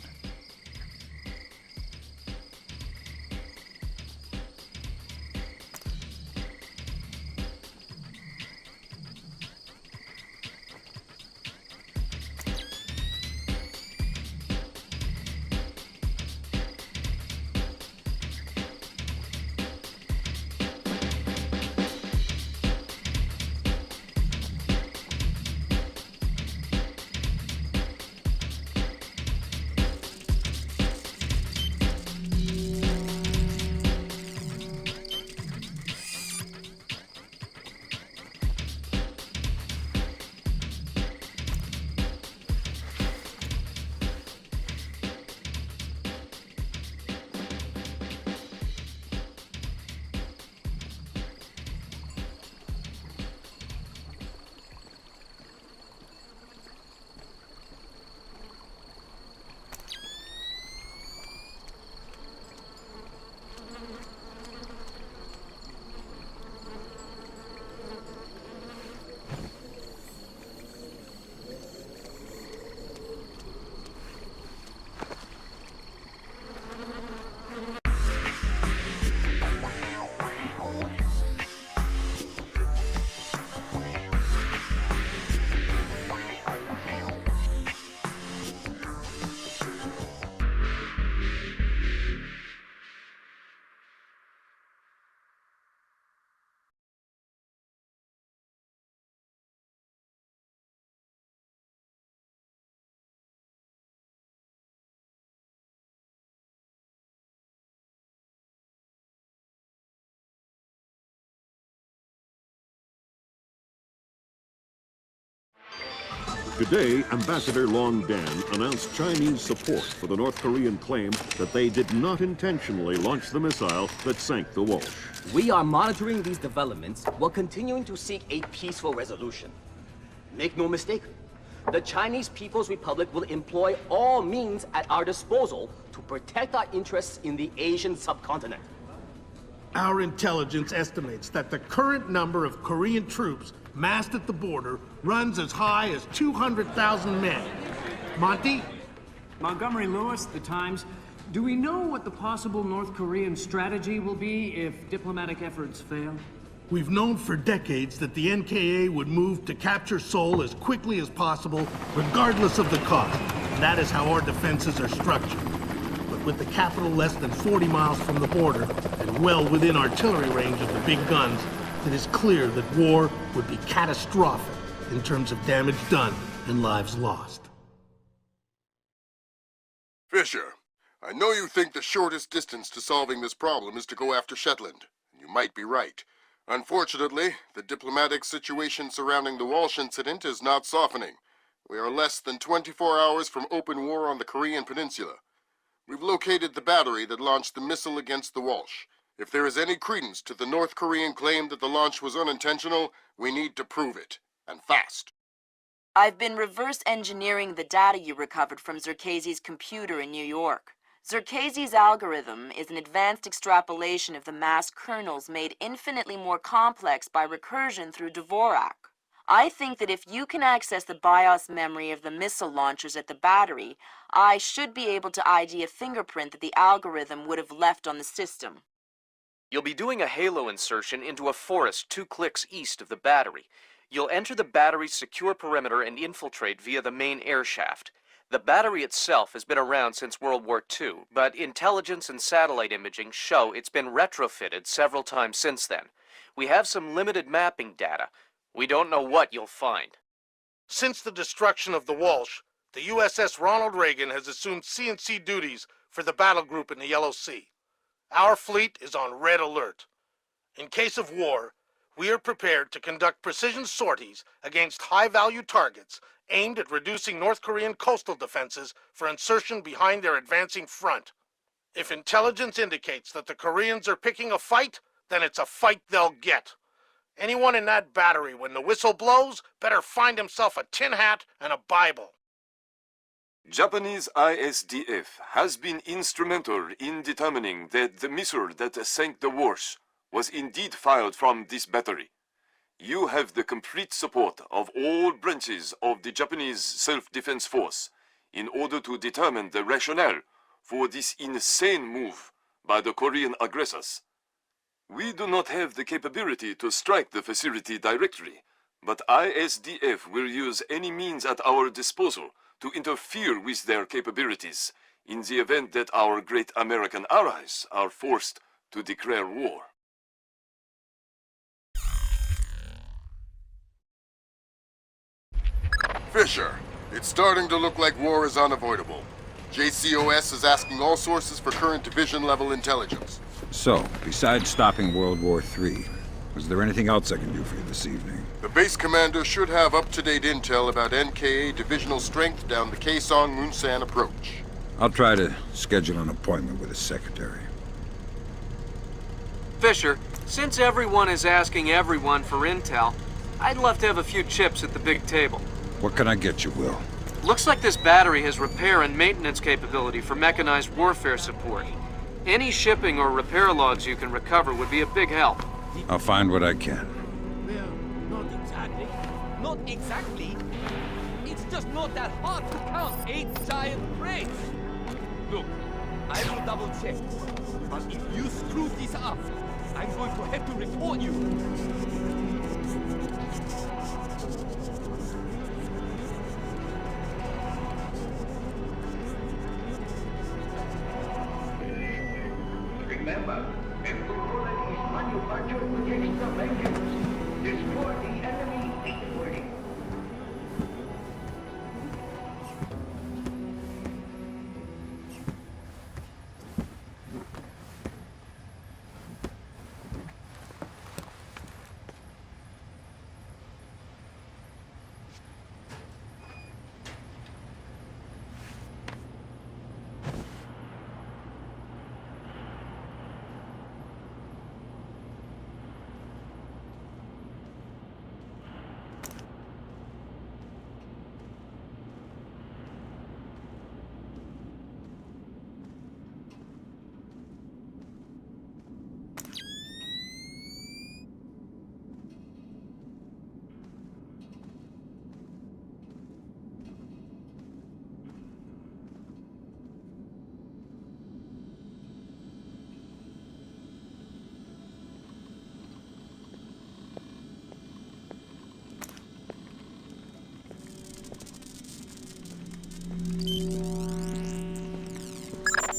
Today, Ambassador Long Dan announced Chinese support for the North Korean claim that they did not intentionally launch the missile that sank the Walsh. We are monitoring these developments while continuing to seek a peaceful resolution. Make no mistake, the Chinese People's Republic will employ all means at our disposal to protect our interests in the Asian subcontinent. Our intelligence estimates that the current number of Korean troops massed at the border runs as high as 200,000 men. Monty? Montgomery Lewis, The Times. Do we know what the possible North Korean strategy will be if diplomatic efforts fail? We've known for decades that the NKA would move to capture Seoul as quickly as possible, regardless of the cost. That is how our defenses are structured. But with the capital less than 40 miles from the border, and well within artillery range of the big guns, it is clear that war would be catastrophic in terms of damage done and lives lost. Fisher, I know you think the shortest distance to solving this problem is to go after Shetland. You might be right. Unfortunately, the diplomatic situation surrounding the Walsh incident is not softening. We are less than 24 hours from open war on the Korean Peninsula. We've located the battery that launched the missile against the Walsh. If there is any credence to the North Korean claim that the launch was unintentional, we need to prove it, and fast. I've been reverse engineering the data you recovered from Zerkezi's computer in New York. Zerkezi's algorithm is an advanced extrapolation of the mass kernels made infinitely more complex by recursion through Dvorak. I think that if you can access the BIOS memory of the missile launchers at the battery, I should be able to ID a fingerprint that the algorithm would have left on the system. You'll be doing a halo insertion into a forest 2 clicks east of the battery. You'll enter the battery's secure perimeter and infiltrate via the main air shaft. The battery itself has been around since World War II, but intelligence and satellite imaging show it's been retrofitted several times since then. We have some limited mapping data. We don't know what you'll find. Since the destruction of the Walsh, the USS Ronald Reagan has assumed CNC duties for the battle group in the Yellow Sea. Our fleet is on red alert. In case of war, we are prepared to conduct precision sorties against high-value targets aimed at reducing North Korean coastal defenses for insertion behind their advancing front. If intelligence indicates that the Koreans are picking a fight, then it's a fight they'll get. Anyone in that battery, when the whistle blows, better find himself a tin hat and a Bible. Japanese ISDF has been instrumental in determining that the missile that sank the Walsh was indeed fired from this battery. You have the complete support of all branches of the Japanese self-defense force in order to determine the rationale for this insane move by the Korean aggressors. We do not have the capability to strike the facility directly, but ISDF will use any means at our disposal to interfere with their capabilities in the event that our great American allies are forced to declare war. Fisher, it's starting to look like war is unavoidable. JCOS is asking all sources for current division-level intelligence. So, besides stopping World War III, was there anything else I can do for you this evening? The base commander should have up-to-date intel about NKA divisional strength down the Kaesong-Munsan approach. I'll try to schedule an appointment with his secretary. Fisher, since everyone is asking everyone for intel, I'd love to have a few chips at the big table. What can I get you, Will? Looks like this battery has repair and maintenance capability for mechanized warfare support. Any shipping or repair logs you can recover would be a big help. I'll find what I can. Well, not exactly. Not exactly. It's just not that hard to count 8 giant crates. Look, I will double check. But if you screw this up, I'm going to have to report you. Remember, every bullet is manufactured with extra vengeance. Destroy the enemy equally.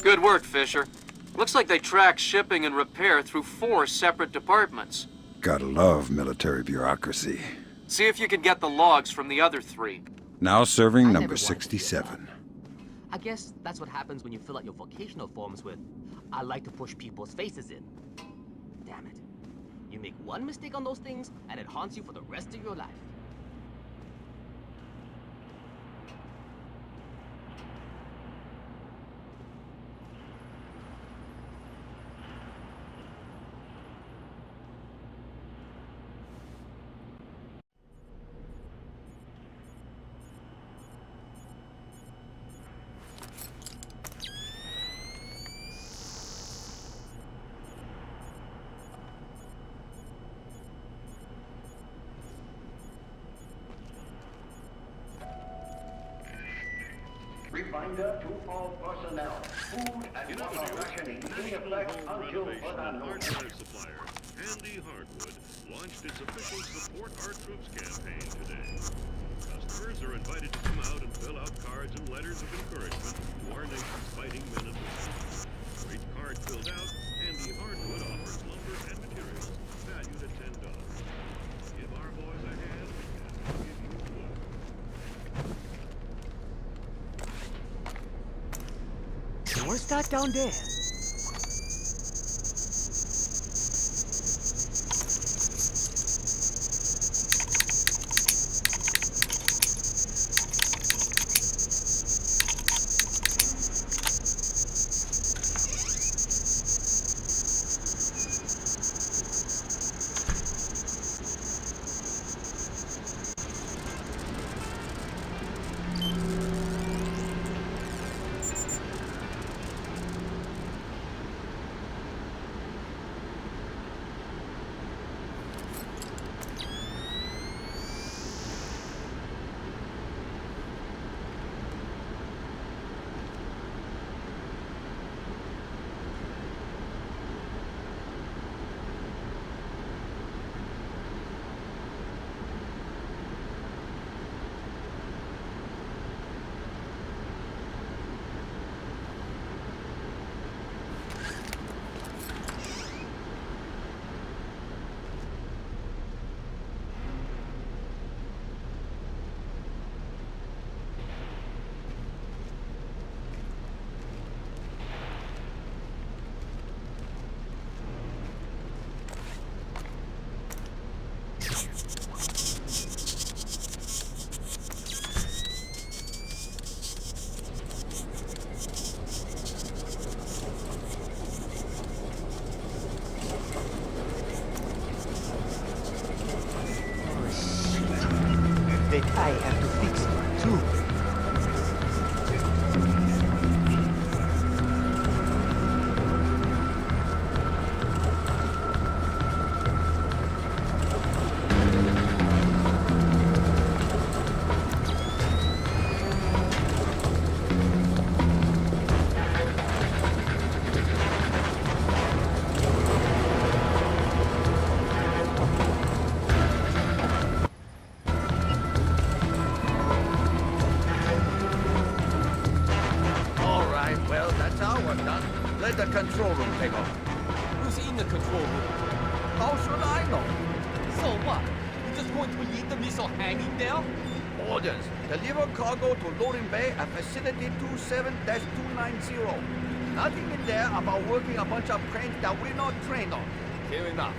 Good work, Fisher. Looks like they tracked shipping and repair through 4 separate departments. Gotta love military bureaucracy. See if you can get the logs from the other 3. Now serving number 67. I guess that's what happens when you fill out your vocational forms with, "I like to push people's faces in." Damn it. You make one mistake on those things, and it haunts you for the rest of your life. Reminder to all personnel, food and water rationing in effect until further notice. Hardware supplier, Handy Hardwood, launched its official Support Our Troops campaign today. Customers are invited to come out and fill out cards and letters of encouragement to our nation's fighting men and women. For each card filled out, Handy Hardwood offers lumber and materials valued at $10. Give our boys a hand, and we'll give you wood. What's that down there? I have to fix it, too. The control room take off. Who's in the control room? How should I know? So what? You're just going to leave the missile hanging there? Orders. Deliver cargo to loading bay at facility 27-290. Nothing in there about working a bunch of cranes that we're not trained on. Fair enough.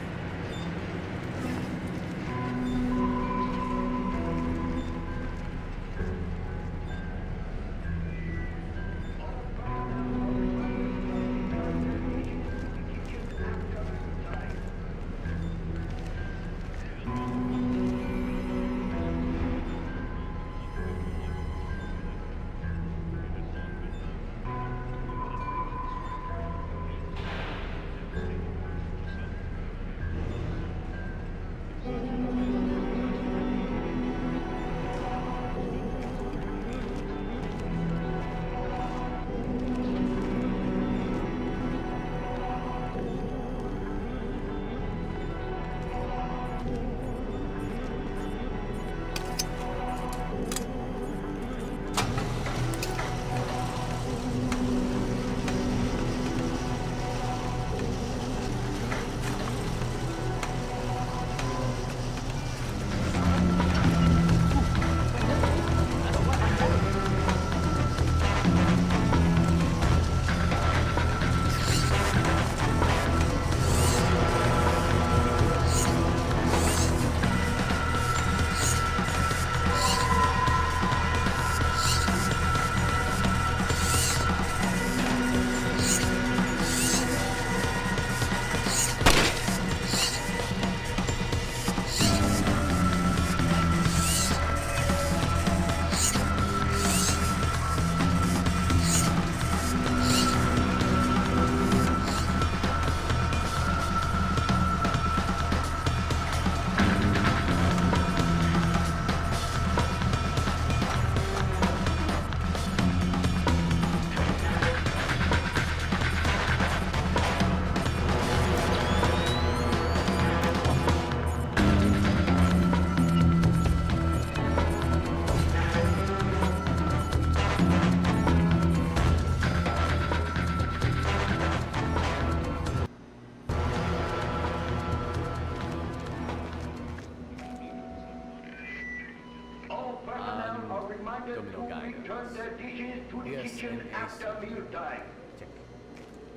terminal guide. Return their dishes to the kitchen after mealtime. Check.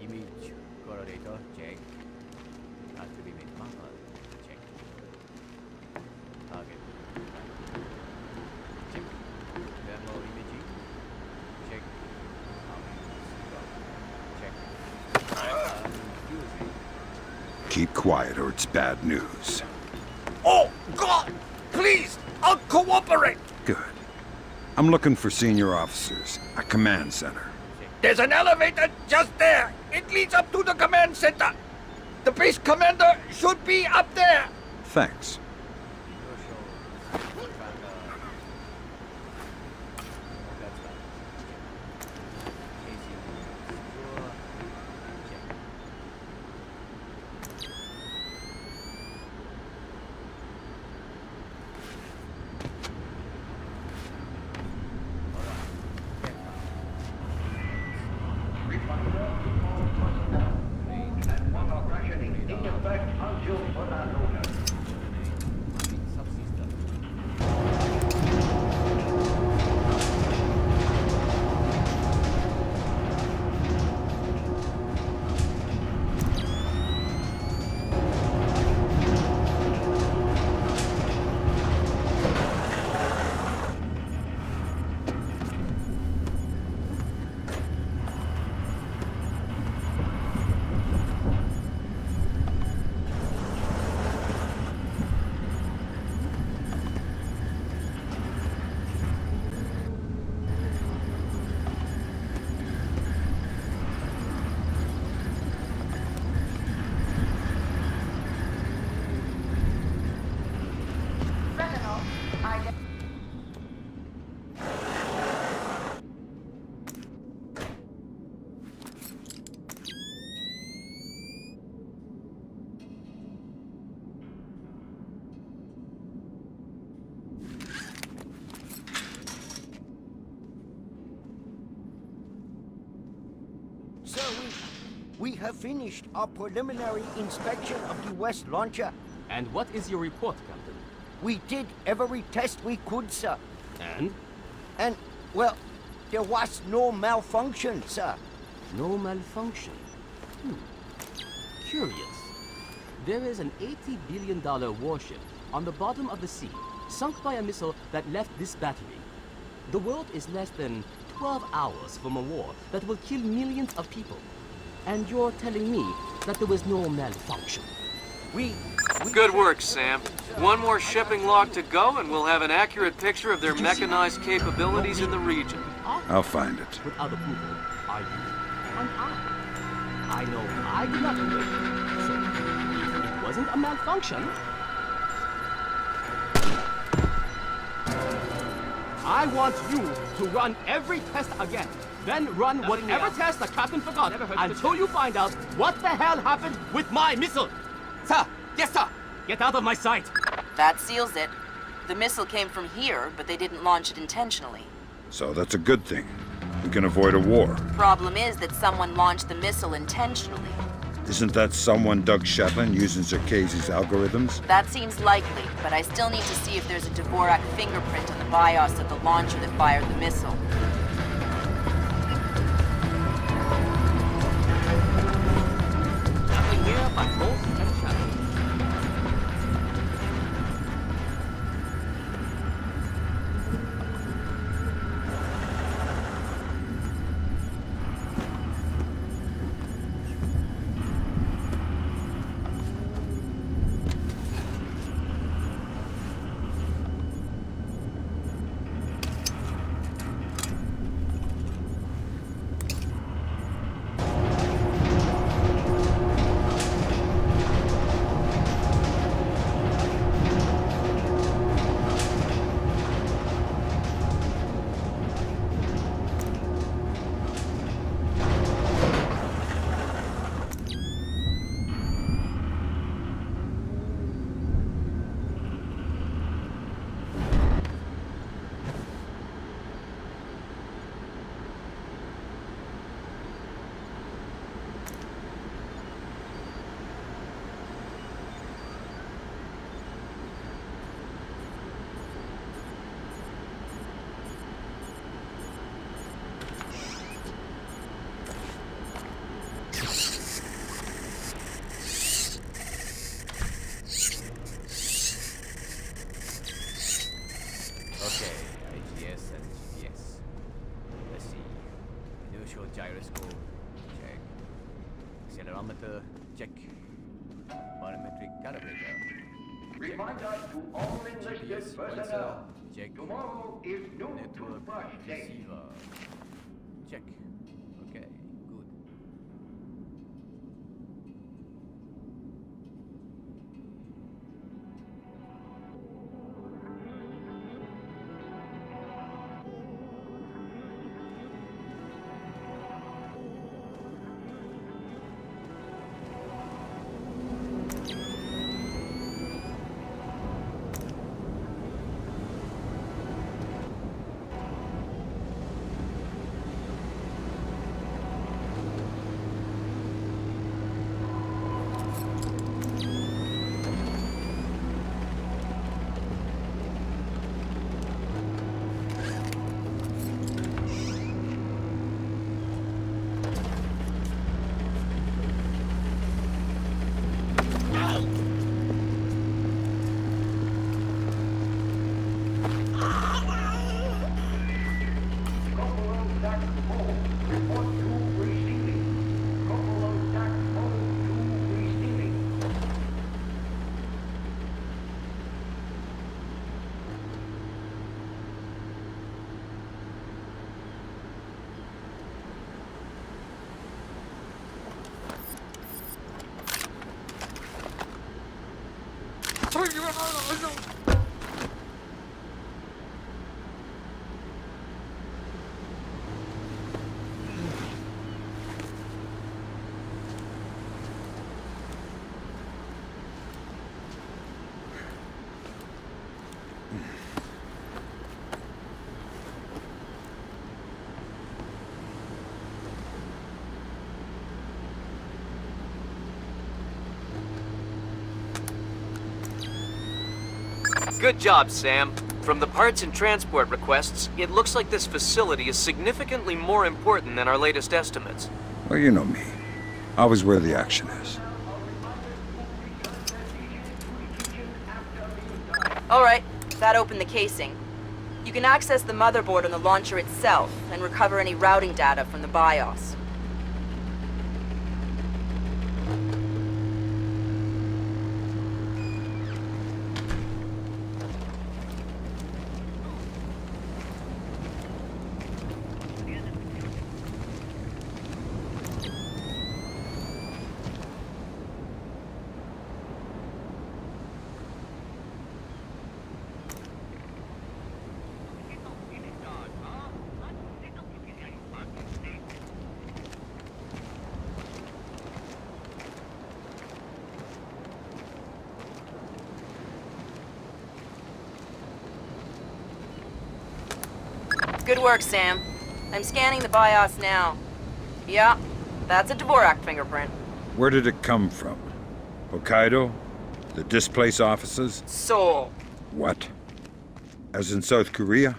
Image correlator. Check. Has to be made proper. Check. Target. Check. Thermal imaging. Check. Check. Using. Keep quiet or it's bad news. Oh, God! Please! I'll cooperate! Good. I'm looking for senior officers. A command center. There's an elevator just there. It leads up to the command center. The base commander should be up there. Thanks. Sir, we have finished our preliminary inspection of the West launcher. And what is your report, Captain? We did every test we could, sir. And? And, well, there was no malfunction, sir. No malfunction? Curious. There is an $80 billion warship on the bottom of the sea, sunk by a missile that left this battery. The world is less than 12 hours from a war that will kill millions of people. And you're telling me that there was no malfunction? Good work, Sam. One more shipping log to go, and we'll have an accurate picture of their mechanized capabilities in the region. I'll find it. With other people, are you and I know I did not do it. So, if it wasn't a malfunction, I want you to run every test again. Then run whatever test the captain forgot until you find out what the hell happened with my missile. Sir! Yes, sir! Get out of my sight! That seals it. The missile came from here, but they didn't launch it intentionally. So that's a good thing. We can avoid a war. Problem is that someone launched the missile intentionally. Isn't that someone Doug Sheplin using Zerkese's algorithms? That seems likely, but I still need to see if there's a Dvorak fingerprint on the BIOS of the launcher that fired the missile. Nothing here but bolts and shadows. Okay, IGS and GPS. Let's see. Inertial gyroscope, check. Accelerometer, check. Barometric calibrator. Reminder to all enlisted GPS personnel. monitor, check. Tomorrow is no Network toothbrush day. receiver. Check. Okay, good. Good job, Sam. From the parts and transport requests, it looks like this facility is significantly more important than our latest estimates. Well, you know me. Always where the action is. Alright, that opened the casing. You can access the motherboard on the launcher itself and recover any routing data from the BIOS. Good work, Sam. I'm scanning the BIOS now. Yeah, that's a Dvorak fingerprint. Where did it come from? Hokkaido? The displace offices? Seoul. What? As in South Korea?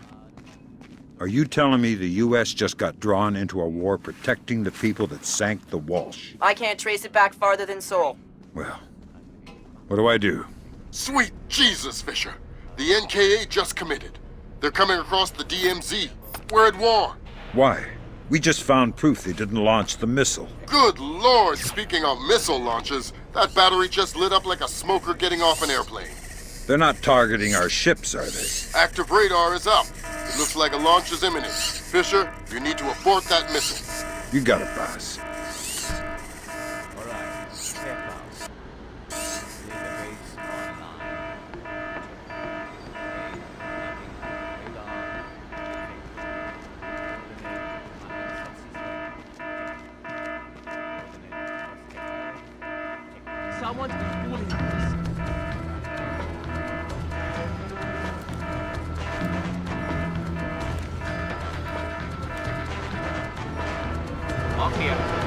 Are you telling me the U.S. just got drawn into a war protecting the people that sank the Walsh? I can't trace it back farther than Seoul. Well, what do I do? Sweet Jesus, Fisher. The NKA just committed. They're coming across the DMZ. We're at war. Why? We just found proof they didn't launch the missile. Good Lord, speaking of missile launches, that battery just lit up like a smoker getting off an airplane. They're not targeting our ships, are they? Active radar is up. It looks like a launch is imminent. Fisher, you need to abort that missile. You got it, boss. Someone is bullying us. Up here.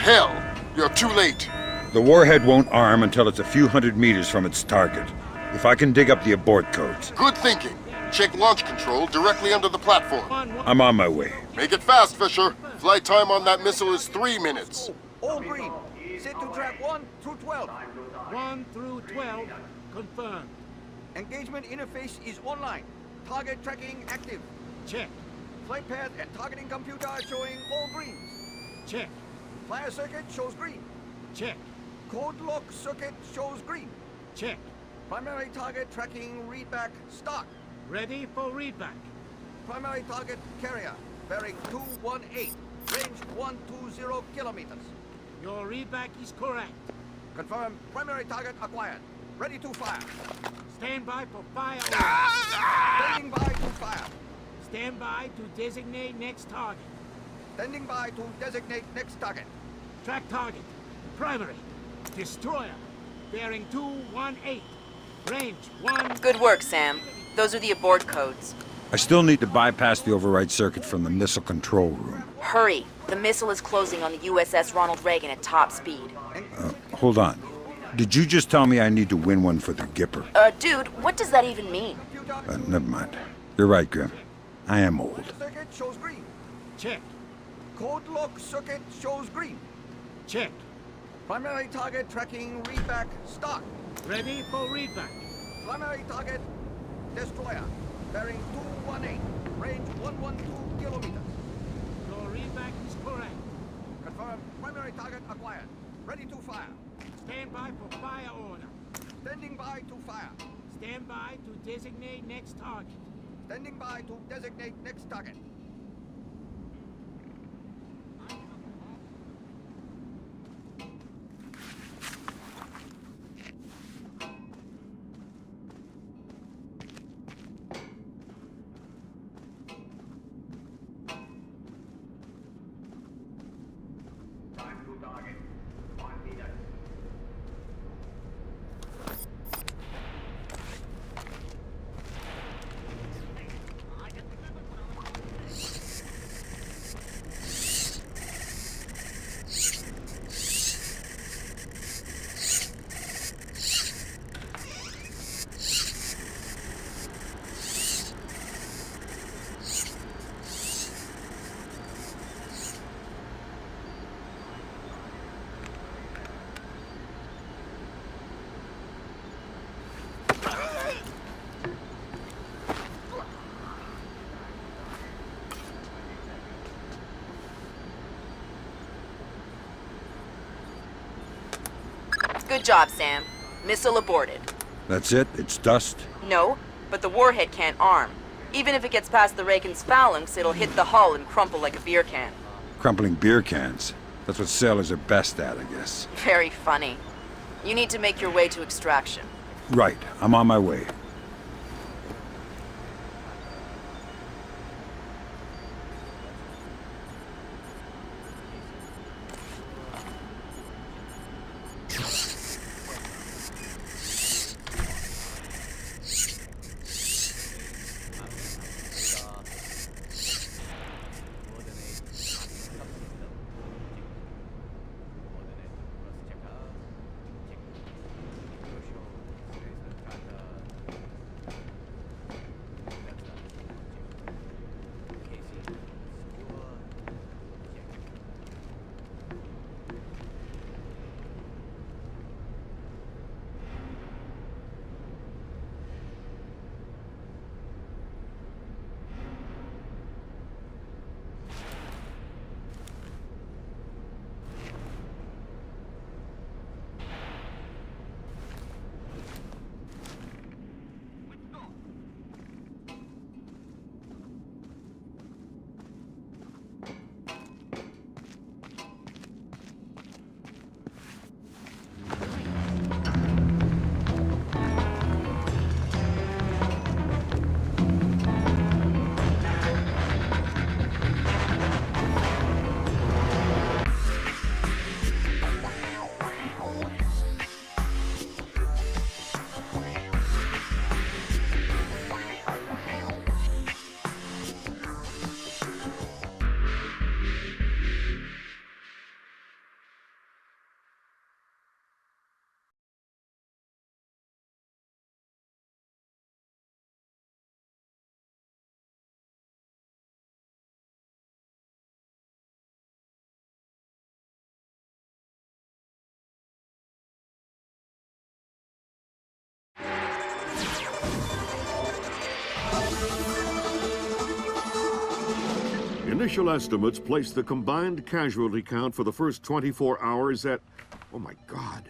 hell! You're too late. The warhead won't arm until it's a few hundred meters from its target. If I can dig up the abort codes. Good thinking. Check launch control directly under the platform. I'm on my way. Make it fast, Fisher. Flight time on that missile is 3 minutes. All green. Set to track 1 through 12. 1 through 12, confirmed. Engagement interface is online. Target tracking active. Check. Flight path and targeting computer showing all greens. Check. Flyer circuit shows green. Check. Code lock circuit shows green. Check. Primary target tracking readback start. Ready for readback. Primary target carrier, bearing 218, range 120 kilometers. Your readback is correct. Confirm primary target acquired. Ready to fire. Stand by for fire. Standing by to fire. Stand by to designate next target. Standing by to designate next target. Track target. Primary. Destroyer. Bearing 218. Range 1... Good work, Sam. Those are the abort codes. I still need to bypass the override circuit from the missile control room. Hurry. The missile is closing on the USS Ronald Reagan at top speed. Hold on. Did you just tell me I need to win one for the Gipper? Dude, what does that even mean? Never mind. You're right, Grim. I am old. Circuit shows green. Check. Code lock circuit shows green. Check. Primary target tracking readback start. Ready for readback. Primary target destroyer, bearing 218, range 112 kilometers. Your readback is correct. Confirm primary target acquired. Ready to fire. Stand by for fire order. Standing by to fire. Stand by to designate next target. Standing by to designate next target. Good job, Sam. Missile aborted. That's it? It's dust? No, but the warhead can't arm. Even if it gets past the Reagan's phalanx, it'll hit the hull and crumple like a beer can. Crumpling beer cans. That's what sailors are best at, I guess. Very funny. You need to make your way to extraction. Right. I'm on my way. Initial estimates place the combined casualty count for the first 24 hours at, oh my God,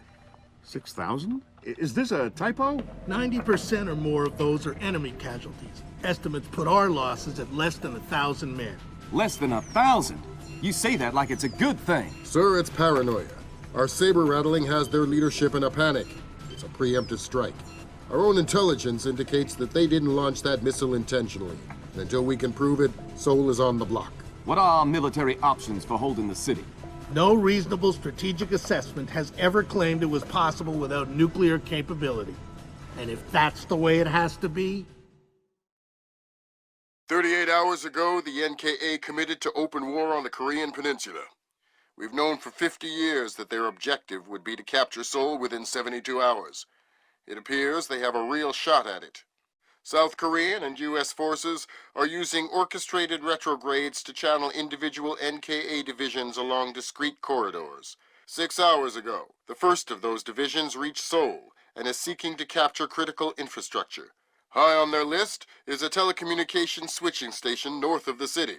6,000? Is this a typo? 90% or more of those are enemy casualties. Estimates put our losses at less than 1,000 men. Less than 1,000? You say that like it's a good thing. Sir, it's paranoia. Our saber rattling has their leadership in a panic. It's a preemptive strike. Our own intelligence indicates that they didn't launch that missile intentionally. And until we can prove it, Seoul is on the block. What are our military options for holding the city? No reasonable strategic assessment has ever claimed it was possible without nuclear capability. And if that's the way it has to be... 38 hours ago, the NKA committed to open war on the Korean Peninsula. We've known for 50 years that their objective would be to capture Seoul within 72 hours. It appears they have a real shot at it. South Korean and U.S. forces are using orchestrated retrogrades to channel individual NKA divisions along discrete corridors. 6 hours ago, the first of those divisions reached Seoul and is seeking to capture critical infrastructure. High on their list is a telecommunications switching station north of the city.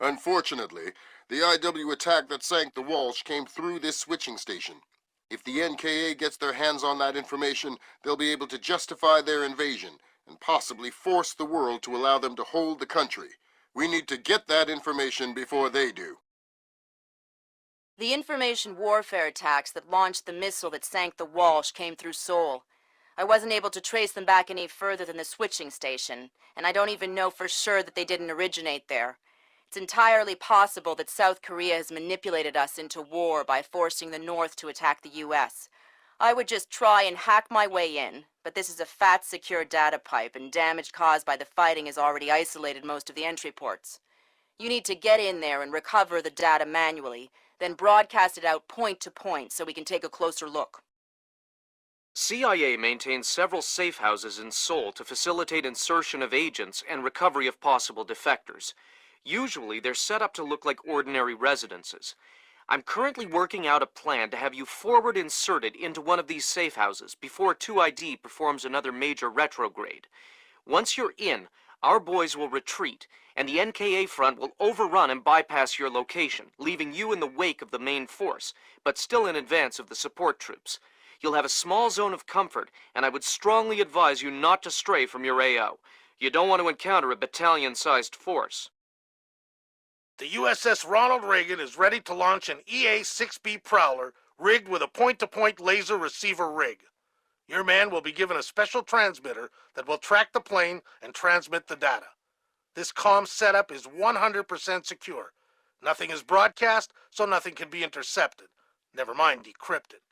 Unfortunately, the IW attack that sank the Walsh came through this switching station. If the NKA gets their hands on that information, they'll be able to justify their invasion and possibly force the world to allow them to hold the country. We need to get that information before they do. The information warfare attacks that launched the missile that sank the Walsh came through Seoul. I wasn't able to trace them back any further than the switching station, and I don't even know for sure that they didn't originate there. It's entirely possible that South Korea has manipulated us into war by forcing the North to attack the U.S. I would just try and hack my way in, but this is a fat, secure data pipe, and damage caused by the fighting has already isolated most of the entry ports. You need to get in there and recover the data manually, then broadcast it out point to point so we can take a closer look. CIA maintains several safe houses in Seoul to facilitate insertion of agents and recovery of possible defectors. Usually, they're set up to look like ordinary residences. I'm currently working out a plan to have you forward inserted into one of these safe houses before 2ID performs another major retrograde. Once you're in, our boys will retreat, and the NKA front will overrun and bypass your location, leaving you in the wake of the main force, but still in advance of the support troops. You'll have a small zone of comfort, and I would strongly advise you not to stray from your AO. You don't want to encounter a battalion-sized force. The USS Ronald Reagan is ready to launch an EA-6B Prowler rigged with a point-to-point laser receiver rig. Your man will be given a special transmitter that will track the plane and transmit the data. This comm setup is 100% secure. Nothing is broadcast, so nothing can be intercepted. Never mind decrypted.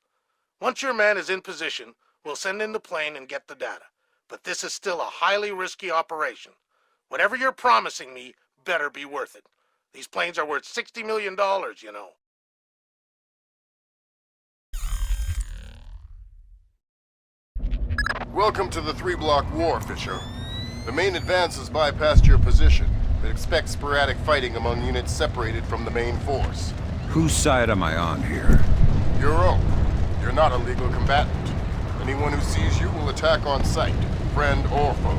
Once your man is in position, we'll send in the plane and get the data. But this is still a highly risky operation. Whatever you're promising me better be worth it. These planes are worth $60 million, you know. Welcome to the 3-block war, Fisher. The main advance has bypassed your position, but expect sporadic fighting among units separated from the main force. Whose side am I on here? Your own. You're not a legal combatant. Anyone who sees you will attack on sight, friend or foe.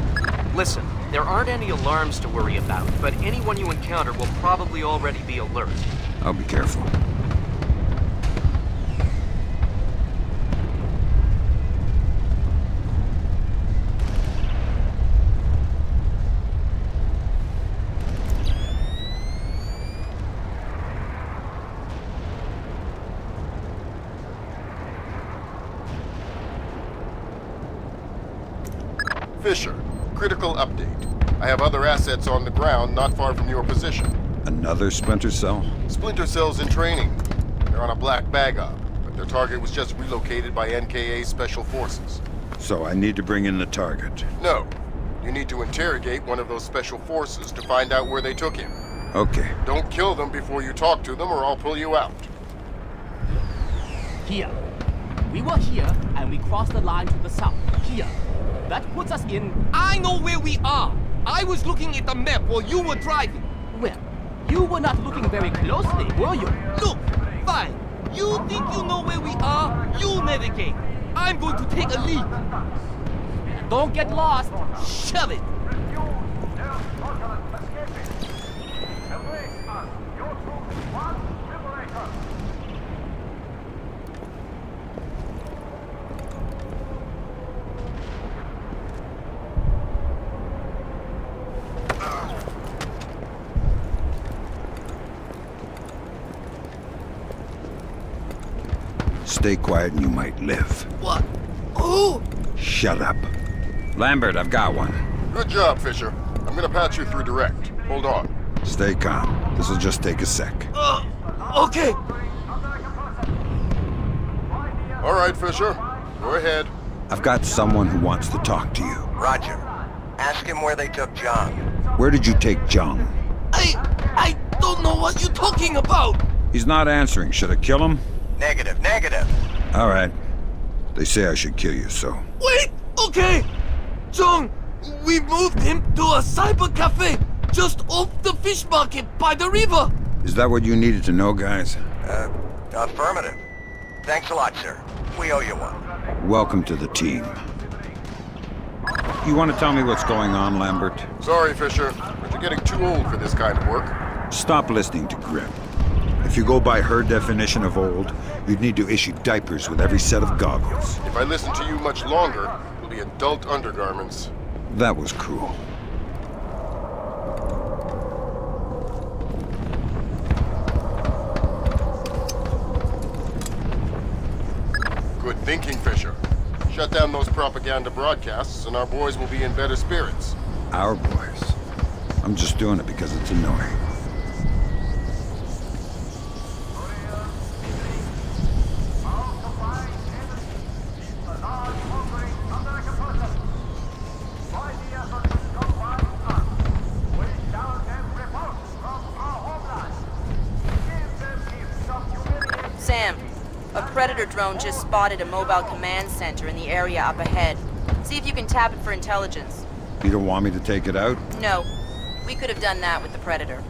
Listen, there aren't any alarms to worry about, but anyone you encounter will probably already be alert. I'll be careful. Fisher, critical update. I have other assets on the ground not far from your position. Another Splinter cell? Splinter cells in training. They're on a black bag op, but their target was just relocated by NKA Special Forces. So I need to bring in the target? No. You need to interrogate one of those Special Forces to find out where they took him. Okay. Don't kill them before you talk to them or I'll pull you out. Here. We were here, and we crossed the line to the south. Here. That puts us in... I know where we are! I was looking at the map while you were driving. Well, you were not looking very closely, were you? Look, fine. You think you know where we are? You navigate. I'm going to take a lead. Don't get lost. Shove it. Stay quiet and you might live. What? Who? Shut up. Lambert, I've got one. Good job, Fisher. I'm gonna patch you through direct. Hold on. Stay calm. This'll just take a sec. Okay. All right, Fisher. Go ahead. I've got someone who wants to talk to you. Roger. Ask him where they took John. Where did you take John? I don't know what you're talking about. He's not answering. Should I kill him? Negative, negative. All right. They say I should kill you, so... Wait, okay. John, we moved him to a cyber cafe just off the fish market by the river. Is that what you needed to know, guys? Affirmative. Thanks a lot, sir. We owe you one. Welcome to the team. You want to tell me what's going on, Lambert? Sorry, Fisher, but you're getting too old for this kind of work. Stop listening to Grim. If you go by her definition of old, you'd need to issue diapers with every set of goggles. If I listen to you much longer, it'll be adult undergarments. That was cruel. Good thinking, Fisher. Shut down those propaganda broadcasts and our boys will be in better spirits. Our boys? I'm just doing it because it's annoying. Sam, a Predator drone just spotted a mobile command center in the area up ahead. See if you can tap it for intelligence. You don't want me to take it out? No. We could have done that with the Predator.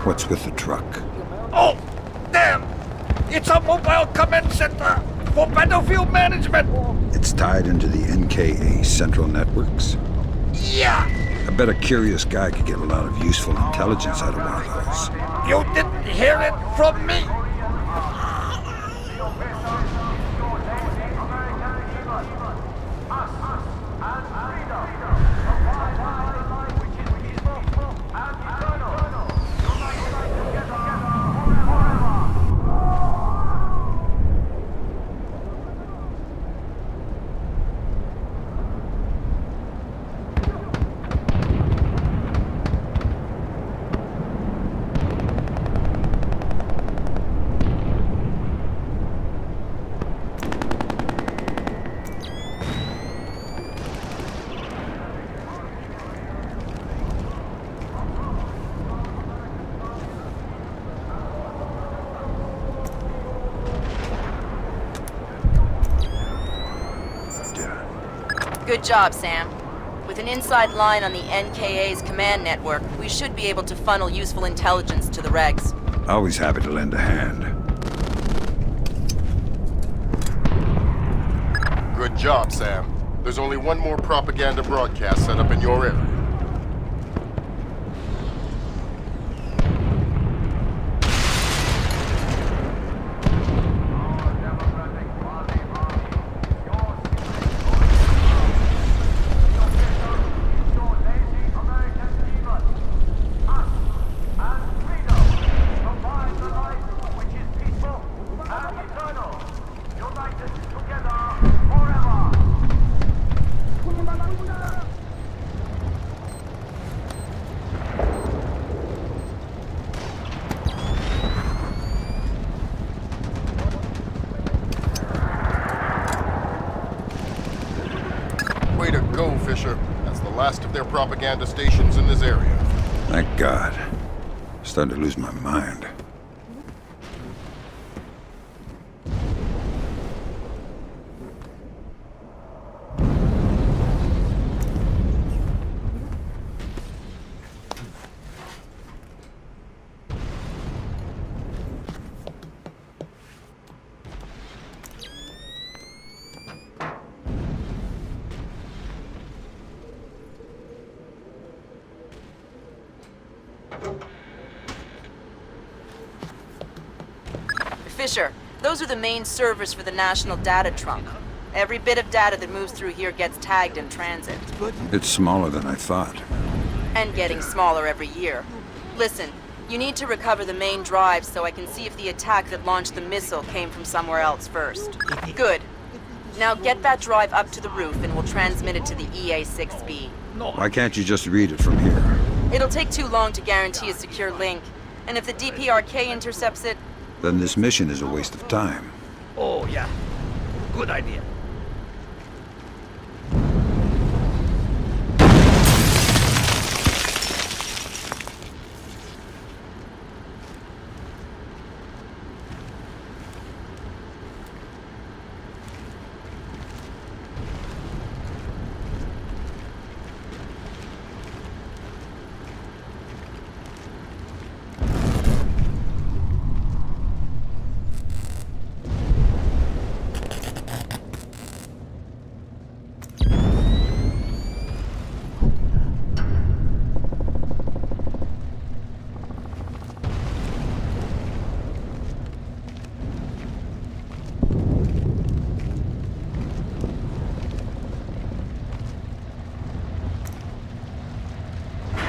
What's with the truck? Oh, damn! It's a mobile command center for battlefield management! It's tied into the NKA central networks? Yeah! I bet a curious guy could get a lot of useful intelligence out of one of those. You didn't hear it from me! Good job, Sam. With an inside line on the NKA's command network, we should be able to funnel useful intelligence to the regs. Always happy to lend a hand. Good job, Sam. There's only one more propaganda broadcast set up in your area. propaganda stations in this area. Thank God. Starting to lose my mind. Fisher, those are the main servers for the National Data Trunk. Every bit of data that moves through here gets tagged in transit. It's smaller than I thought. And getting smaller every year. Listen, you need to recover the main drive so I can see if the attack that launched the missile came from somewhere else first. Good. Now get that drive up to the roof and we'll transmit it to the EA-6B. Why can't you just read it from here? It'll take too long to guarantee a secure link. And if the DPRK intercepts it, Then this mission is a waste of time. Oh, yeah. Good idea.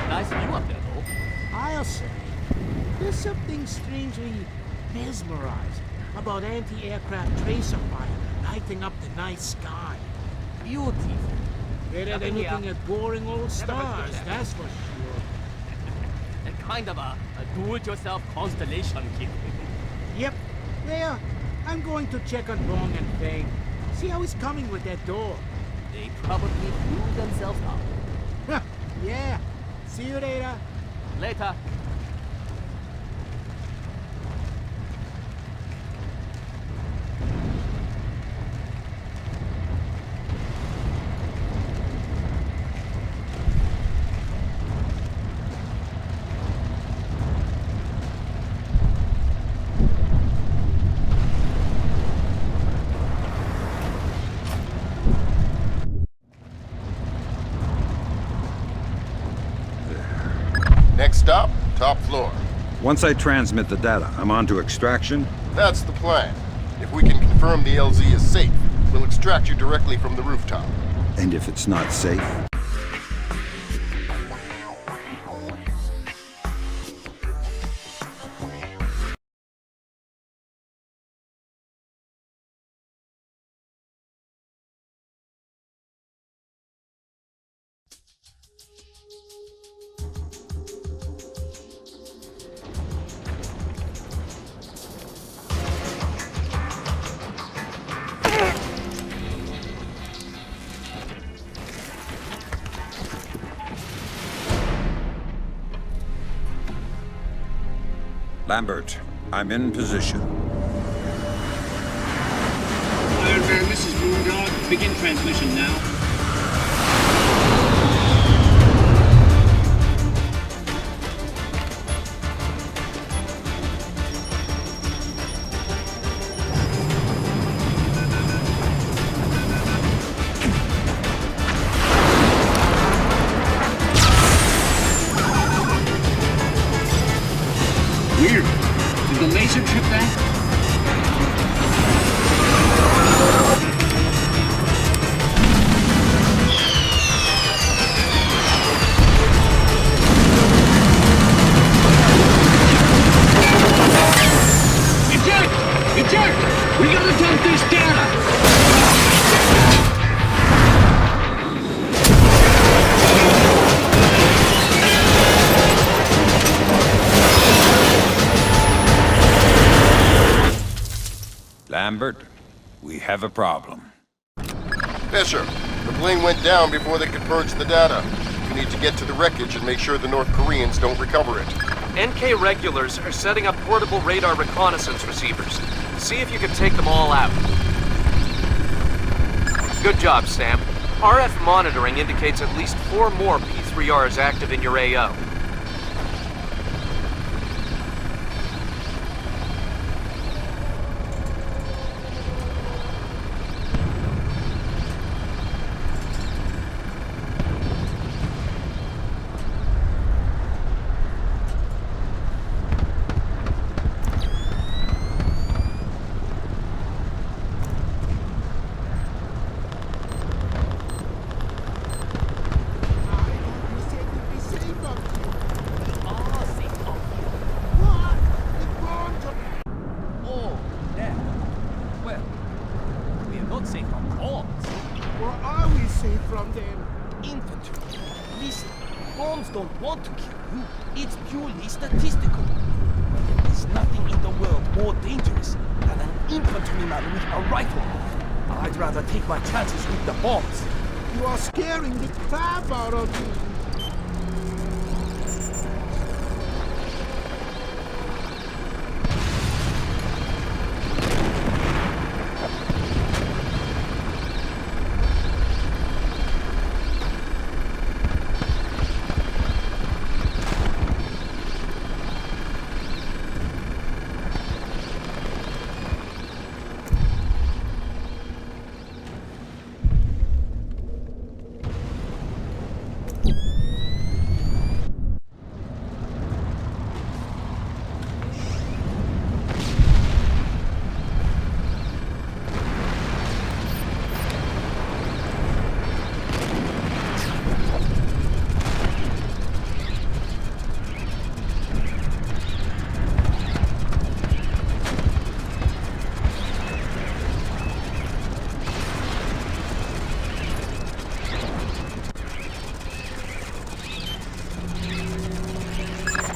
Nice view up there, though. I'll say, there's something strangely mesmerizing about anti-aircraft tracer fire lighting up the night sky. Beautiful. Better than looking at boring old stars, that's for sure. And kind of a do-it-yourself constellation kit. Yep. There, I'm going to check on Rong and Feng. See how he's coming with that door. They probably blew themselves up. Huh, yeah. See you later. Later. Next stop, top floor. Once I transmit the data, I'm on to extraction? That's the plan. If we can confirm the LZ is safe, we'll extract you directly from the rooftop. And if it's not safe? Lambert, I'm in position. Iron Man, this is Moondog. Begin transmission now. Weird. Did the laser trip that? Eject! We gotta dump this data! Lambert, we have a problem. Fisher, the plane went down before they could purge the data. Can need to get to the wreckage and make sure the North Koreans don't recover it. NK regulars are setting up portable radar reconnaissance receivers. See if you can take them all out. Good job, Sam. RF monitoring indicates at least 4 more P3Rs active in your AO. Don't want to kill you. It's purely statistical. There's nothing in the world more dangerous than an infantryman with a rifle. I'd rather take my chances with the bombs. You are scaring the crap out of me.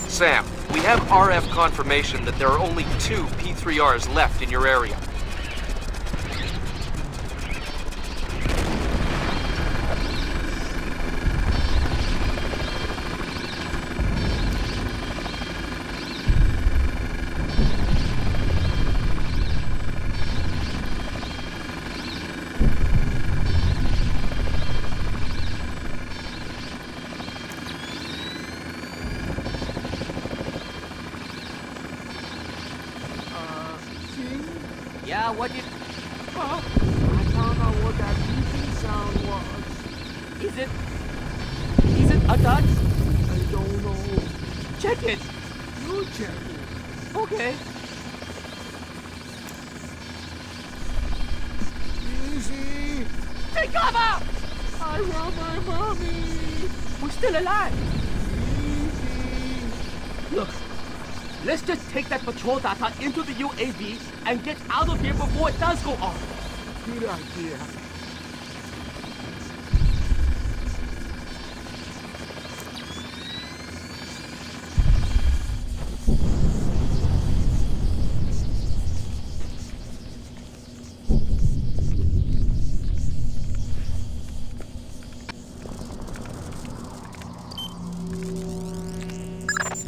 Sam, we have RF confirmation that there are only 2 P3Rs left in your area. Yeah, what did... I found out what that beeping sound was. Is it a gun? I don't know. Check it. You check it. Okay. Easy. Take cover! I want my mommy. We're still alive. Easy. Look, let's just take that patrol data into the UAV and get out of here before it does go off. Good idea.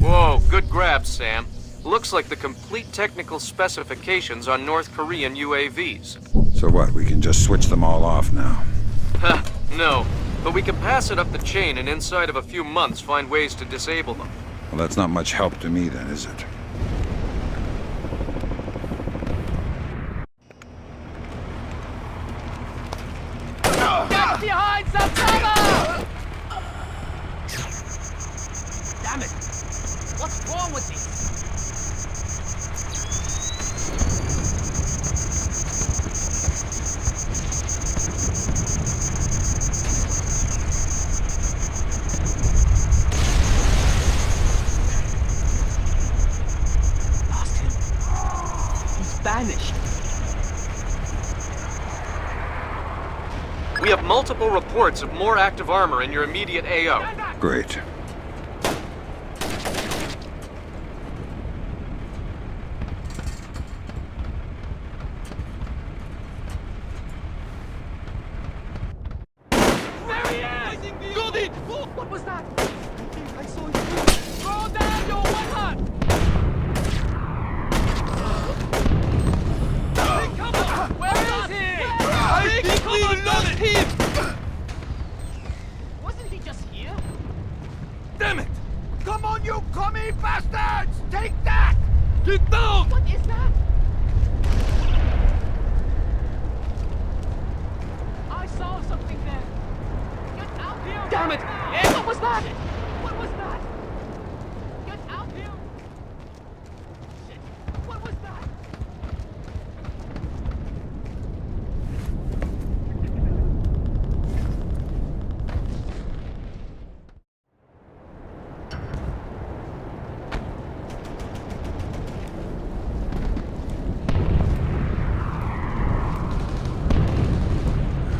Whoa, good grab, Sam. Looks like the complete technical specifications on North Korean UAVs. So what, we can just switch them all off now? Ha, no. But we can pass it up the chain and inside of a few months find ways to disable them. Well, that's not much help to me then, is it? Get behind some cover! Damn it! What's wrong with these? Lost him. He's vanished. We have multiple reports of more active armor in your immediate AO. Great. There he is! Got it! What was that? Damn it! Come on, you commie bastards! Take that! Get down! What is that? I saw something there. Get out here! Damn it! Hey, what was that? What was that? Get out here! Shit! What was that?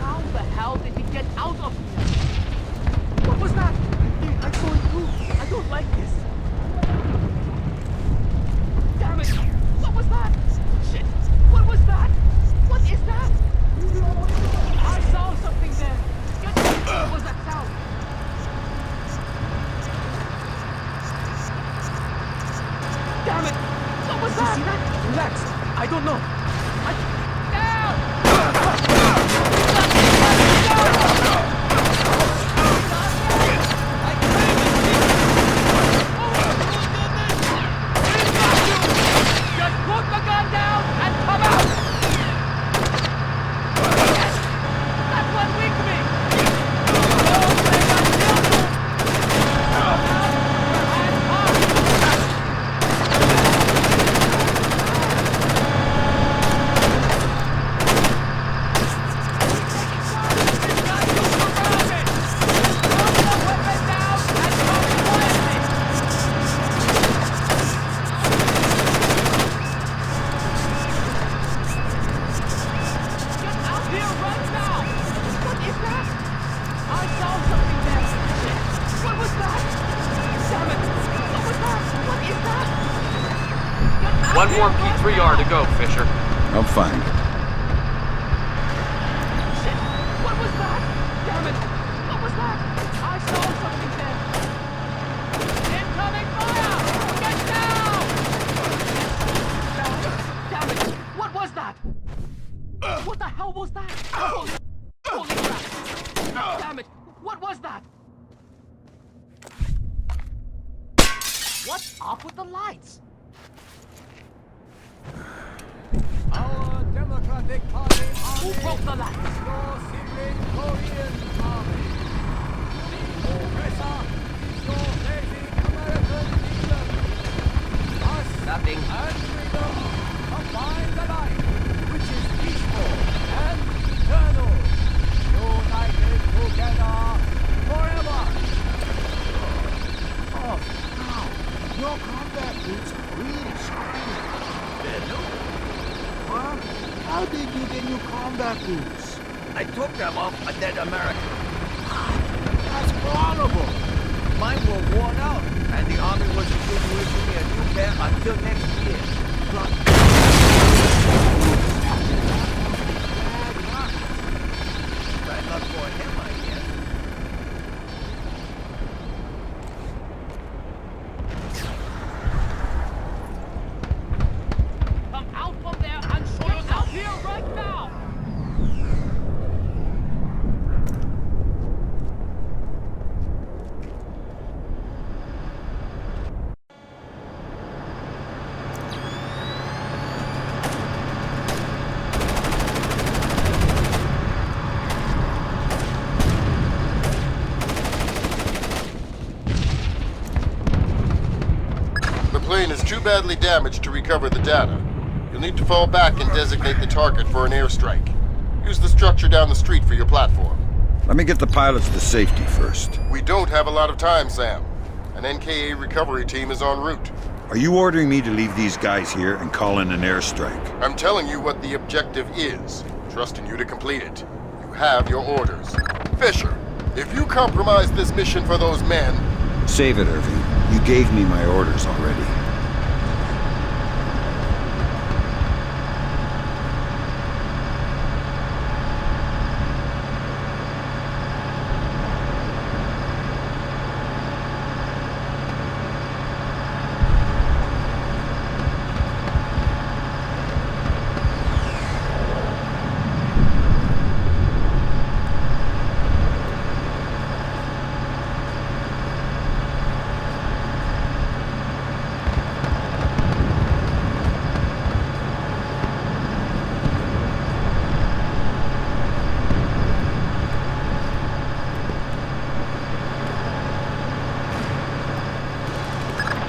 How the hell did he get out of here? What was that? I'm going through. I don't like this. Damn it! What was that? Shit! What was that? What is that? I saw something there. What was that sound? Damn it! What was that? See that? Relax. I don't know. Just put the gun down and come out! Yes! That one weak me! Don't think I killed you! One more P3R to go, Fisher. I'm fine. Shit! What was that? Damn it! What was that? I saw something there. Incoming fire! Get down! Damn it! What was that? What the hell was that? Holy crap! Damn it! What was that? What's up with the lights? Our Democratic Party Who broke the lights? your secret Korean army. The oppressor is your lazy American leader. Us Nothing. and freedom combine the life, which is peaceful and eternal, united together forever. Oh, wow. Your combat boots are really shiny. Huh? How did you get new combat boots? I took them off a dead American. That's horrible. Mine were worn out, and the army wasn't going to issue me a new pair until next year. Bad luck for him, I guess. Come out from there and show yourself here right now! The plane is too badly damaged to recover the data. You'll need to fall back and designate the target for an airstrike. Use the structure down the street for your platform. Let me get the pilots to safety first. We don't have a lot of time, Sam. An NKA recovery team is en route. Are you ordering me to leave these guys here and call in an airstrike? I'm telling you what the objective is, trusting you to complete it. You have your orders. Fisher, if you compromise this mission for those men... Save it, Irving. You gave me my orders already.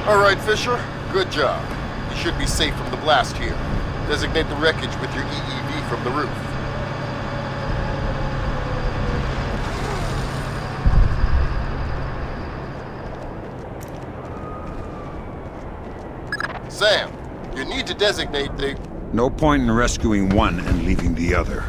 All right, Fisher. Good job. You should be safe from the blast here. Designate the wreckage with your EEV from the roof. Sam, you need to designate the... No point in rescuing one and leaving the other.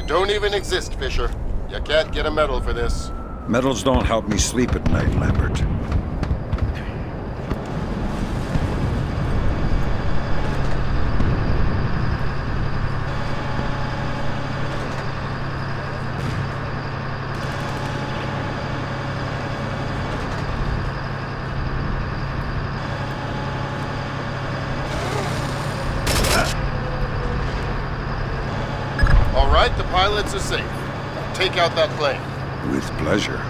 Don't even exist, Fisher. You can't get a medal for this. Medals don't help me sleep at night, Lambert. All right, the pilots are safe. Take out that plane. With pleasure.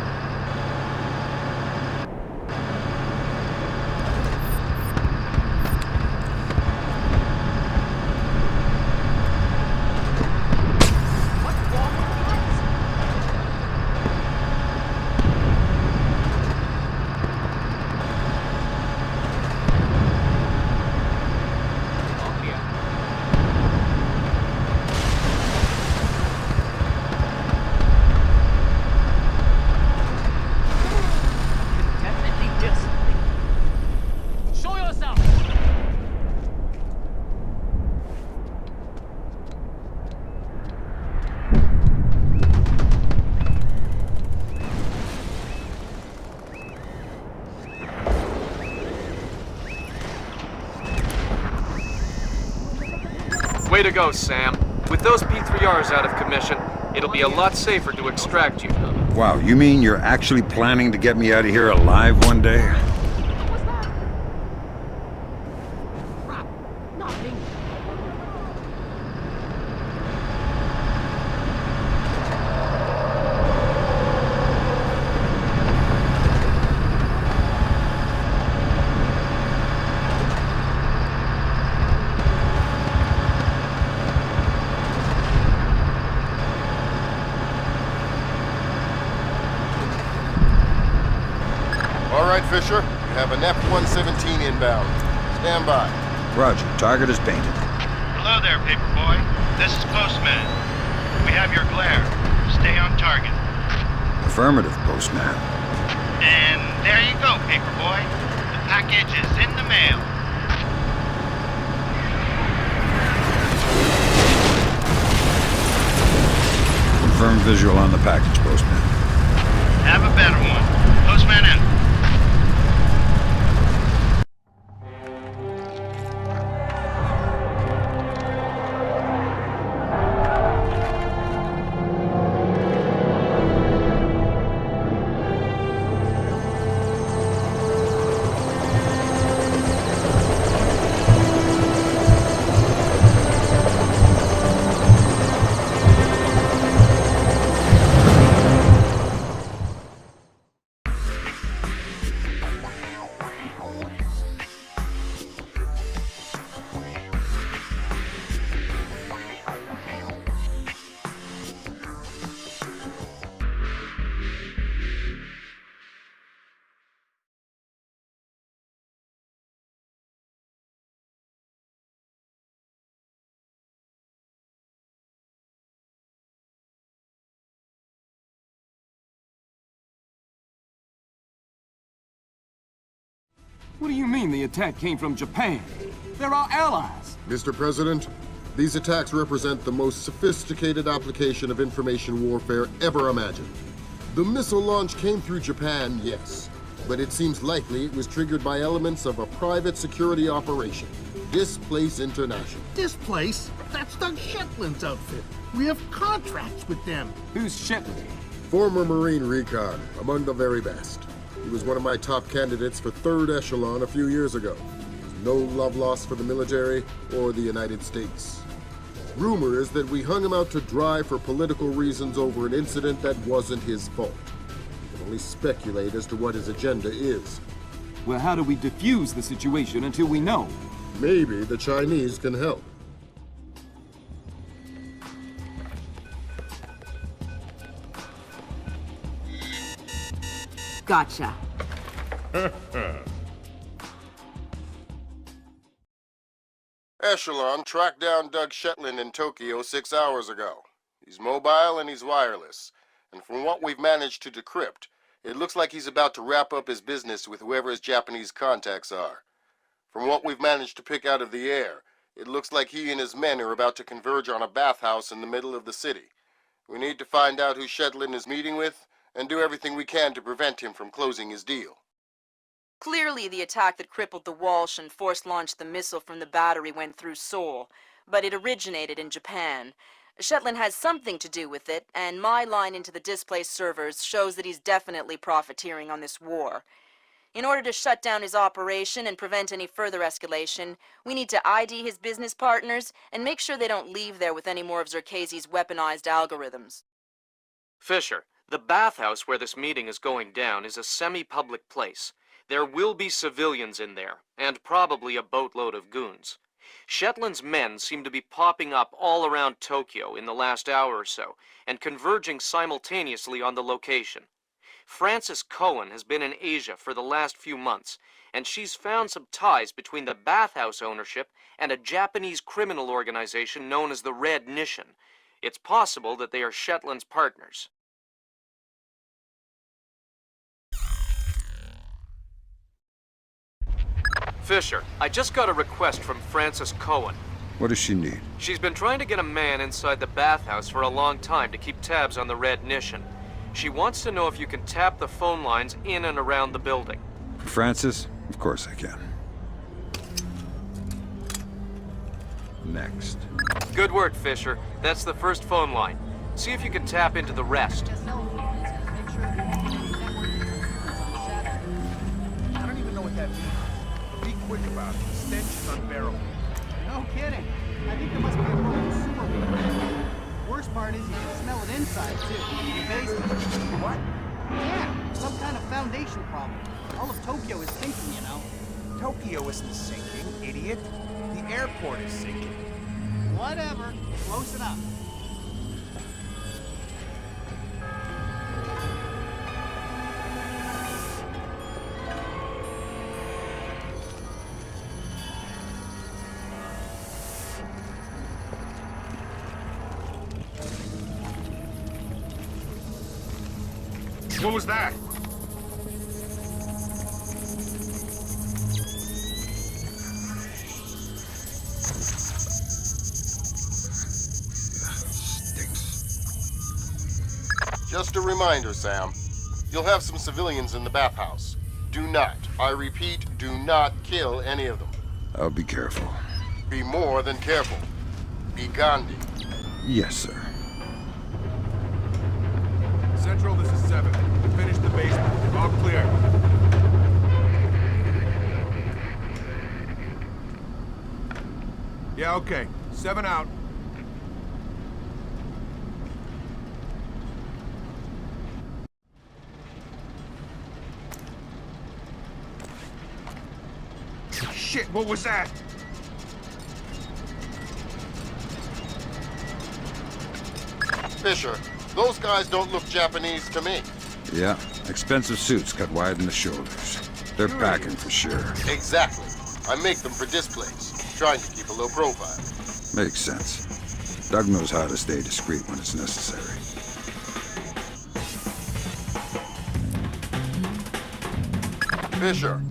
Way to go, Sam. With those P3Rs out of commission, it'll be a lot safer to extract you. Wow, you mean you're actually planning to get me out of here alive one day? All right, Fisher. You have an F-117 inbound. Stand by. Roger. Target is painted. Hello there, Paperboy. This is Postman. We have your glare. Stay on target. Affirmative, Postman. And there you go, Paperboy. The package is in the mail. Confirm visual on the package, Postman. Have a better one. Postman out. What do you mean the attack came from Japan? They're our allies. Mr. President, these attacks represent the most sophisticated application of information warfare ever imagined. The missile launch came through Japan, yes, but it seems likely it was triggered by elements of a private security operation. Displace International. Displace? That's Doug Shetland's outfit. We have contracts with them. Who's Shetland? Former Marine recon, among the very best. He was one of my top candidates for 3rd Echelon a few years ago. No love lost for the military or the United States. Rumor is that we hung him out to dry for political reasons over an incident that wasn't his fault. We can only speculate as to what his agenda is. Well, how do we defuse the situation until we know? Maybe the Chinese can help. Gotcha. Echelon tracked down Doug Shetland in Tokyo 6 hours ago. He's mobile and he's wireless. And from what we've managed to decrypt, it looks like he's about to wrap up his business with whoever his Japanese contacts are. From what we've managed to pick out of the air, it looks like he and his men are about to converge on a bathhouse in the middle of the city. We need to find out who Shetland is meeting with and do everything we can to prevent him from closing his deal. Clearly, the attack that crippled the Walsh and force-launched the missile from the battery went through Seoul, but it originated in Japan. Shetland has something to do with it, and my line into the displaced servers shows that he's definitely profiteering on this war. In order to shut down his operation and prevent any further escalation, we need to ID his business partners and make sure they don't leave there with any more of Zerkezi's weaponized algorithms. Fisher, the bathhouse where this meeting is going down is a semi-public place. There will be civilians in there, and probably a boatload of goons. Shetland's men seem to be popping up all around Tokyo in the last hour or so, and converging simultaneously on the location. Frances Cohen has been in Asia for the last few months, and she's found some ties between the bathhouse ownership and a Japanese criminal organization known as the Red Nishan. It's possible that they are Shetland's partners. Fisher, I just got a request from Frances Cohen. What does she need? She's been trying to get a man inside the bathhouse for a long time to keep tabs on the Red Nishan. She wants to know if you can tap the phone lines in and around the building. For Francis? Of course I can. Next. Good work, Fisher. That's the first phone line. See if you can tap into the rest. I don't even know what that means. Be quick about it. The stench is unbearable. No kidding. I think there must be a broken sewer leak. Worst part is you can smell it inside, too. In the basement. What? Yeah, some kind of foundation problem. All of Tokyo is sinking, you know. Tokyo isn't sinking, idiot. The airport is sinking. Whatever. Close enough. What was that? Just a reminder, Sam. You'll have some civilians in the bathhouse. Do not, I repeat, do not kill any of them. I'll be careful. Be more than careful. Be Gandhi. Yes, sir. Central, this is 7. Finish the basement. All clear. Yeah, okay. 7 out. Shit, what was that? Fisher, those guys don't look Japanese to me. Yeah, expensive suits cut wide in the shoulders. They're packing for sure. Exactly. I make them for displays, trying to keep a low profile. Makes sense. Doug knows how to stay discreet when it's necessary. Fisher,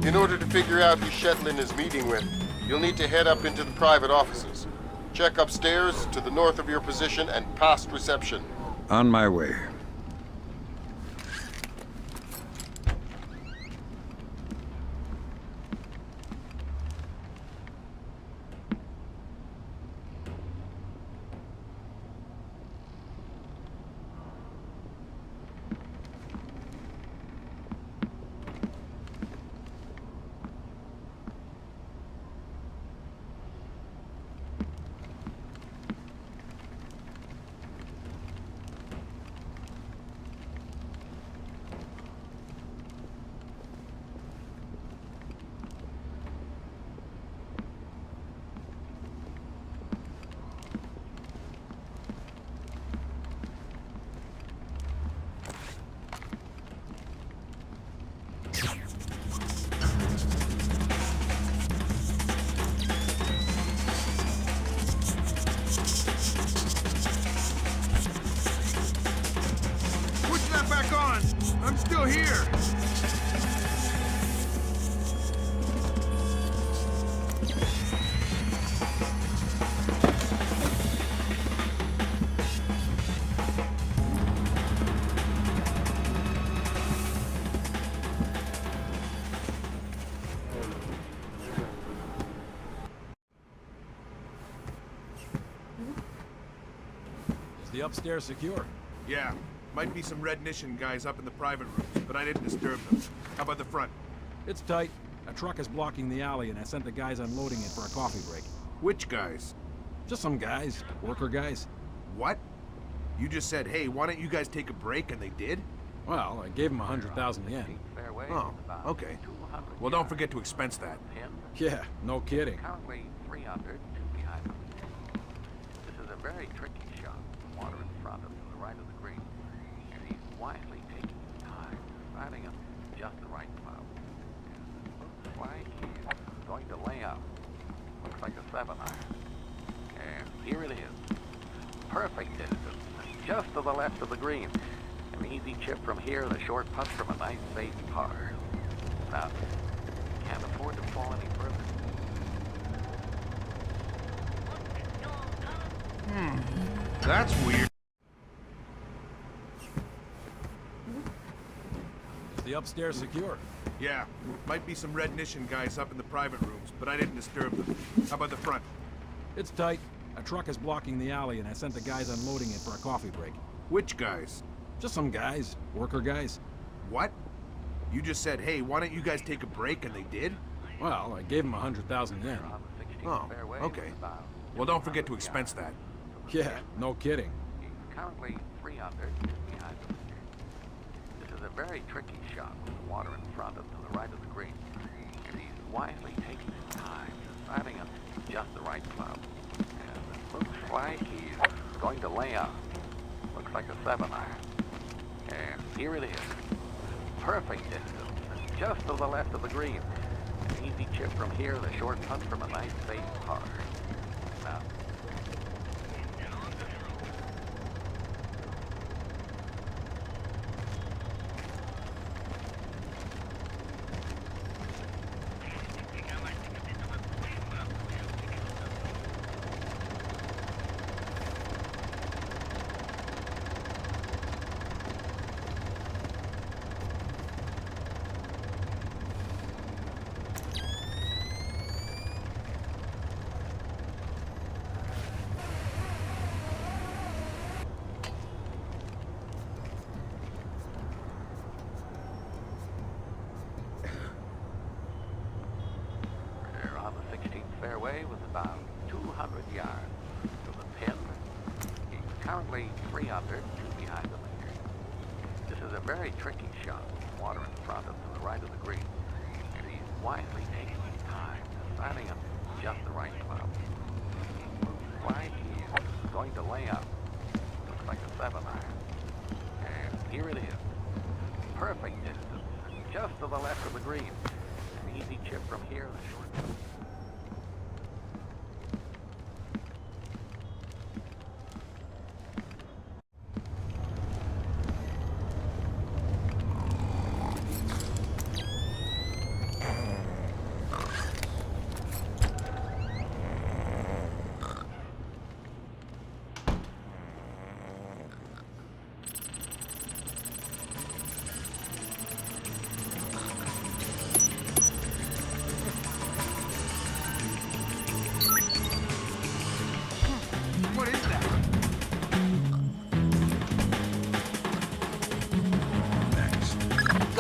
In order to figure out who Shetland is meeting with, you'll need to head up into the private offices. Check upstairs, to the north of your position, and past reception. On my way. I'm still here! Is the upstairs secure? Yeah. Might be some Red Nation guys up in the private rooms, but I didn't disturb them. How about the front? It's tight. A truck is blocking the alley, and I sent the guys unloading it for a coffee break. Which guys? Just some guys. Worker guys. What? You just said, hey, why don't you guys take a break, and they did? Well, I gave them 100,000 yen. Oh, okay. Well, don't forget to expense that. Yeah, no kidding. Currently 300 behind them. This is a very tricky shot. Water in front of the right of the green. And he's wisely taking his time, finding him just the right cloud. Looks like he's going to lay out. Looks like a 7-iron. And here it is. Perfect distance, just to the left of the green. An easy chip from here, the short putt from a nice safe par. Now, can't afford to fall any further. That's weird. Is the upstairs secure? Yeah. Might be some Red Nation guys up in the private rooms, but I didn't disturb them. How about the front? It's tight. A truck is blocking the alley, and I sent the guys unloading it for a coffee break. Which guys? Just some guys. Worker guys. What? You just said, hey, why don't you guys take a break, and they did? Well, I gave them 100,000 yen. Oh, okay. Well, don't forget to expense that. Yeah, no kidding. Currently 300 behind them. This is a very tricky shot with the water in front of to the right of the green. And he's wisely taking his time, deciding on just the right club. And it looks like he's going to lay out. Looks like a 7-iron. And here it is. Perfect distance, just to the left of the green. An easy chip from here, the short putt from a nice safe par. Now, fairway with about 200 yards to the pin. He's currently 300 behind the leader. This is a very tricky shot. Water in front of to the right of the green. And he's wisely taking his time, deciding on just the right club. Looks like he's going to lay out. Looks like a 7-iron. And here it is. Perfect distance, just to the left of the green. An easy chip from here, the short.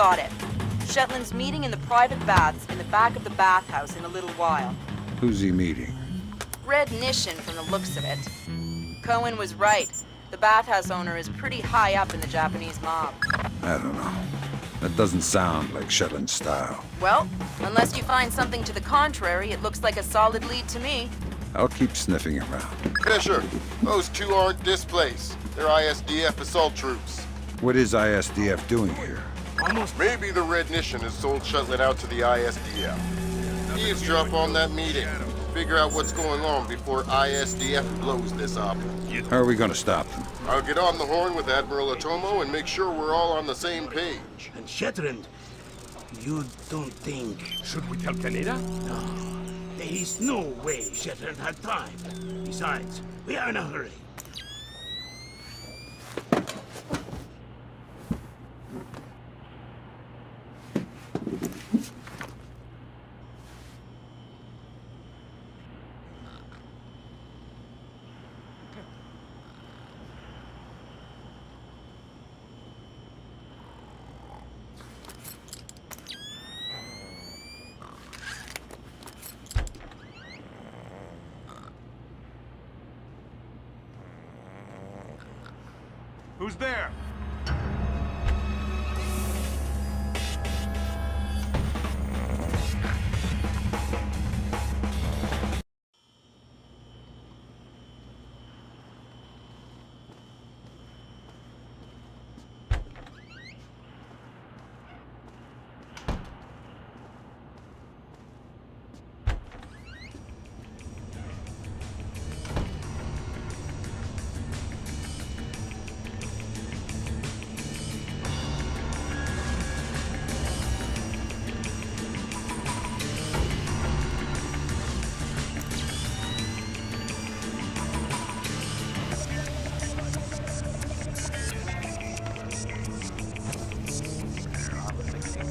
got it. Shetland's meeting in the private baths in the back of the bathhouse in a little while. Who's he meeting? Red Nishin from the looks of it. Cohen was right. The bathhouse owner is pretty high up in the Japanese mob. I don't know. That doesn't sound like Shetland's style. Well, unless you find something to the contrary, it looks like a solid lead to me. I'll keep sniffing around. Fisher, those two aren't displaced. They're ISDF assault troops. What is ISDF doing here? Maybe the Red Nation has sold Shetland out to the ISDF. Eavesdrop on that meeting. Figure out what's going on before ISDF blows this up. How are we gonna stop them? I'll get on the horn with Admiral Otomo and make sure we're all on the same page. And Shetland, you don't think... Should we tell Canada? No. There is no way Shetland had time. Besides, we are in a hurry. Who's there?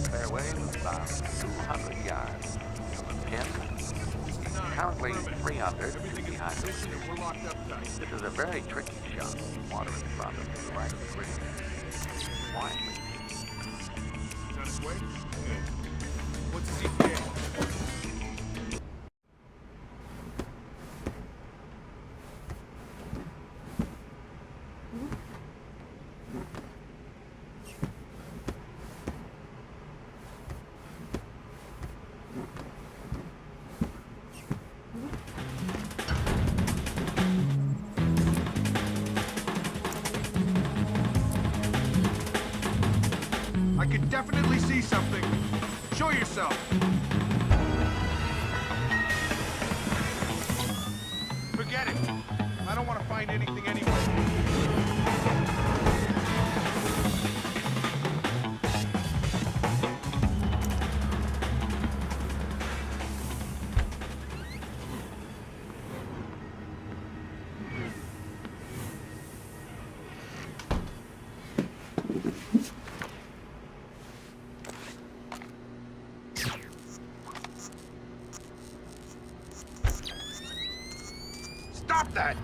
Fairway about 200 yards from the pin. Currently 300 behind the wheel. This is a very tricky shot. Water in front of the right green. Quietly. Is that his way? Good. What's his ETA? I can definitely see something. Show yourself. Forget it. I don't want to find anything anyway. Stop that!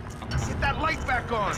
Get that light back on!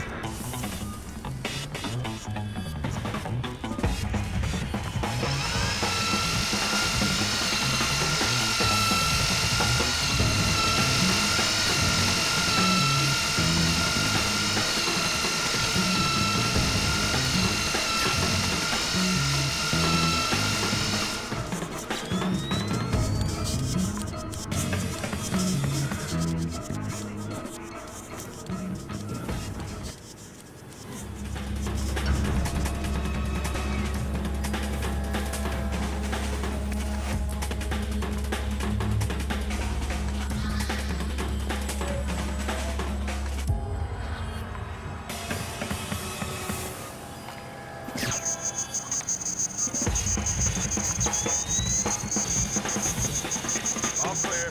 All clear.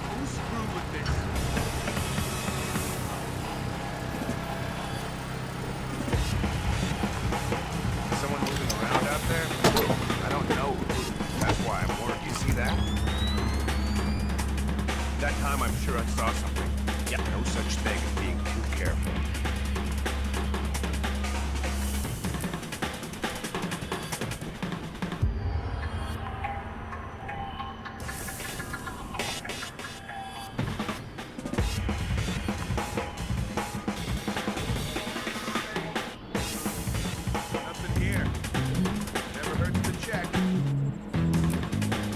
Who screwed with this? That time I'm sure I saw something. Yeah, no such thing as being too careful. Nothing here. Never hurts to check.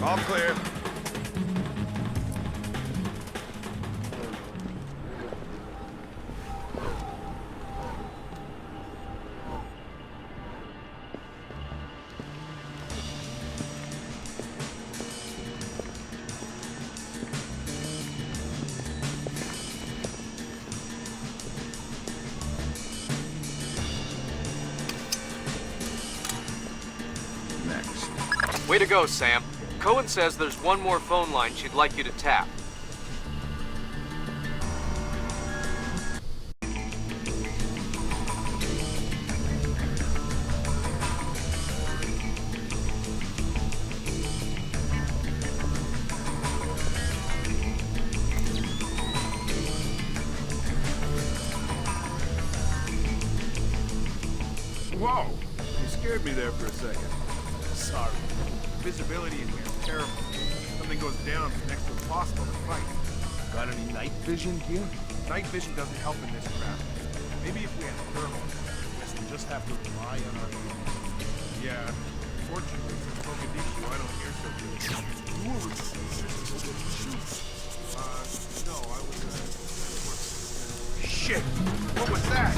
All clear. Way to go, Sam. Cohen says there's one more phone line she'd like you to tap. Whoa! You scared me there for a second. Sorry. Visibility in here is terrible. Something goes down, it's next to impossible to fight. Got any night vision here? Night vision doesn't help in this crap. Maybe if we had thermal. Guess we'll just have to rely on our vision. Yeah, fortunately, since Mogadishu, I don't hear so good. You were with Mogadishu? No, I was, Shit! What was that?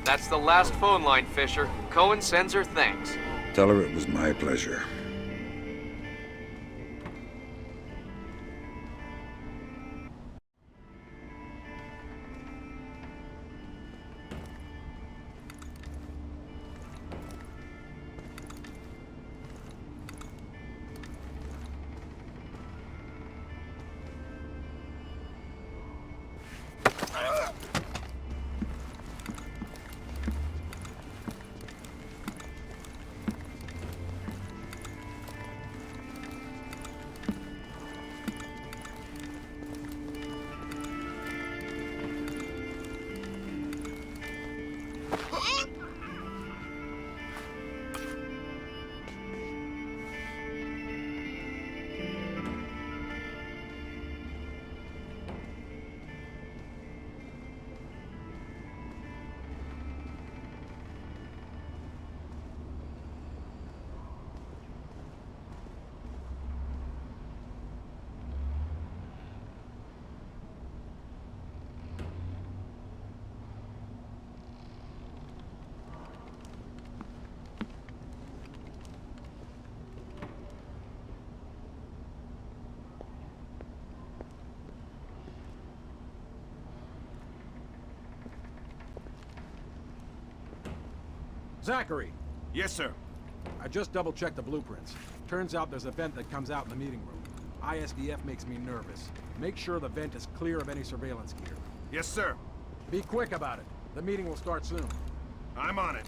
That's the last phone line, Fisher. Cohen sends her thanks. Tell her it was my pleasure. Zachary! Yes, sir. I just double-checked the blueprints. Turns out there's a vent that comes out in the meeting room. ISDF makes me nervous. Make sure the vent is clear of any surveillance gear. Yes, sir. Be quick about it. The meeting will start soon. I'm on it.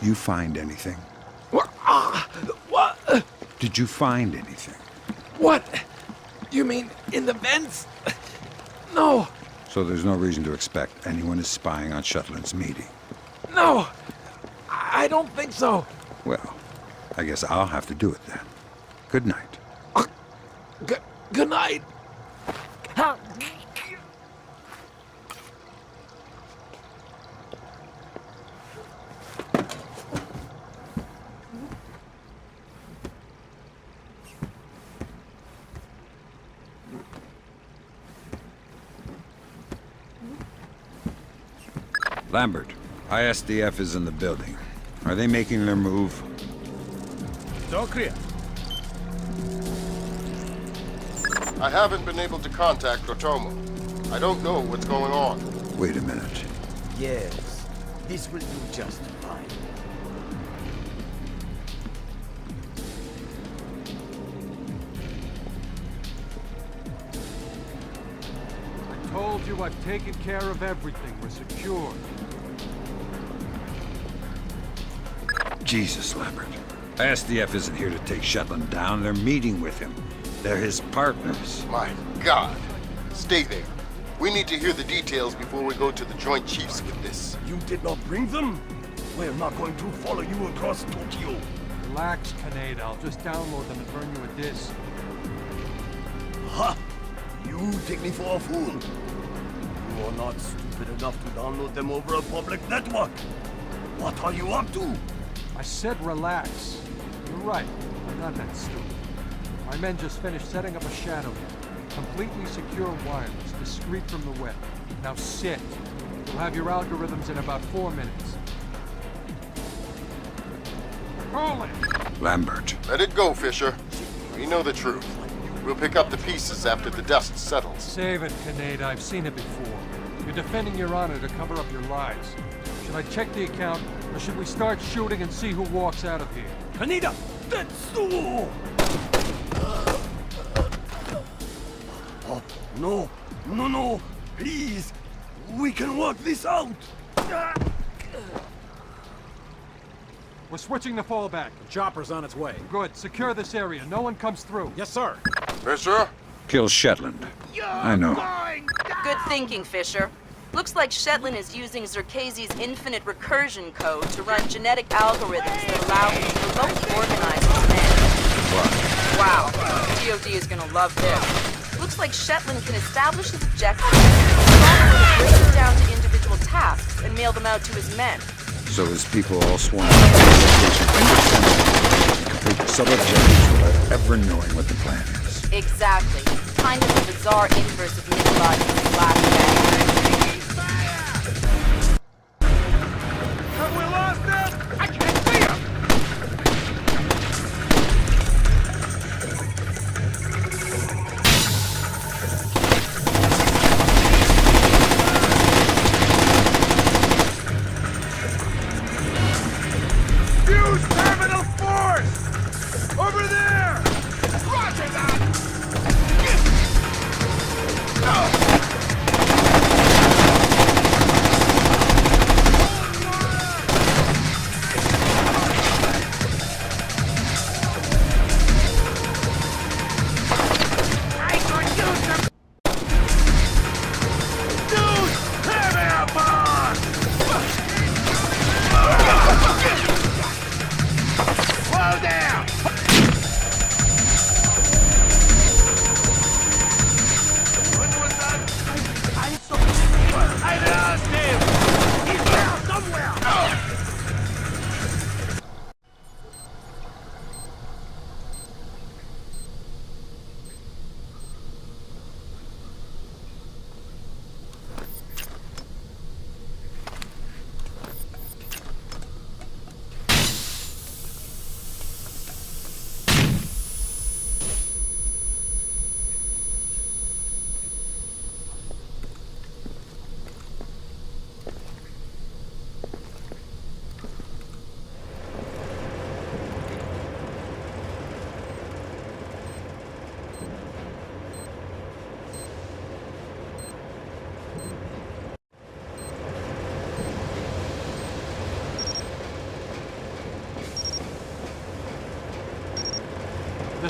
You find anything? What? Did you find anything? What? You mean in the vents? No. So there's no reason to expect anyone is spying on Shetland's meeting. No. I don't think so. Well, I guess I'll have to do it then. Good night. Good night. Lambert, ISDF is in the building. Are they making their move? I haven't been able to contact Rotomo. I don't know what's going on. Wait a minute. Yes, this will do just fine. I told you I've taken care of everything. We're secure. Jesus, Lambert. ISDF isn't here to take Shetland down. They're meeting with him. They're his partners. My God. Stay there. We need to hear the details before we go to the Joint Chiefs with this. You did not bring them? We're not going to follow you across Tokyo. Relax, Kaneda. I'll just download them and burn you a disc. Ha! You take me for a fool. You are not stupid enough to download them over a public network. What are you up to? I said relax. You're right. I'm not that stupid. My men just finished setting up a shadow net. Completely secure wireless, discreet from the web. Now sit. You'll have your algorithms in about 4 minutes. Call it! Lambert. Let it go, Fisher. We know the truth. We'll pick up the pieces after the dust settles. Save it, Kaneda. I've seen it before. You're defending your honor to cover up your lies. Should I check the account, or should we start shooting and see who walks out of here? Kaneda! That's so... Oh, no. No. Please. We can work this out. We're switching the fallback. The chopper's on its way. Good. Secure this area. No one comes through. Yes, sir. Fisher? Kill Shetland. I know. Good thinking, Fisher. Looks like Shetland is using Zerkasi's infinite recursion code to run genetic algorithms that allow him to remotely organize his men. Wow. DOD is gonna love this. Looks like Shetland can establish his objectives, break them down to individual tasks, and mail them out to his men. So his people all swarm out of the location independently to complete the sub-objectives without ever knowing what the plan is. Exactly. Kind of a bizarre inverse of Nikolai's last bag. Have we lost him? I can't see him! Use terminal force! Over there! Roger that!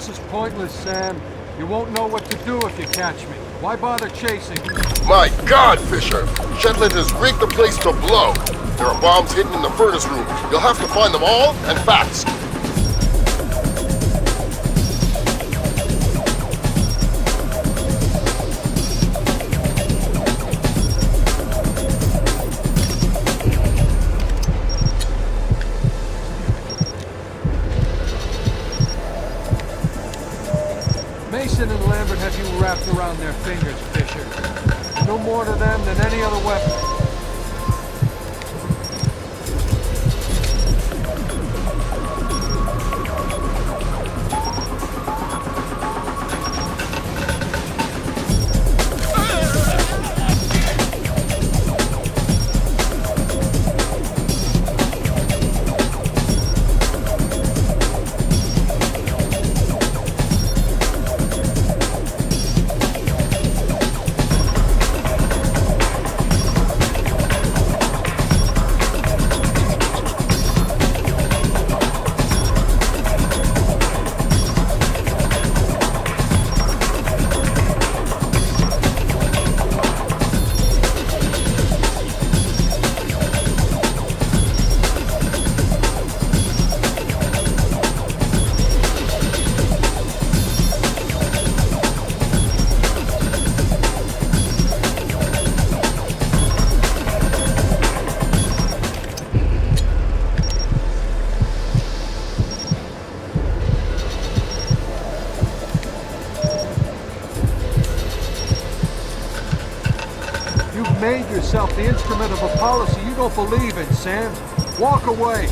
This is pointless, Sam. You won't know what to do if you catch me. Why bother chasing? My God, Fisher! Shetland has rigged the place to blow. There are bombs hidden in the furnace room. You'll have to find them all, and fast. Mason and Lambert have you wrapped around their fingers, Fisher. No more to them than any other weapon. Made yourself the instrument of a policy you don't believe in, Sam. Walk away.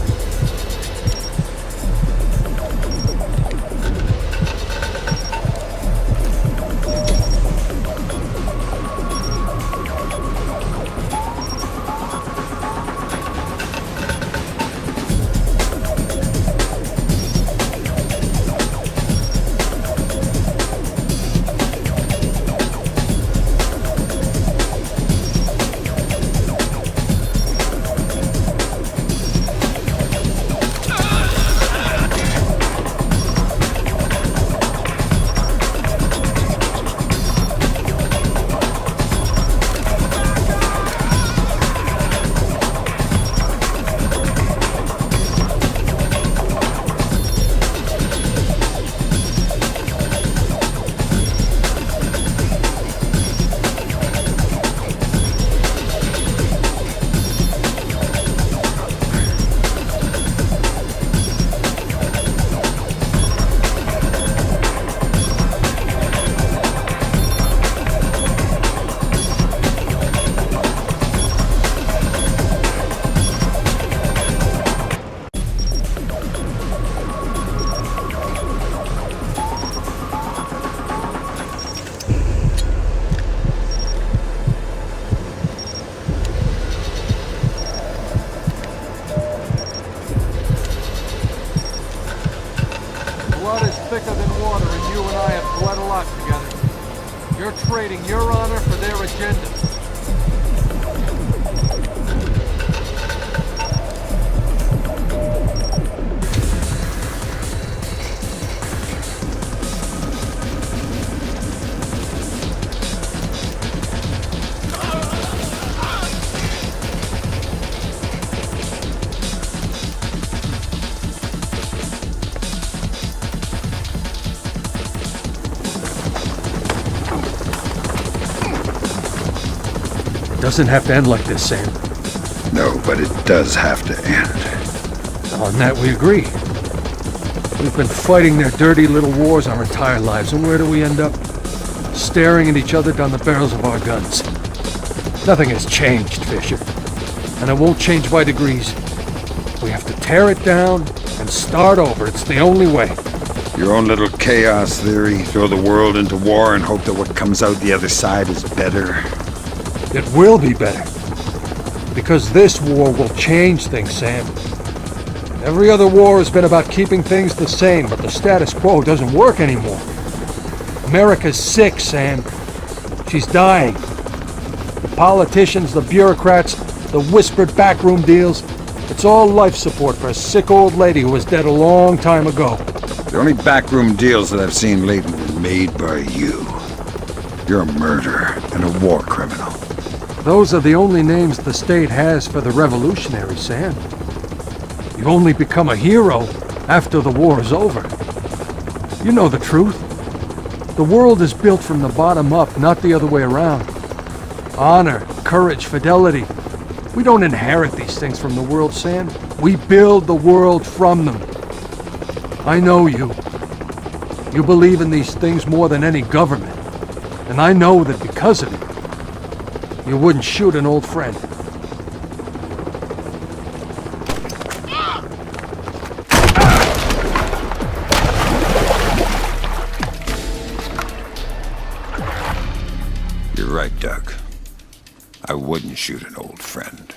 Blood is thicker than water, and you and I have bled a lot together. You're trading your honor for their agenda. Doesn't have to end like this, Sam. No, but it does have to end. On that we agree. We've been fighting their dirty little wars our entire lives, and where do we end up? Staring at each other down the barrels of our guns. Nothing has changed, Fisher. And it won't change by degrees. We have to tear it down and start over. It's the only way. Your own little chaos theory, throw the world into war and hope that what comes out the other side is better. It will be better. Because this war will change things, Sam. Every other war has been about keeping things the same, but the status quo doesn't work anymore. America's sick, Sam. She's dying. The politicians, the bureaucrats, the whispered backroom deals, it's all life support for a sick old lady who was dead a long time ago. The only backroom deals that I've seen lately were made by you. You're a murderer and a war criminal. Those are the only names the state has for the revolutionaries, Sam. You only become a hero after the war is over. You know the truth. The world is built from the bottom up, not the other way around. Honor, courage, fidelity. We don't inherit these things from the world, Sam. We build the world from them. I know you. You believe in these things more than any government. And I know that because of it, you wouldn't shoot an old friend. You're right, Doug. I wouldn't shoot an old friend.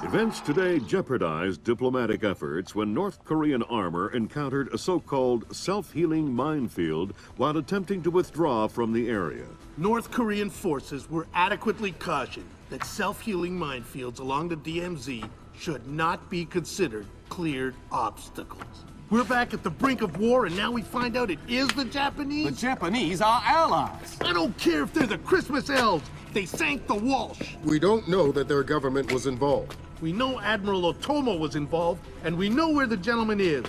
Events today jeopardized diplomatic efforts when North Korean armor encountered a so-called self-healing minefield while attempting to withdraw from the area. North Korean forces were adequately cautioned that self-healing minefields along the DMZ should not be considered cleared obstacles. We're back at the brink of war, and now we find out it is the Japanese? The Japanese are allies. I don't care if they're the Christmas elves. They sank the Walsh. We don't know that their government was involved. We know Admiral Otomo was involved, and we know where the gentleman is.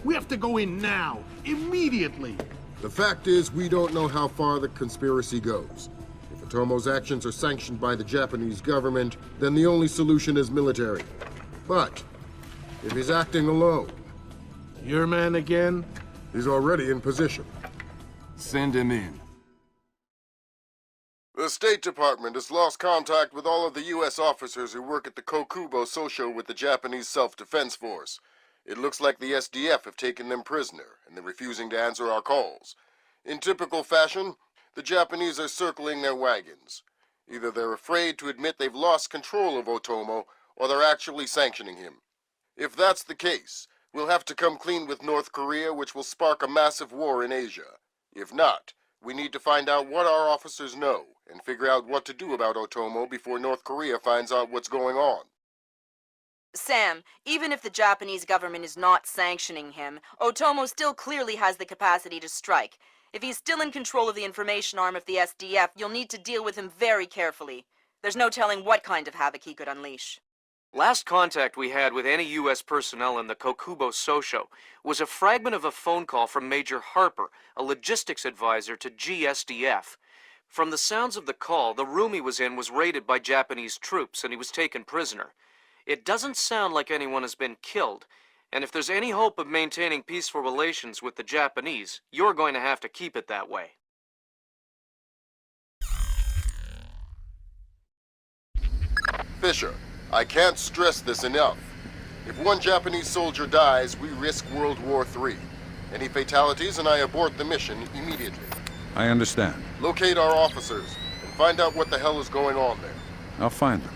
We have to go in now, immediately. The fact is, we don't know how far the conspiracy goes. If Otomo's actions are sanctioned by the Japanese government, then the only solution is military. But if he's acting alone... Your man again? He's already in position. Send him in. The State Department has lost contact with all of the U.S. officers who work at the Kokubo Sosho with the Japanese Self-Defense Force. It looks like the SDF have taken them prisoner, and they're refusing to answer our calls. In typical fashion, the Japanese are circling their wagons. Either they're afraid to admit they've lost control of Otomo, or they're actually sanctioning him. If that's the case, we'll have to come clean with North Korea, which will spark a massive war in Asia. If not, we need to find out what our officers know, and figure out what to do about Otomo before North Korea finds out what's going on. Sam, even if the Japanese government is not sanctioning him, Otomo still clearly has the capacity to strike. If he's still in control of the information arm of the SDF, you'll need to deal with him very carefully. There's no telling what kind of havoc he could unleash. Last contact we had with any U.S. personnel in the Kokubo Sosho was a fragment of a phone call from Major Harper, a logistics advisor to GSDF. From the sounds of the call, the room he was in was raided by Japanese troops and he was taken prisoner. It doesn't sound like anyone has been killed, and if there's any hope of maintaining peaceful relations with the Japanese, you're going to have to keep it that way. Fisher, I can't stress this enough. If one Japanese soldier dies, we risk World War III. Any fatalities and I abort the mission immediately. I understand. Locate our officers and find out what the hell is going on there. I'll find them.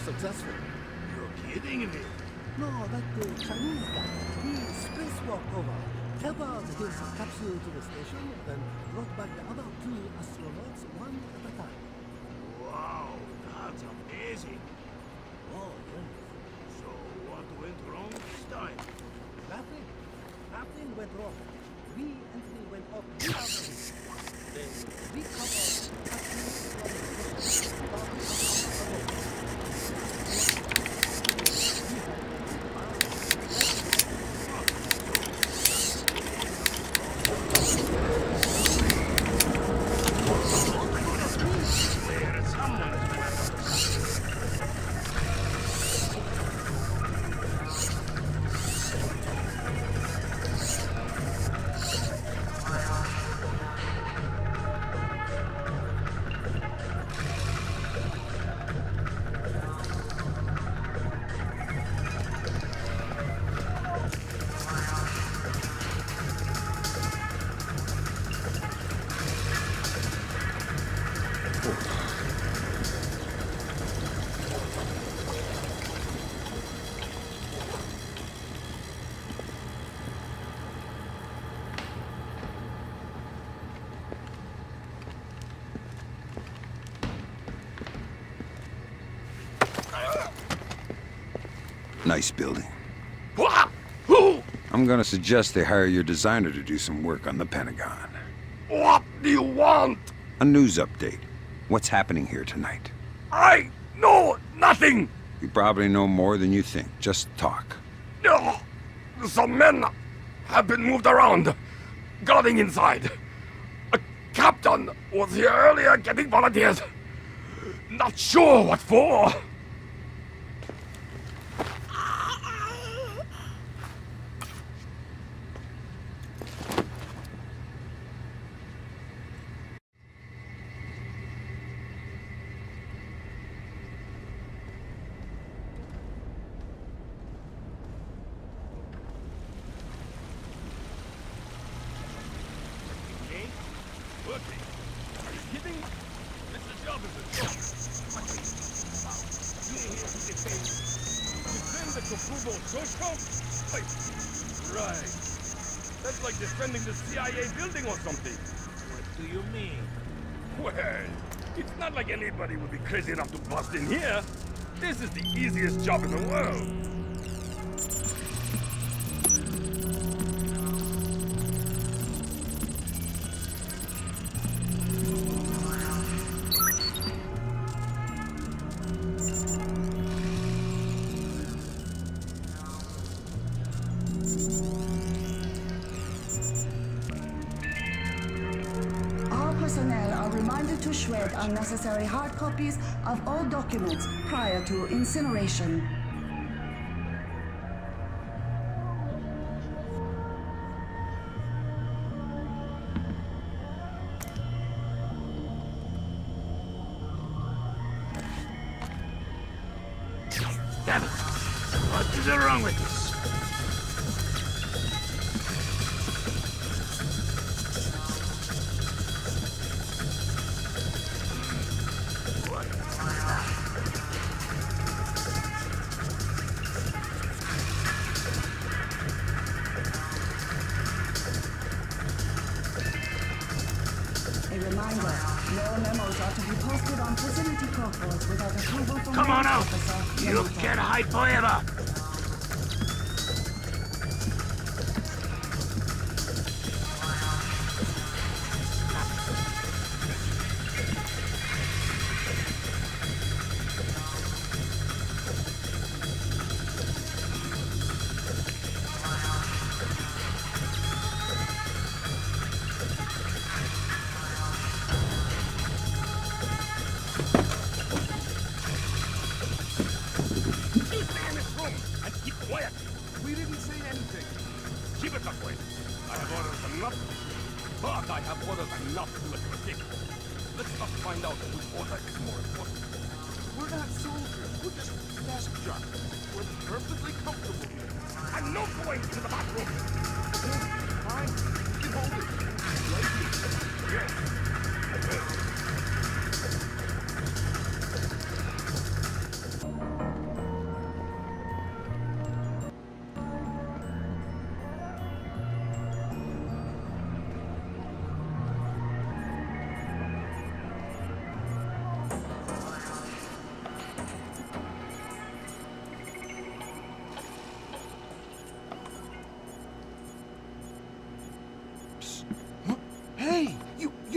Successful. You're kidding me. No, that Chinese guy, he spacewalked over, tethered his capsule to the station, then brought back the other 2 astronauts one at a time. Wow, that's amazing. Oh, yes. So what went wrong this time? Nothing. Nothing went wrong. we entry went off without us. Then we covered Nice building. I'm gonna suggest they hire your designer to do some work on the Pentagon. What do you want? A news update. What's happening here tonight? I know nothing. You probably know more than you think. Just talk. No. Some men have been moved around, guarding inside. A captain was here earlier getting volunteers. Not sure what for. Right. That's like defending the CIA building or something. What do you mean? Well, it's not like anybody would be crazy enough to bust in here. This is the easiest job in the world. To shred unnecessary hard copies of all documents prior to incineration. Damn it! What is wrong with this? Come on out! You can't hide forever!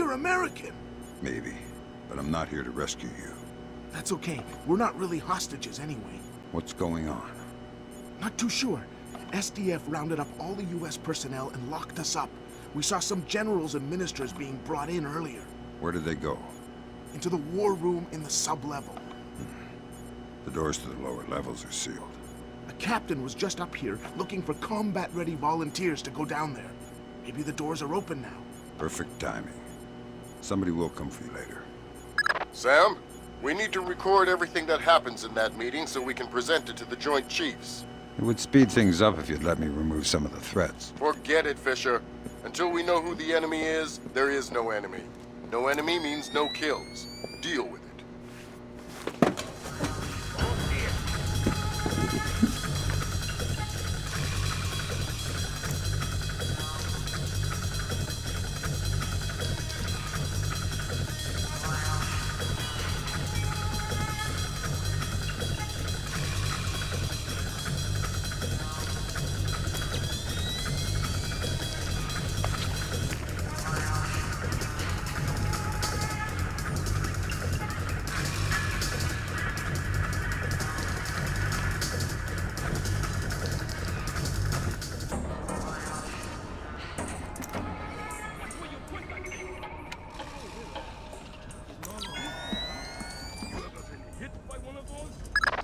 You're American. Maybe, but I'm not here to rescue you. That's okay. We're not really hostages anyway. What's going on? Not too sure. SDF rounded up all the U.S. personnel and locked us up. We saw some generals and ministers being brought in earlier. Where did they go? Into the war room in the sub-level. The doors to the lower levels are sealed. A captain was just up here looking for combat-ready volunteers to go down there. Maybe the doors are open now. Perfect timing. Somebody will come for you later. Sam, we need to record everything that happens in that meeting so we can present it to the Joint Chiefs. It would speed things up if you'd let me remove some of the threats. Forget it, Fisher. Until we know who the enemy is, there is no enemy. No enemy means no kills. Deal with it.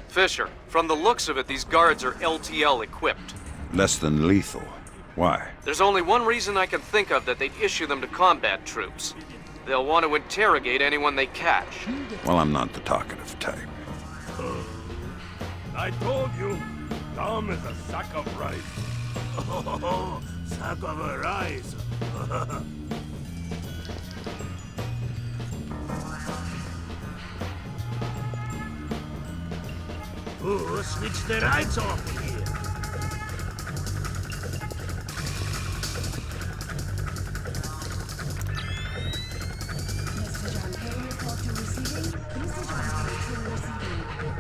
Fisher, from the looks of it, these guards are LTL equipped. Less than lethal. Why? There's only one reason I can think of that they'd issue them to combat troops. They'll want to interrogate anyone they catch. Well, I'm not the talkative type. I told you, Tom is a sack of rice. Oh, sack of rice. Oh, switch the lights off here. Mr. John Kay, report to receiving. Mr. John Kay to receiving.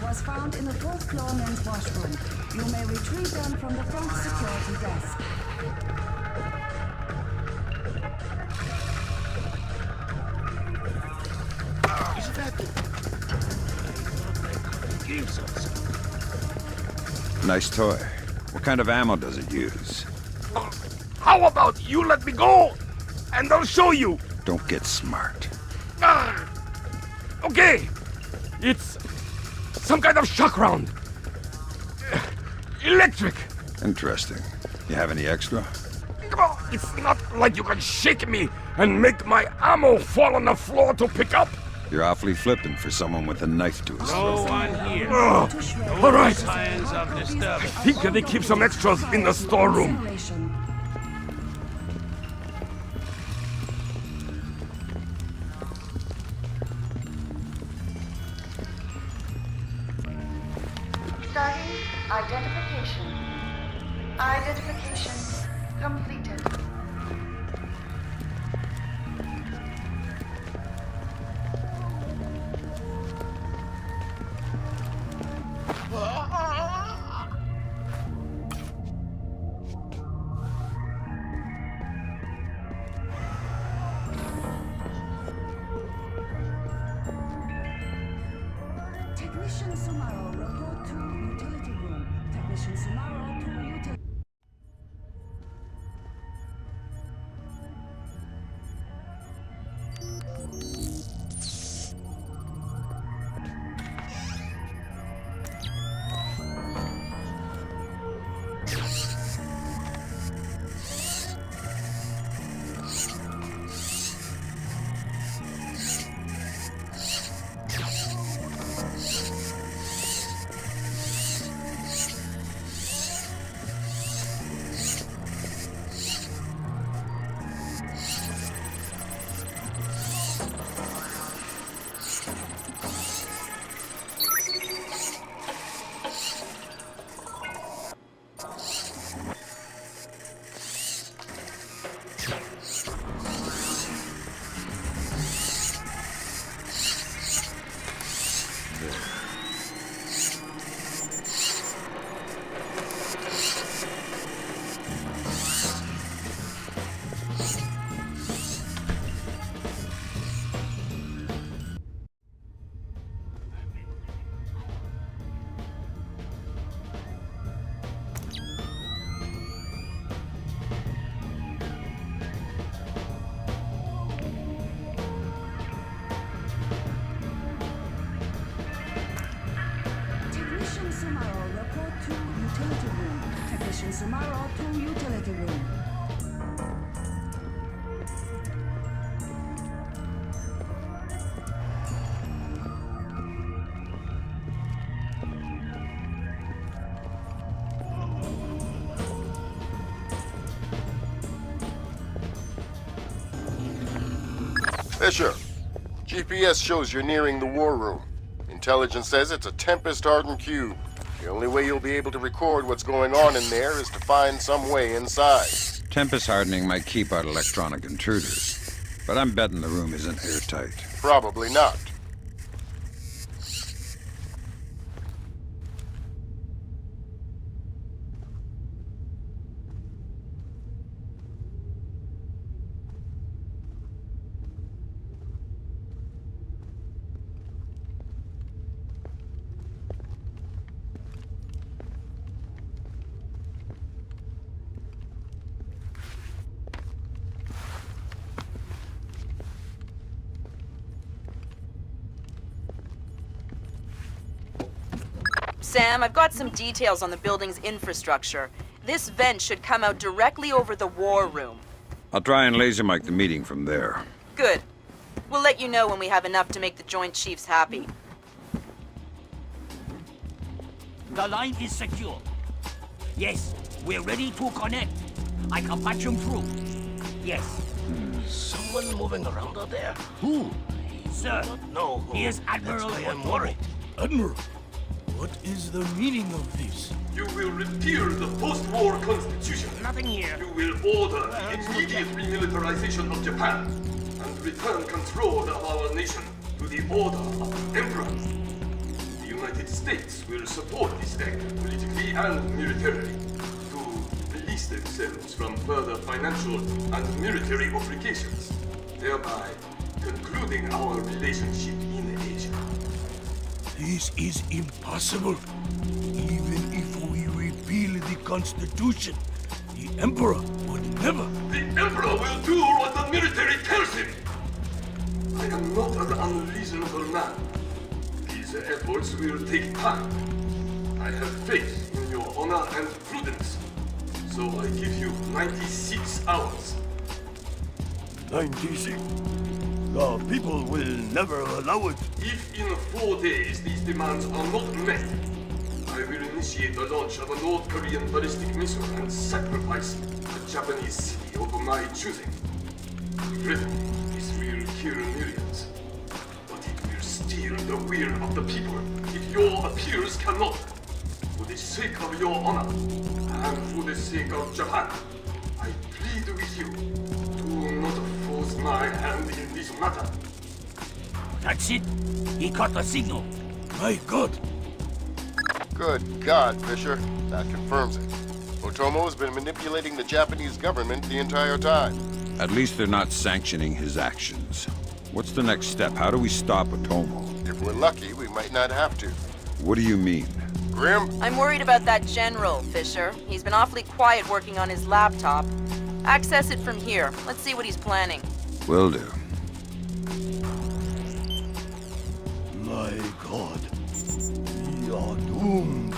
Was found in the fourth floor men's washroom. You may retrieve them from the front security desk. Is that the... I thought they gives us. Nice toy. What kind of ammo does it use? How about you let me go, and I'll show you. Don't get smart. Okay. It's some kind of shock round. Electric. Interesting. You have any extra? It's not like you can shake me and make my ammo fall on the floor to pick up. You're awfully flippant for someone with a knife to his No throat. one here. All right. Signs of disturbance. I think they keep some extras in the storeroom. Starting identification. Identification completed. Technician Sumaro, report to utility room. Technician Sumaro to utility. Fisher, GPS shows you're nearing the war room. Intelligence says it's a Tempest-hardened cube. The only way you'll be able to record what's going on in there is to find some way inside. Tempest hardening might keep out electronic intruders, but I'm betting the room isn't airtight. Probably not. Sam, I've got some details on the building's infrastructure. This vent should come out directly over the war room. I'll try and laser mic the meeting from there. Good. We'll let you know when we have enough to make the Joint Chiefs happy. The line is secure. Yes, we're ready to connect. I can patch them through. Yes. Someone moving around out there? Who? Sir, No. here's Admiral. I am worried. Admiral, what is the meaning of this? You will repeal the post-war constitution. Nothing here. You will order the immediate remilitarization of Japan and return control of our nation to the order of the Emperor. The United States will support this act politically and militarily to release themselves from further financial and military obligations, thereby concluding our relationship in Asia. This is impossible. Even if we repeal the Constitution, the Emperor would never. The Emperor will do what the military tells him! I am not an unreasonable man. These efforts will take time. I have faith in your honor and prudence. So I give you 96 hours. 96? The people will never allow it. If in 4 days these demands are not met, I will initiate the launch of a North Korean ballistic missile and sacrifice a Japanese city of my choosing. Regrettably, this will kill millions, but it will steal the will of the people if your appeals cannot. For the sake of your honor, and for the sake of Japan, I plead with you, do not force my hand in this matter. That's it. He caught the signal. My God. Good God, Fisher. That confirms it. Otomo has been manipulating the Japanese government the entire time. At least they're not sanctioning his actions. What's the next step? How do we stop Otomo? If we're lucky, we might not have to. What do you mean? Grim? I'm worried about that general, Fisher. He's been awfully quiet working on his laptop. Access it from here. Let's see what he's planning. Will do. My God. We are doomed.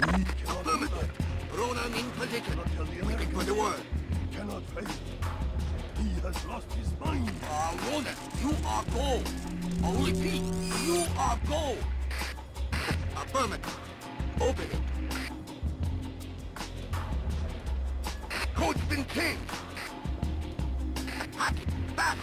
Affirmative. Ronan in position. Waiting for the word. Cannot fail. He has lost his mind. Ronan, you are go. I repeat, you are go. Affirmative. Open it. Code's been changed. Hack it back.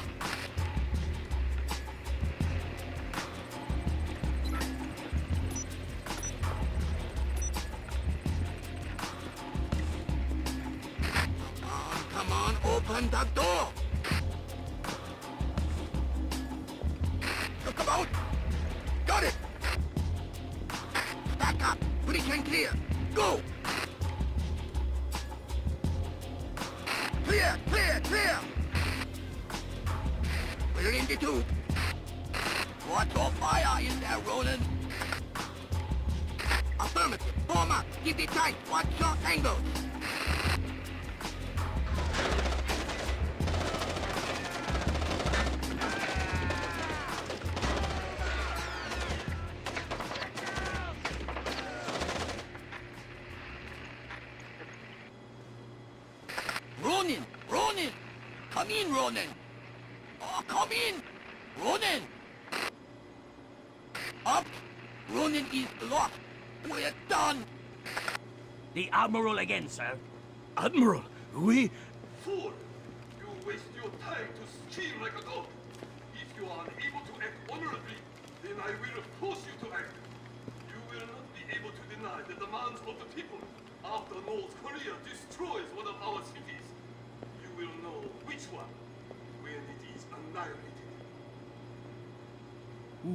Come on, open the door. Look about. Got it. Back up. Pretty and clear. Go. Clear, clear, clear. We're in the tube. Watch your fire in there, Roland. Affirmative. Form up. Keep it tight. Watch your angles. Ronin! Ronin! Come in, Ronin! Oh, come in! Ronin! Up! Ronin is locked! We're done! The Admiral again, sir. Admiral, we... Fool! You waste your time to scream like a dog. If you are unable to act honorably, then I will force you to act. You will not be able to deny the demands of the people. After North Korea destroys one of our cities, you will know which one when it is annihilated.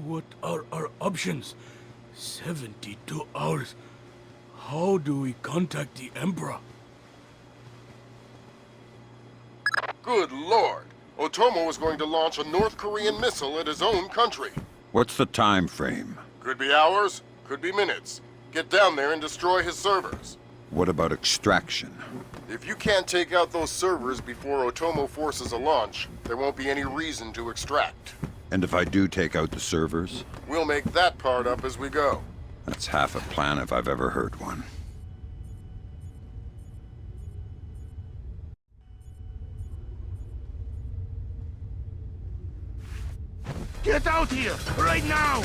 What are our options? 72 hours. How do we contact the Emperor? Good lord! Otomo is going to launch a North Korean missile at his own country. What's the time frame? Could be hours, could be minutes. Get down there and destroy his servers. What about extraction? If you can't take out those servers before Otomo forces a launch, there won't be any reason to extract. And if I do take out the servers? We'll make that part up as we go. That's half a plan if I've ever heard one. Get out here, right now!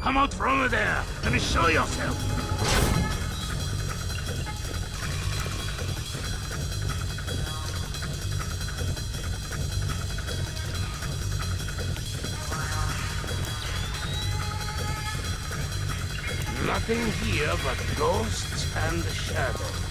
Come out from over there and show yourself! Nothing here but ghosts and shadows.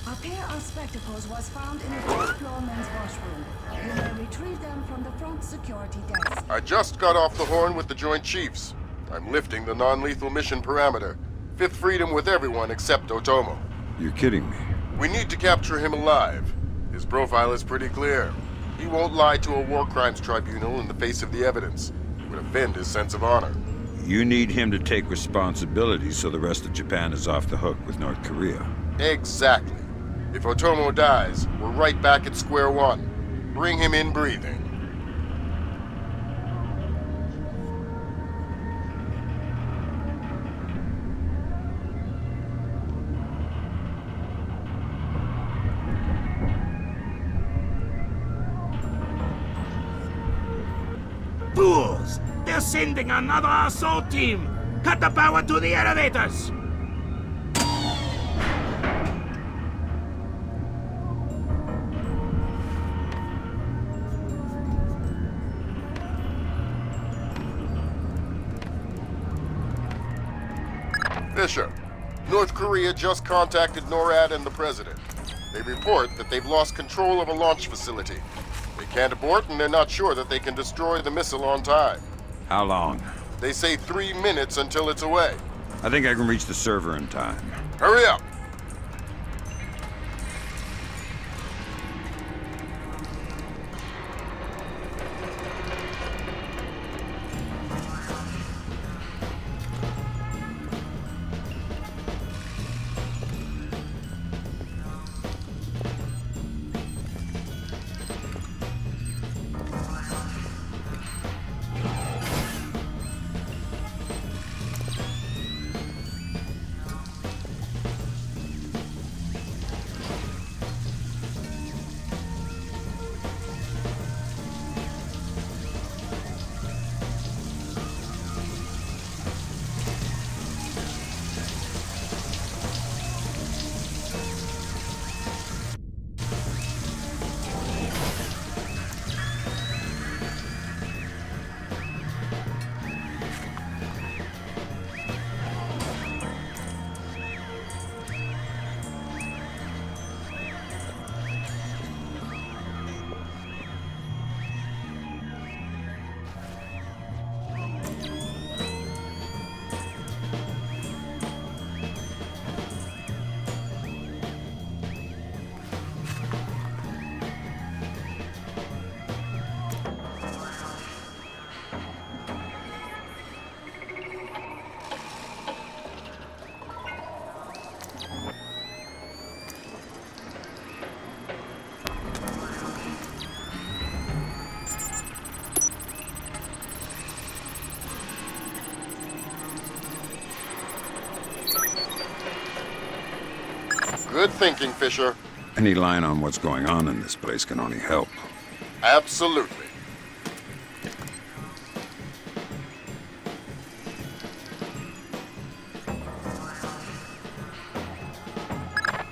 A pair of spectacles was found in the first floor men's washroom. You may retrieve them from the front security desk. I just got off the horn with the Joint Chiefs. I'm lifting the non-lethal mission parameter. Fifth freedom with everyone except Otomo. You're kidding me. We need to capture him alive. His profile is pretty clear. He won't lie to a war crimes tribunal in the face of the evidence. It would offend his sense of honor. You need him to take responsibility so the rest of Japan is off the hook with North Korea. Exactly. If Otomo dies, we're right back at square one. Bring him in breathing. Fools! They're sending another assault team! Cut the power to the elevators! Fisher, North Korea just contacted NORAD and the President. They report that they've lost control of a launch facility. They can't abort, and they're not sure that they can destroy the missile on time. How long? They say 3 minutes until it's away. I think I can reach the server in time. Hurry up! Good thinking, Fisher. Any line on what's going on in this place can only help. Absolutely.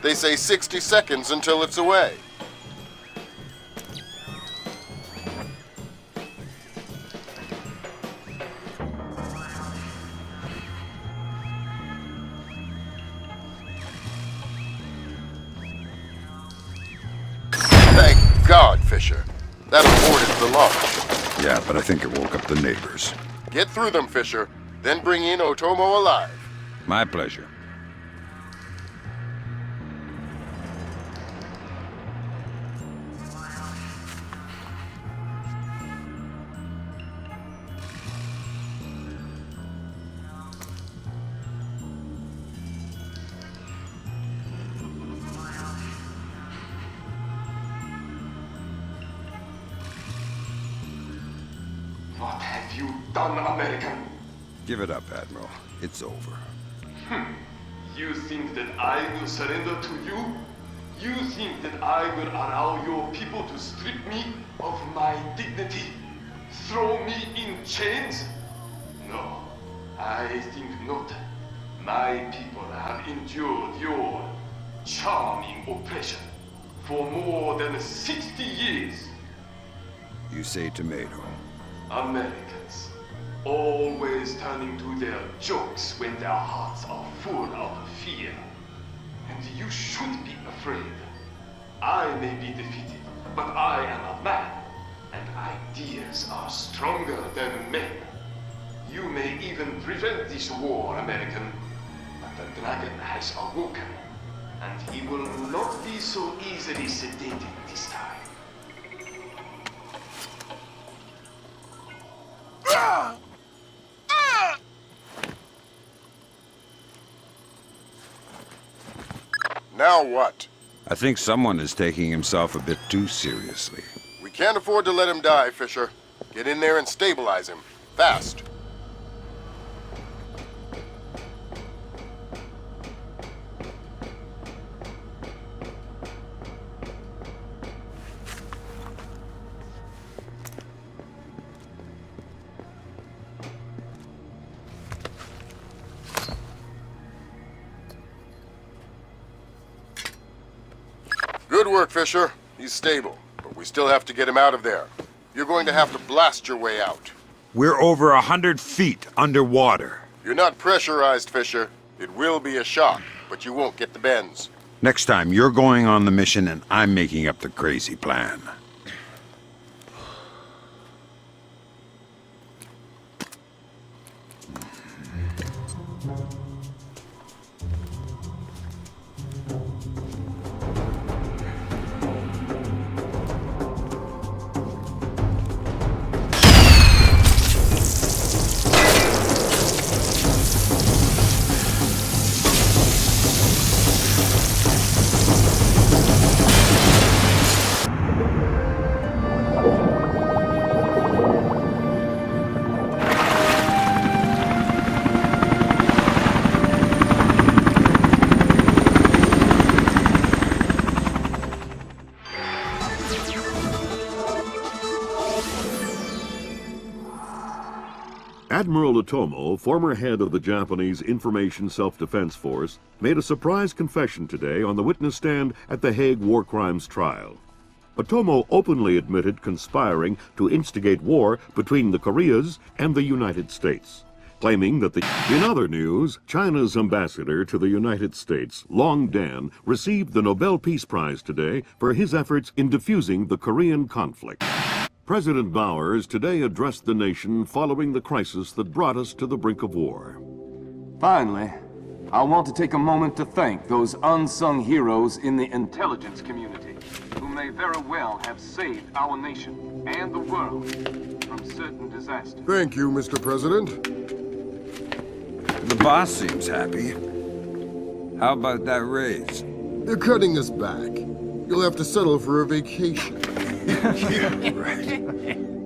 They say 60 seconds until it's away. Thank God, Fisher. That aborted the launch. Yeah, but I think it woke up the neighbors. Get through them, Fisher. Then bring in Otomo alive. My pleasure. What have you done, American? Give it up, Admiral. It's over. You think that I will surrender to you? You think that I will allow your people to strip me of my dignity? Throw me in chains? No, I think not. My people have endured your charming oppression for more than 60 years. You say tomato. Americans, always turning to their jokes when their hearts are full of fear. And you should be afraid. I may be defeated, but I am a man, and ideas are stronger than men. You may even prevent this war, American, but the dragon has awoken, and he will not be so easily sedated this time. Now what? I think someone is taking himself a bit too seriously. We can't afford to let him die, Fisher. Get in there and stabilize him. Fast. Good work, Fisher. He's stable, but we still have to get him out of there. You're going to have to blast your way out. We're over 100 feet underwater. You're not pressurized, Fisher. It will be a shock, but you won't get the bends. Next time, you're going on the mission and I'm making up the crazy plan. Admiral Otomo, former head of the Japanese Information Self-Defense Force, made a surprise confession today on the witness stand at the Hague War Crimes trial. Otomo openly admitted conspiring to instigate war between the Koreas and the United States, claiming that In other news, China's ambassador to the United States, Long Dan, received the Nobel Peace Prize today for his efforts in defusing the Korean conflict. President Bowers today addressed the nation following the crisis that brought us to the brink of war. Finally, I want to take a moment to thank those unsung heroes in the intelligence community, who may very well have saved our nation and the world from certain disasters. Thank you, Mr. President. The boss seems happy. How about that raise? They're cutting us back. You'll have to settle for a vacation. Yeah, right.